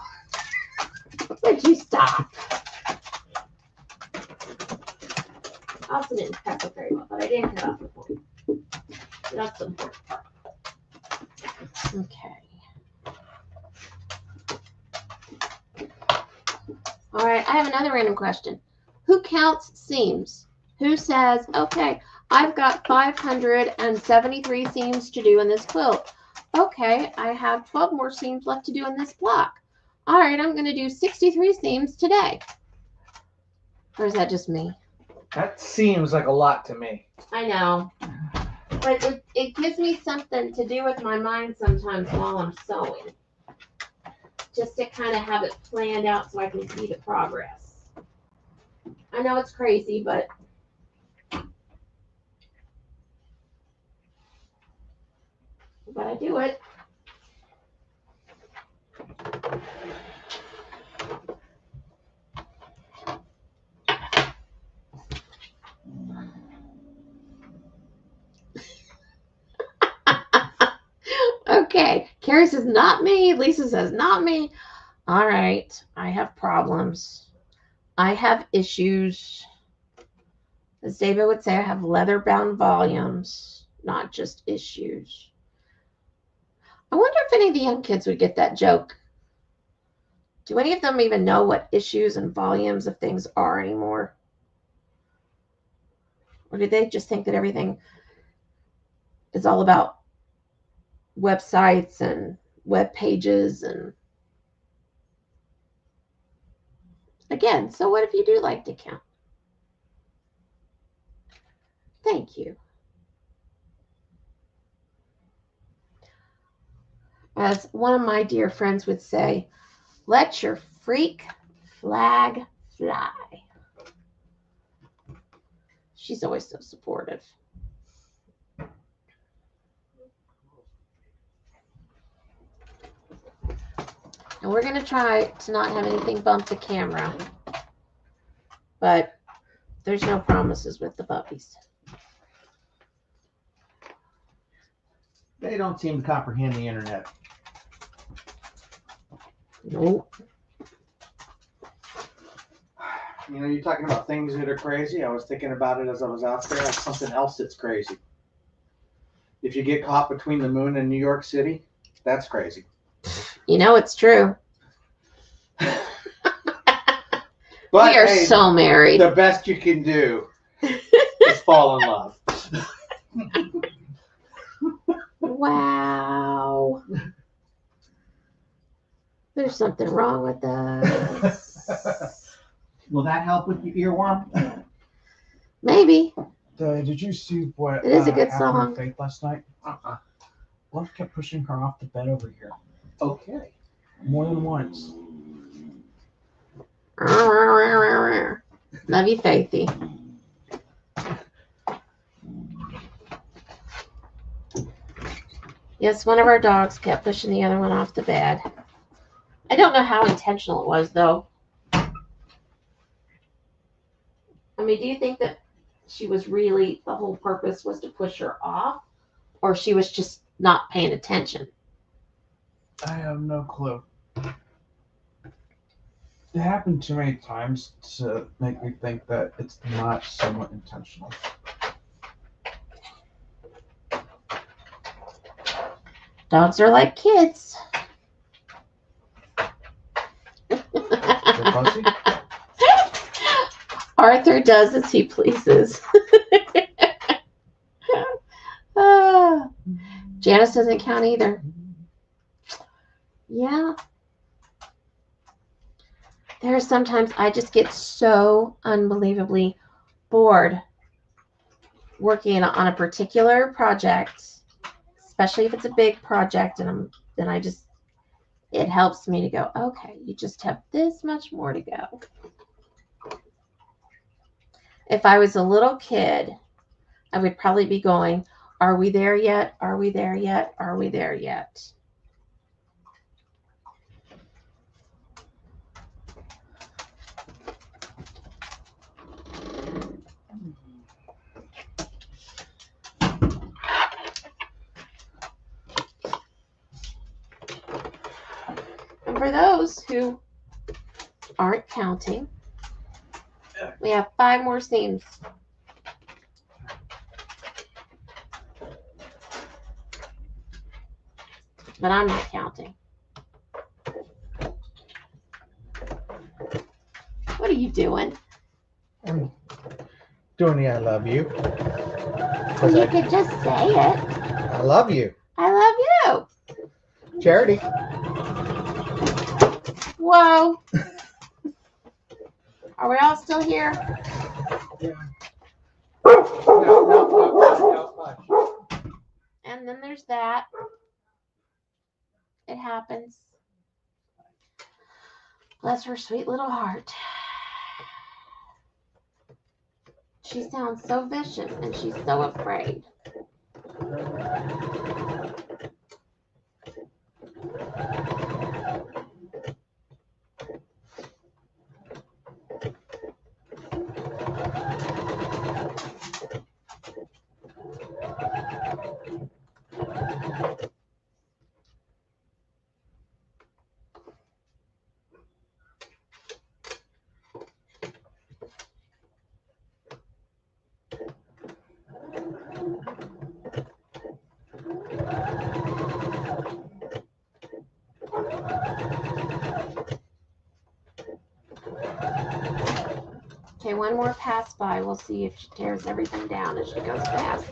Would you stop? I also didn't cut it very well, but I didn't cut off the point. That's the important part. Okay. All right, I have another random question. Who counts seams? Who says, okay, I've got 573 seams to do in this quilt. Okay, I have 12 more seams left to do in this block. All right, I'm going to do 63 seams today. Or is that just me? That seems like a lot to me. I know. But it gives me something to do with my mind sometimes while I'm sewing. Just to kind of have it planned out so I can see the progress. I know it's crazy, but I do it. Okay, Carrie says not me. Lisa says not me. All right, I have problems. I have issues. As David would say, I have leather-bound volumes, not just issues. I wonder if any of the young kids would get that joke. Do any of them even know what issues and volumes of things are anymore? Or do they just think that everything is all about websites and web pages? And again, so what if you do like to count? Thank you. As one of my dear friends would say, let your freak flag fly. She's always so supportive. And we're going to try to not have anything bump the camera. But there's no promises with the puppies. They don't seem to comprehend the internet. Nope. You know, you're talking about things that are crazy. I was thinking about it as I was out there. That's something else that's crazy. If you get caught between the moon and New York City, that's crazy. You know it's true. But we are hey, so married. The best you can do is fall in love. Wow. There's something wrong with us. Will that help with your earworm? Maybe. Did you see what It is a good happened song. with Faith last night? Love kept pushing her off the bed over here. Okay. More than once. Love you, Faithy. Yes, one of our dogs kept pushing the other one off the bed. I don't know how intentional it was, though. I mean, do you think that she was really, the whole purpose was to push her off? Or she was just not paying attention? I have no clue. It happened too many times to make me think that it's not somewhat intentional. Dogs are like kids. They're fuzzy? Arthur does as he pleases. Janice doesn't count either. Yeah. There are sometimes I just get so unbelievably bored working on a particular project, especially if it's a big project, and then it helps me to go, okay, you just have this much more to go. If I was a little kid, I would probably be going, are we there yet? Are we there yet? Are we there yet? And for those who aren't counting, we have 5 more seams. But I'm not counting. What are you doing? I'm doing the I love you. Well, you could just say it. I love you. I love you. Charity. Whoa. Are we all still here? Yeah. No. And then there's that. It happens. Bless her sweet little heart. She sounds so vicious and she's so afraid. Okay, one more pass by. We'll see if she tears everything down as she goes past.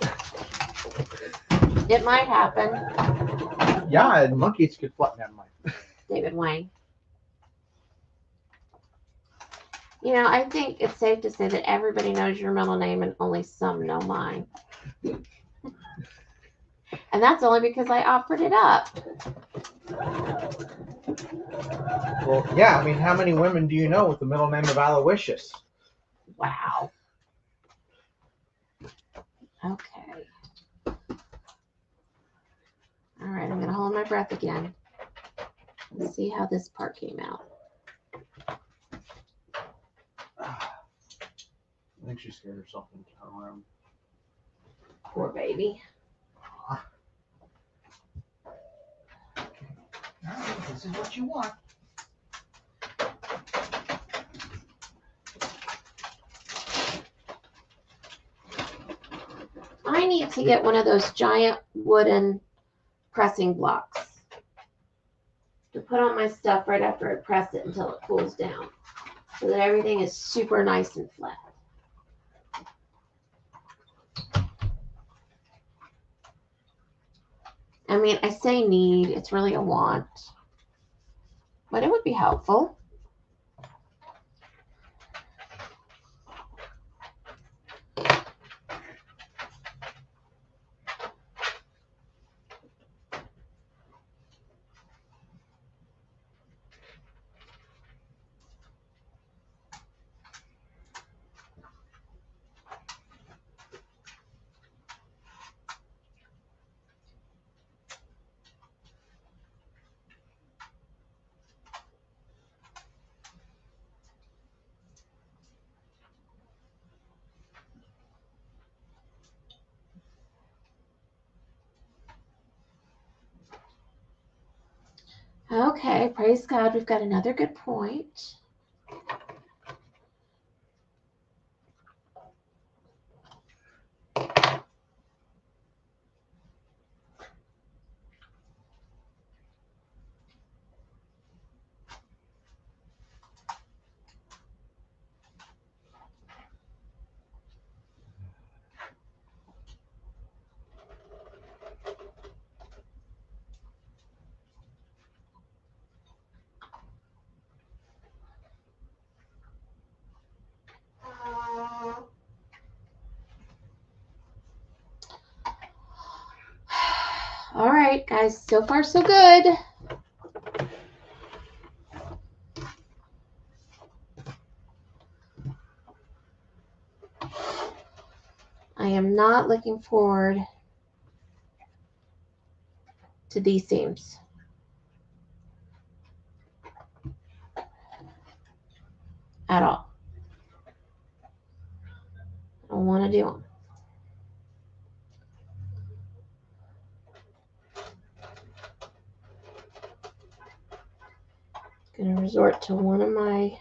It might happen. Yeah, and monkeys could fly. Never mind. David Wayne. You know, I think it's safe to say that everybody knows your middle name and only some know mine. And that's only because I offered it up. Well, yeah, I mean, how many women do you know with the middle name of Aloysius? Wow. Okay. All right, I'm going to hold my breath again. Let's see how this part came out. I think she scared herself into her room. Poor baby. All right, this is what you want. I need to get one of those giant wooden pressing blocks to put on my stuff right after I press it until it cools down so that everything is super nice and flat. I mean, I say need, it's really a want, but it would be helpful. Okay, praise God. We've got another good point. All right, guys, so far so good. I am not looking forward to these seams. At all. I don't want to do them. Going to resort to one of my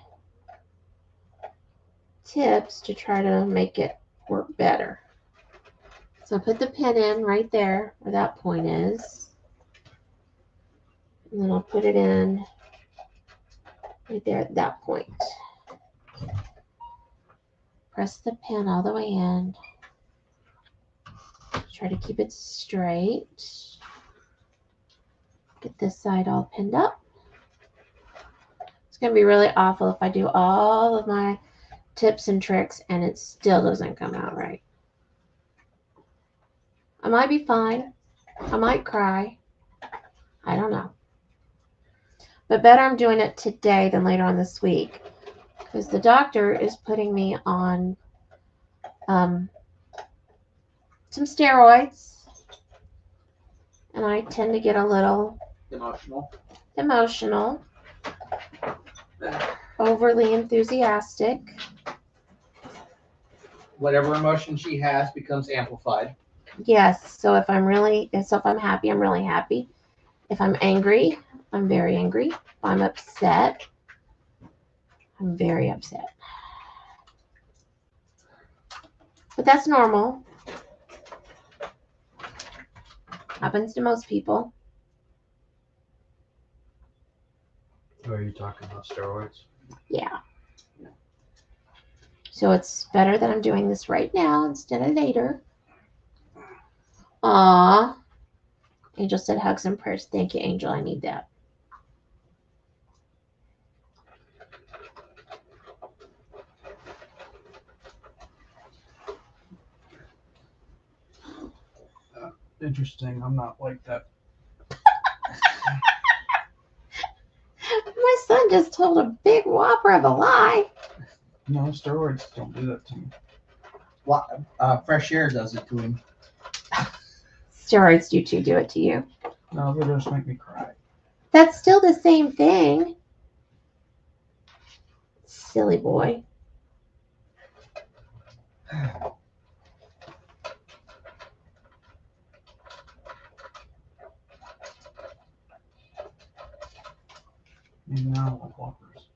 tips to try to make it work better. So I put the pin in right there where that point is. And then I'll put it in right there at that point. Press the pin all the way in. Try to keep it straight. Get this side all pinned up. It's going to be really awful if I do all of my tips and tricks and it still doesn't come out right. I might be fine. I might cry. I don't know. But better I'm doing it today than later on this week, because the doctor is putting me on some steroids, and I tend to get a little emotional, overly enthusiastic. Whatever emotion she has becomes amplified. Yes, so if I'm happy, I'm really happy. If I'm angry, I'm very angry. If I'm upset, I'm very upset. But that's normal. Happens to most people. Are you talking about steroids? Yeah. So it's better that I'm doing this right now instead of later. Aw. Angel said hugs and prayers. Thank you, Angel. I need that. Interesting. I'm not like that. My son just told a big whopper of a lie. No, steroids don't do that to me. Fresh air does it to him. Steroids do it to you. No, they just make me cry. That's still the same thing. Silly boy. And now I want whoppers.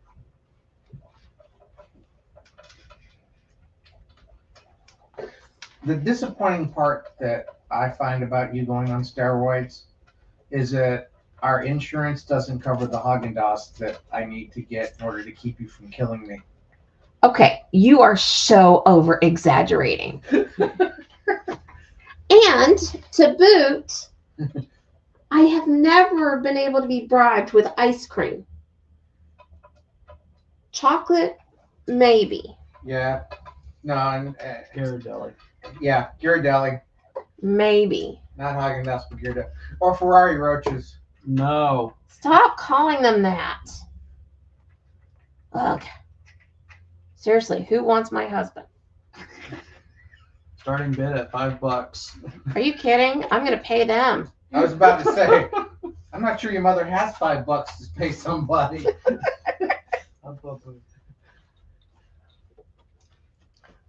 The disappointing part that I find about you going on steroids is that our insurance doesn't cover the Haagen-Dazs that I need to get in order to keep you from killing me. Okay, you are so over exaggerating. And to boot, I have never been able to be bribed with ice cream. Chocolate, maybe. Yeah. No, Ghirardelli. yeah, Ghirardelli. Maybe. Not Haagen-Dazs, but Ghirardelli. Or Ferrari Roaches. No. Stop calling them that. Ugh. Seriously, who wants my husband? Starting bid at $5. Are you kidding? I'm going to pay them. I was about to say, I'm not sure your mother has $5 to pay somebody.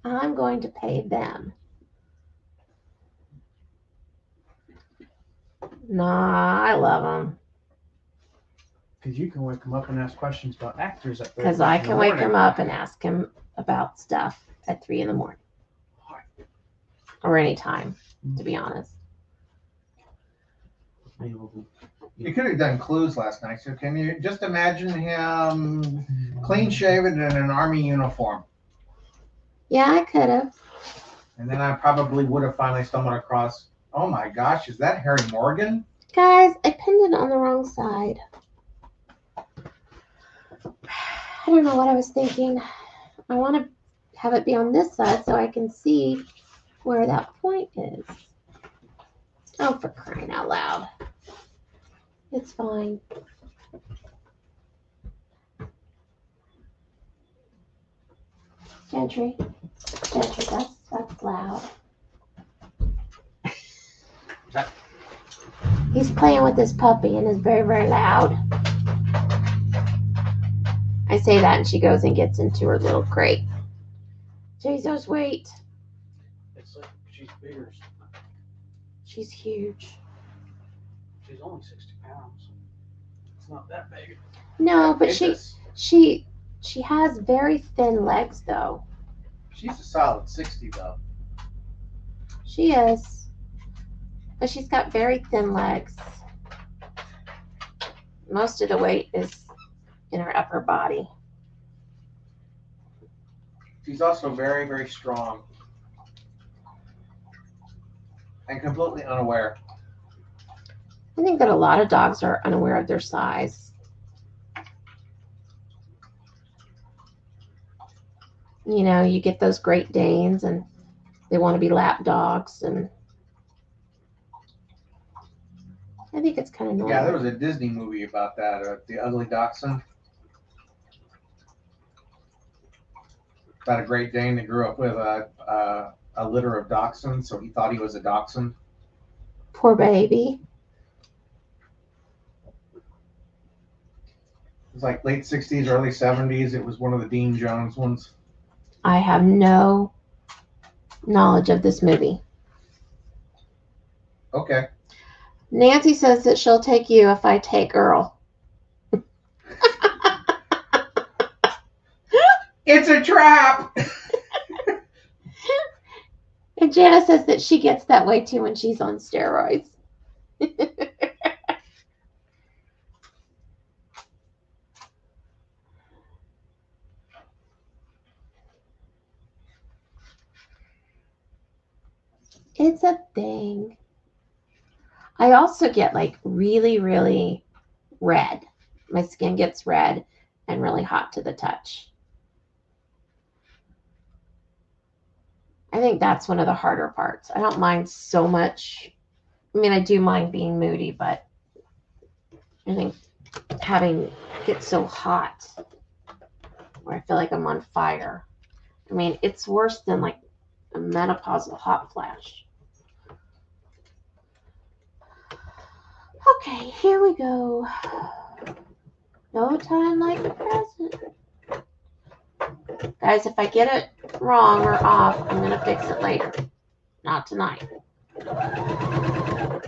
I'm going to pay them. Nah, I love them. Because you can wake him up and ask questions about actors at 3 Because I in the can wake him morning. up and ask him about stuff at 3 in the morning. Or any time, to be honest. You could have done clues last night. So can you just imagine him clean shaven in an army uniform? Yeah, I could have. And then I probably would have finally stumbled across, oh my gosh, is that Harry Morgan? Guys, I pinned it on the wrong side. I don't know what I was thinking. I want to have it be on this side so I can see where that point is. Oh, for crying out loud. It's fine. Gentry, that's loud. He's playing with his puppy and is very, very loud. I say that and she goes and gets into her little crate. Jesus, wait. It's like she's bigger. She's huge. She's only 60 pounds. It's not that big. No, but Goodness. she has very thin legs though. She's a solid 60 though. She is. But she's got very thin legs. Most of the weight is in her upper body. She's also very, very strong. And completely unaware. I think that a lot of dogs are unaware of their size. You know, you get those Great Danes and they want to be lap dogs, and I think it's kind of normal. Yeah, there was a Disney movie about that, The Ugly Dachshund. About a Great Dane that grew up with a litter of dachshunds, so he thought he was a dachshund. Poor baby. It was like late 60s, early 70s. It was one of the Dean Jones ones. I have no knowledge of this movie. Okay. Nancy says that she'll take you if I take Earl. It's a trap! And Jana says that she gets that way too when she's on steroids. It's a thing. I also get like really, really red. My skin gets red and really hot to the touch. I think that's one of the harder parts. I don't mind so much. I mean, I do mind being moody, but I think get so hot where I feel like I'm on fire. I mean, it's worse than like a menopausal hot flash. Okay, here we go. No time like the present. Guys, if I get it wrong or off, I'm going to fix it later. Not tonight. Or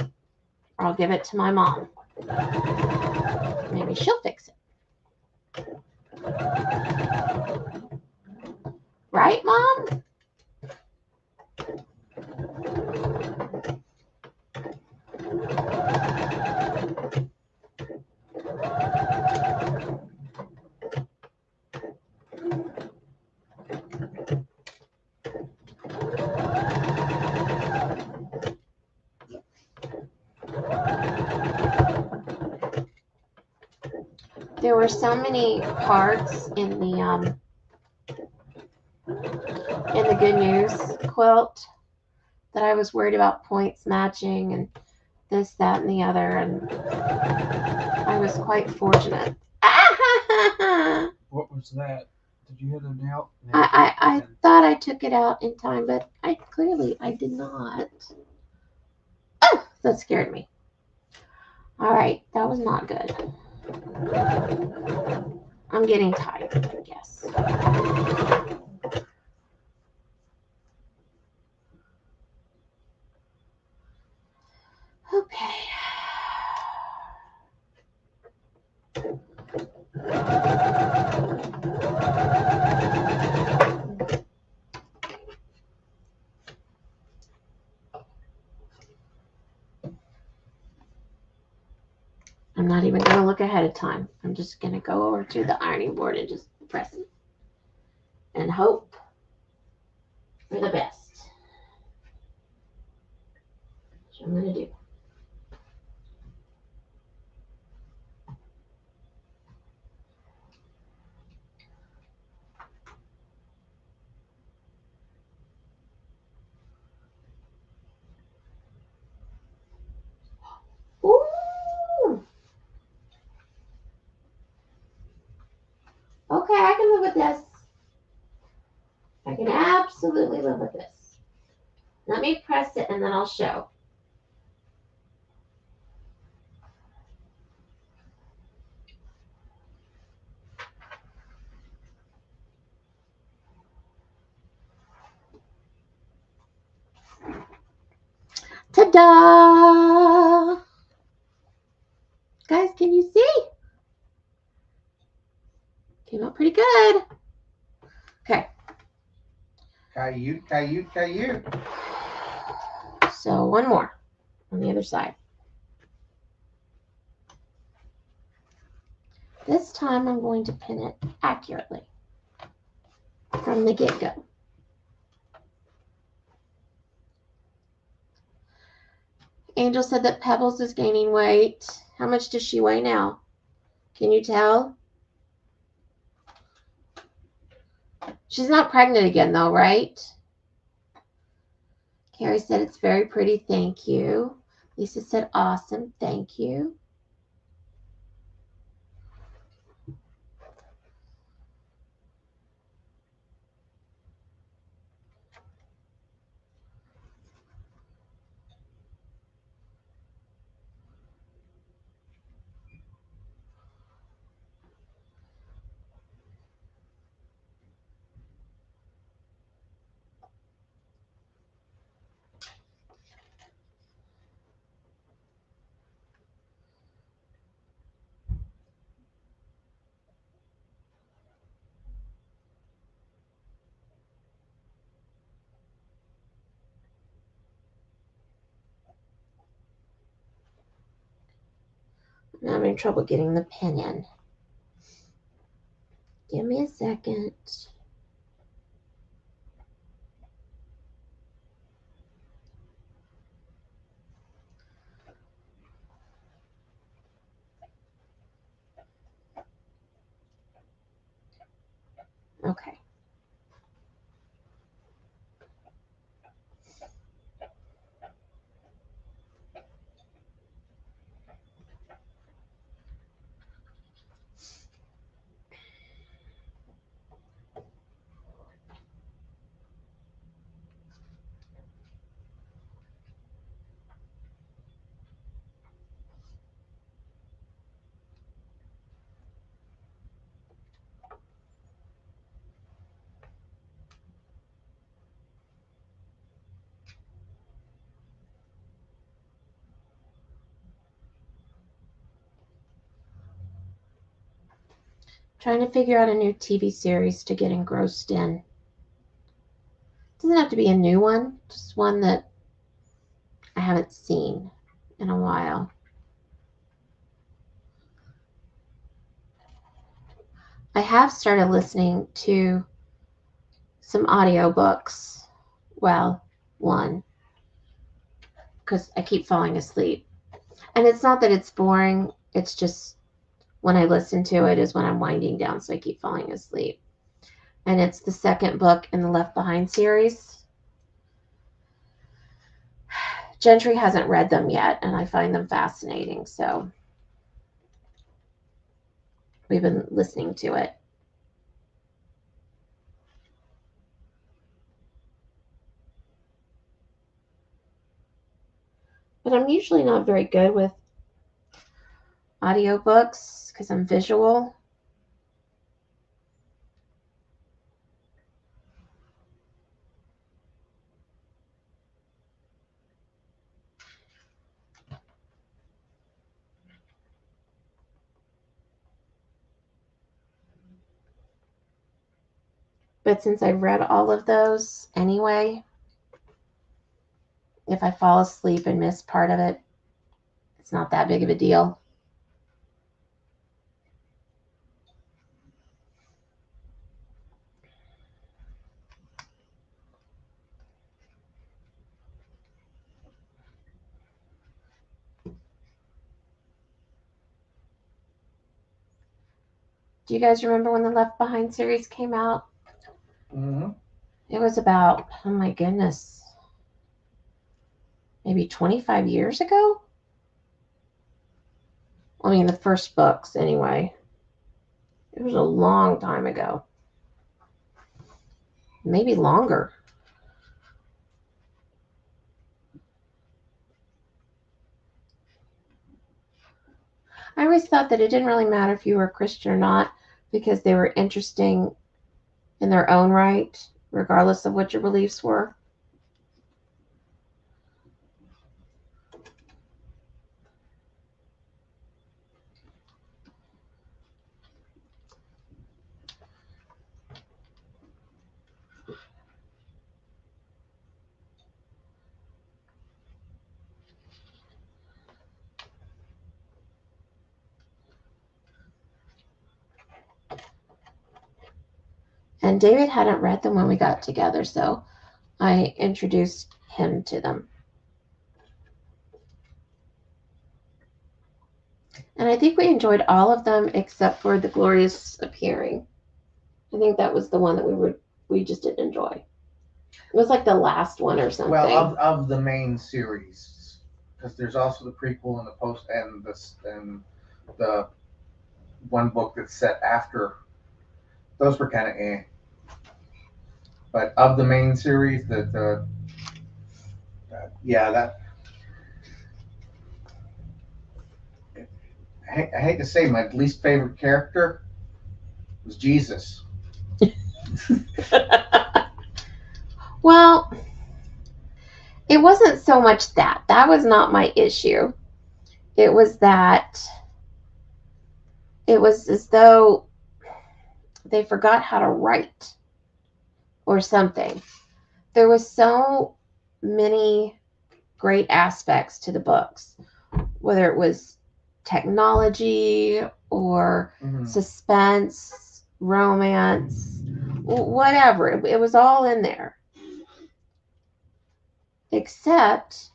I'll give it to my mom. Maybe she'll fix it. Right, Mom? There were so many parts in the good news quilt that I was worried about points matching and this, that, and the other, and I was quite fortunate. What was that? Did you hit a nail? I thought I took it out in time, but I did not. Oh, that scared me. All right, that was not good. I'm getting tired, I guess. Okay. not even going to look ahead of time. I'm just going to go over to the ironing board and just press it and hope for the best. That's what I'm going to do. Ooh. Okay, I can live with this. I can absolutely live with this. Let me press it and then I'll show. Ta-da! Guys, can you see? Came out pretty good. Okay. Cayute. So one more on the other side. This time I'm going to pin it accurately from the get-go. Angel said that Pebbles is gaining weight. How much does she weigh now? Can you tell? She's not pregnant again though, right? Carrie said it's very pretty, thank you. Lisa said awesome, thank you. I'm having trouble getting the pin in. Give me a second. Okay. Trying to figure out a new TV series to get engrossed in. Doesn't have to be a new one, just one that I haven't seen in a while. I have started listening to some audiobooks. Well, one, because I keep falling asleep. And it's not that it's boring, it's just when I listen to it is when I'm winding down, so I keep falling asleep. And it's the second book in the Left Behind series. Gentry hasn't read them yet, and I find them fascinating, so we've been listening to it. But I'm usually not very good with audiobooks because I'm visual. But since I've read all of those anyway, if I fall asleep and miss part of it, it's not that big of a deal. Do you guys remember when the Left Behind series came out? Mm-hmm. It was about, oh my goodness, maybe 25 years ago? I mean, the first books, anyway. It was a long time ago. Maybe longer. I always thought that it didn't really matter if you were a Christian or not because they were interesting in their own right, regardless of what your beliefs were. And David hadn't read them when we got together, so I introduced him to them. And I think we enjoyed all of them except for The Glorious Appearing. I think that was the one that we just didn't enjoy. It was like the last one or something. Well, of the main series, because there's also the prequel and the post and the one book that's set after. Those were kind of eh. But of the main series, yeah, that I hate to say my least favorite character was Jesus. Well, it wasn't so much that. That was not my issue. It was that it was as though they forgot how to write or something. There was so many great aspects to the books, whether it was technology or suspense, romance, whatever. It was all in there. Except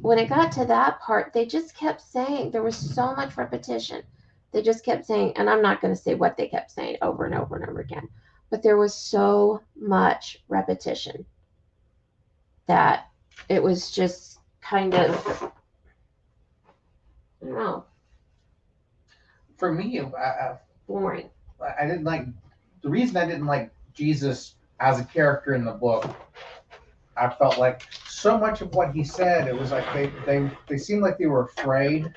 when it got to that part, they just kept saying, there was so much repetition. They just kept saying, and I'm not going to say what they kept saying over and over and over again, but there was so much repetition that it was just kind of, I don't know. For me, boring. I didn't like, the reason I didn't like Jesus as a character in the book, I felt like so much of what he said, it was like they seemed like they were afraid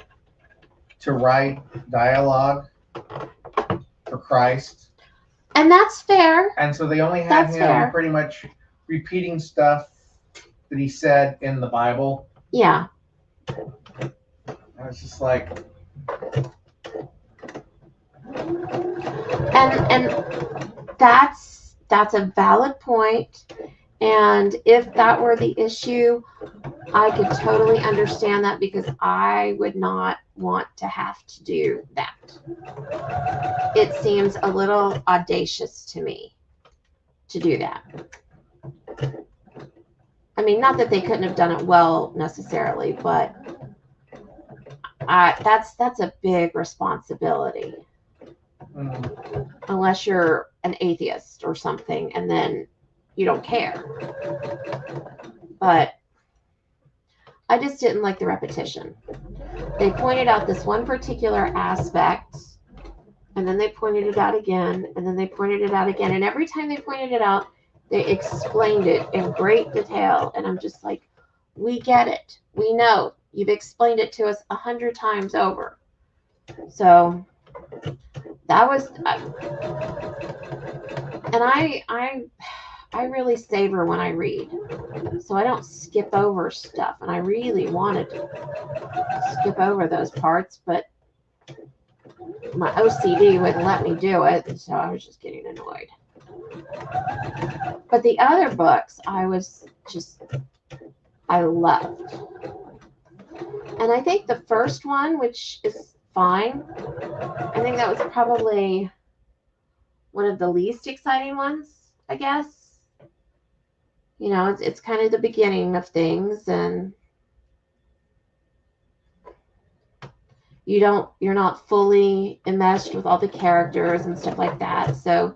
to write dialogue for Christ. And that's fair. And so they only had him pretty much repeating stuff that he said in the Bible. Yeah. And it's just like, and that's a valid point. And if that were the issue, I could totally understand that because I would not want to have to do that. It seems a little audacious to me to do that. I mean, not that they couldn't have done it well necessarily, but that's a big responsibility. Unless you're an atheist or something, and then you don't care. But I just didn't like the repetition. They pointed out this one particular aspect, and then they pointed it out again, and then they pointed it out again. And every time they pointed it out, they explained it in great detail. And I'm just like, we get it. We know. You've explained it to us 100 times over. So that was, and I really savor when I read, so I don't skip over stuff, and I really wanted to skip over those parts, but my OCD wouldn't let me do it, so I was just getting annoyed. But the other books, I loved. And I think the first one, which is fine, I think that was probably one of the least exciting ones, I guess. You know, it's kind of the beginning of things, and you're not fully enmeshed with all the characters and stuff like that. So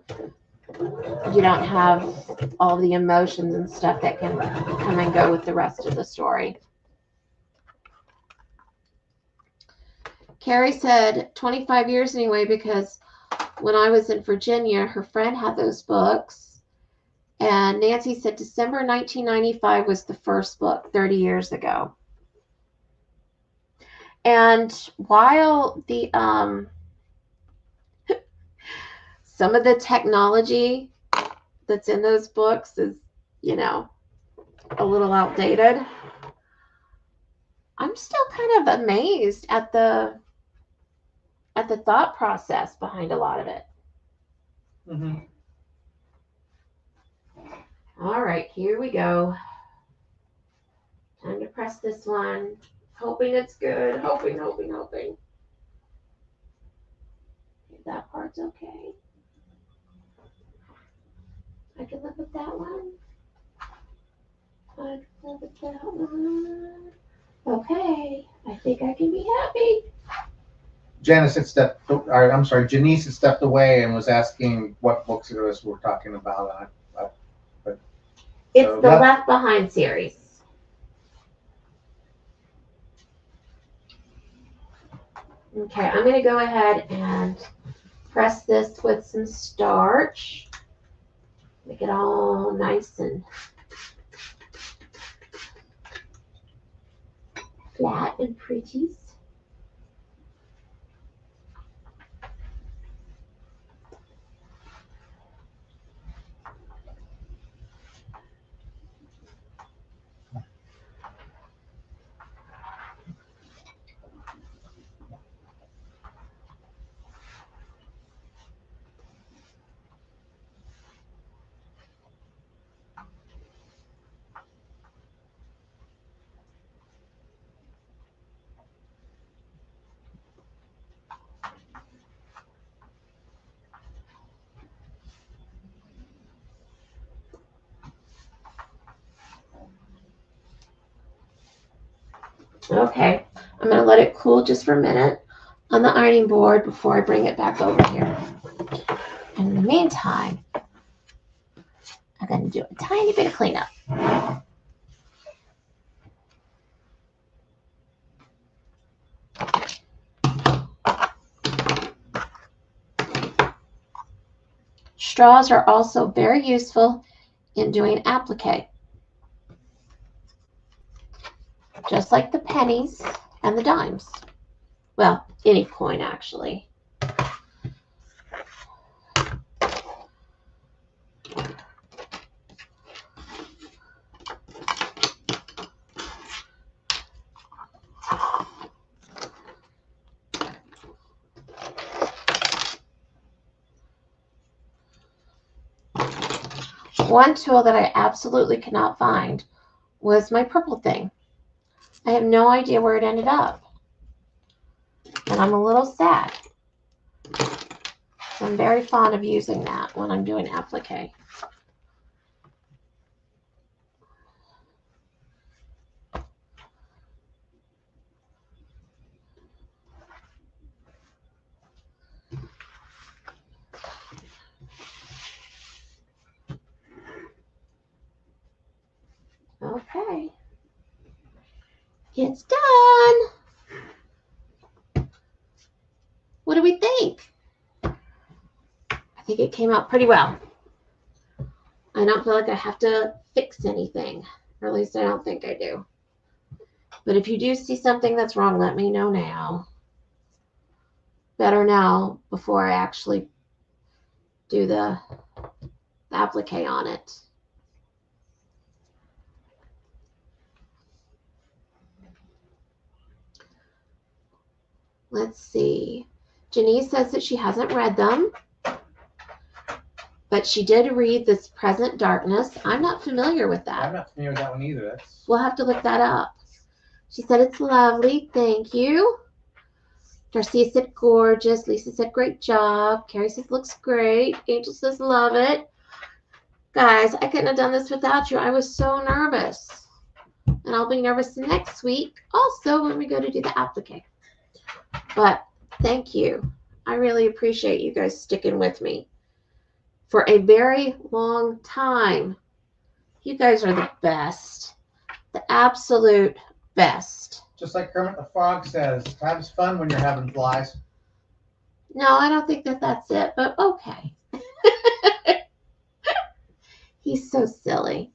you don't have all the emotions and stuff that can come and go with the rest of the story. Carrie said 25 years anyway, because when I was in Virginia, her friend had those books. And Nancy said December 1995 was the first book, 30 years ago. And while the some of the technology that's in those books is, you know, a little outdated, I'm still kind of amazed at the thought process behind a lot of it. Mm-hmm. All right, here we go. Time to press this one. Hoping it's good. Hoping. That part's okay. I can live with that one. I can live with that one. Okay, I think I can be happy. Janice had Janice had stepped away and was asking what books it was we're talking about. It's So the Left Behind series. Okay, I'm going to go ahead and press this with some starch. Make it all nice and flat and pretty. Okay, I'm going to let it cool just for a minute on the ironing board before I bring it back over here. In the meantime, I'm going to do a tiny bit of cleanup. Straws are also very useful in doing applique, just like the pennies and the dimes. Well, any coin actually. One tool that I absolutely could not find was my purple thing. I have no idea where it ended up. And I'm a little sad. I'm very fond of using that when I'm doing applique. Okay. It's done. What do we think? I think it came out pretty well. I don't feel like I have to fix anything, or at least I don't think I do. But if you do see something that's wrong, let me know now. Better now before I actually do the applique on it. Let's see. Janice says that she hasn't read them, but she did read This Present Darkness. I'm not familiar with that. I'm not familiar with that one either. We'll have to look that up. She said it's lovely. Thank you. Darcia said gorgeous. Lisa said great job. Carrie says looks great. Angel says love it. Guys, I couldn't have done this without you. I was so nervous. And I'll be nervous next week also when we go to do the applique. But thank you. I really appreciate you guys sticking with me for a very long time. You guys are the best. The absolute best. Just like Kermit the Frog says, time's fun when you're having flies. No, I don't think that that's it, but okay. He's so silly.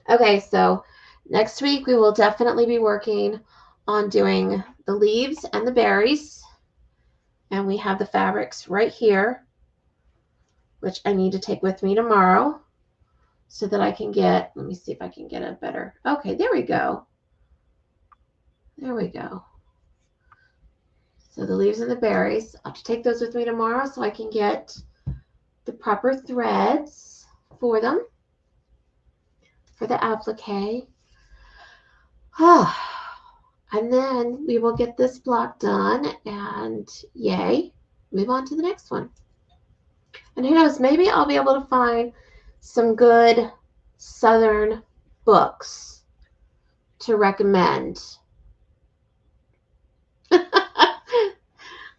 Okay, so next week we will definitely be working on doing the leaves and the berries. And we have the fabrics right here, which I need to take with me tomorrow so that I can get, let me see if I can get a better, okay, there we go. There we go. So the leaves and the berries, I'll have to take those with me tomorrow so I can get the proper threads for them, for the applique. Oh, and then we will get this block done and yay, move on to the next one. And who knows, maybe I'll be able to find some good Southern books to recommend.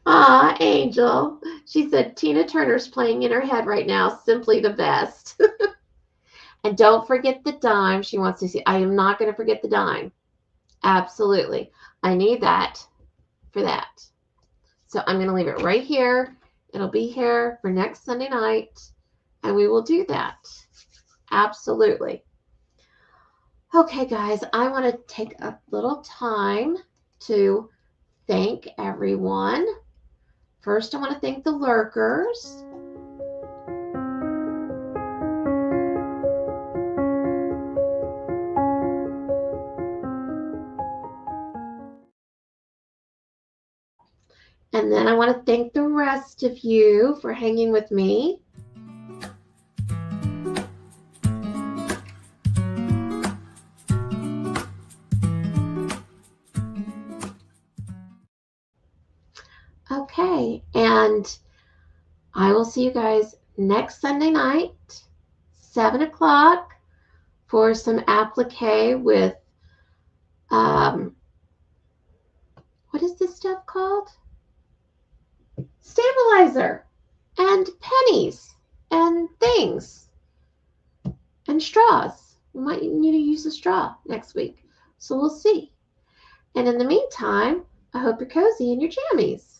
Ah, Angel. She said Tina Turner's playing in her head right now. Simply the best. And don't forget the dime. She wants to see. I am not going to forget the dime. Absolutely. I need that for that. So I'm going to leave it right here. It'll be here for next Sunday night. And we will do that. Absolutely. Okay, guys. I want to take a little time to thank everyone. First, I want to thank the lurkers. And then I want to thank the rest of you for hanging with me. Okay, and I will see you guys next Sunday night, 7 o'clock, for some applique with, what is this stuff called? Stabilizer and pennies and things and straws. We might need to use a straw next week, so we'll see. And in the meantime, I hope you're cozy in your jammies.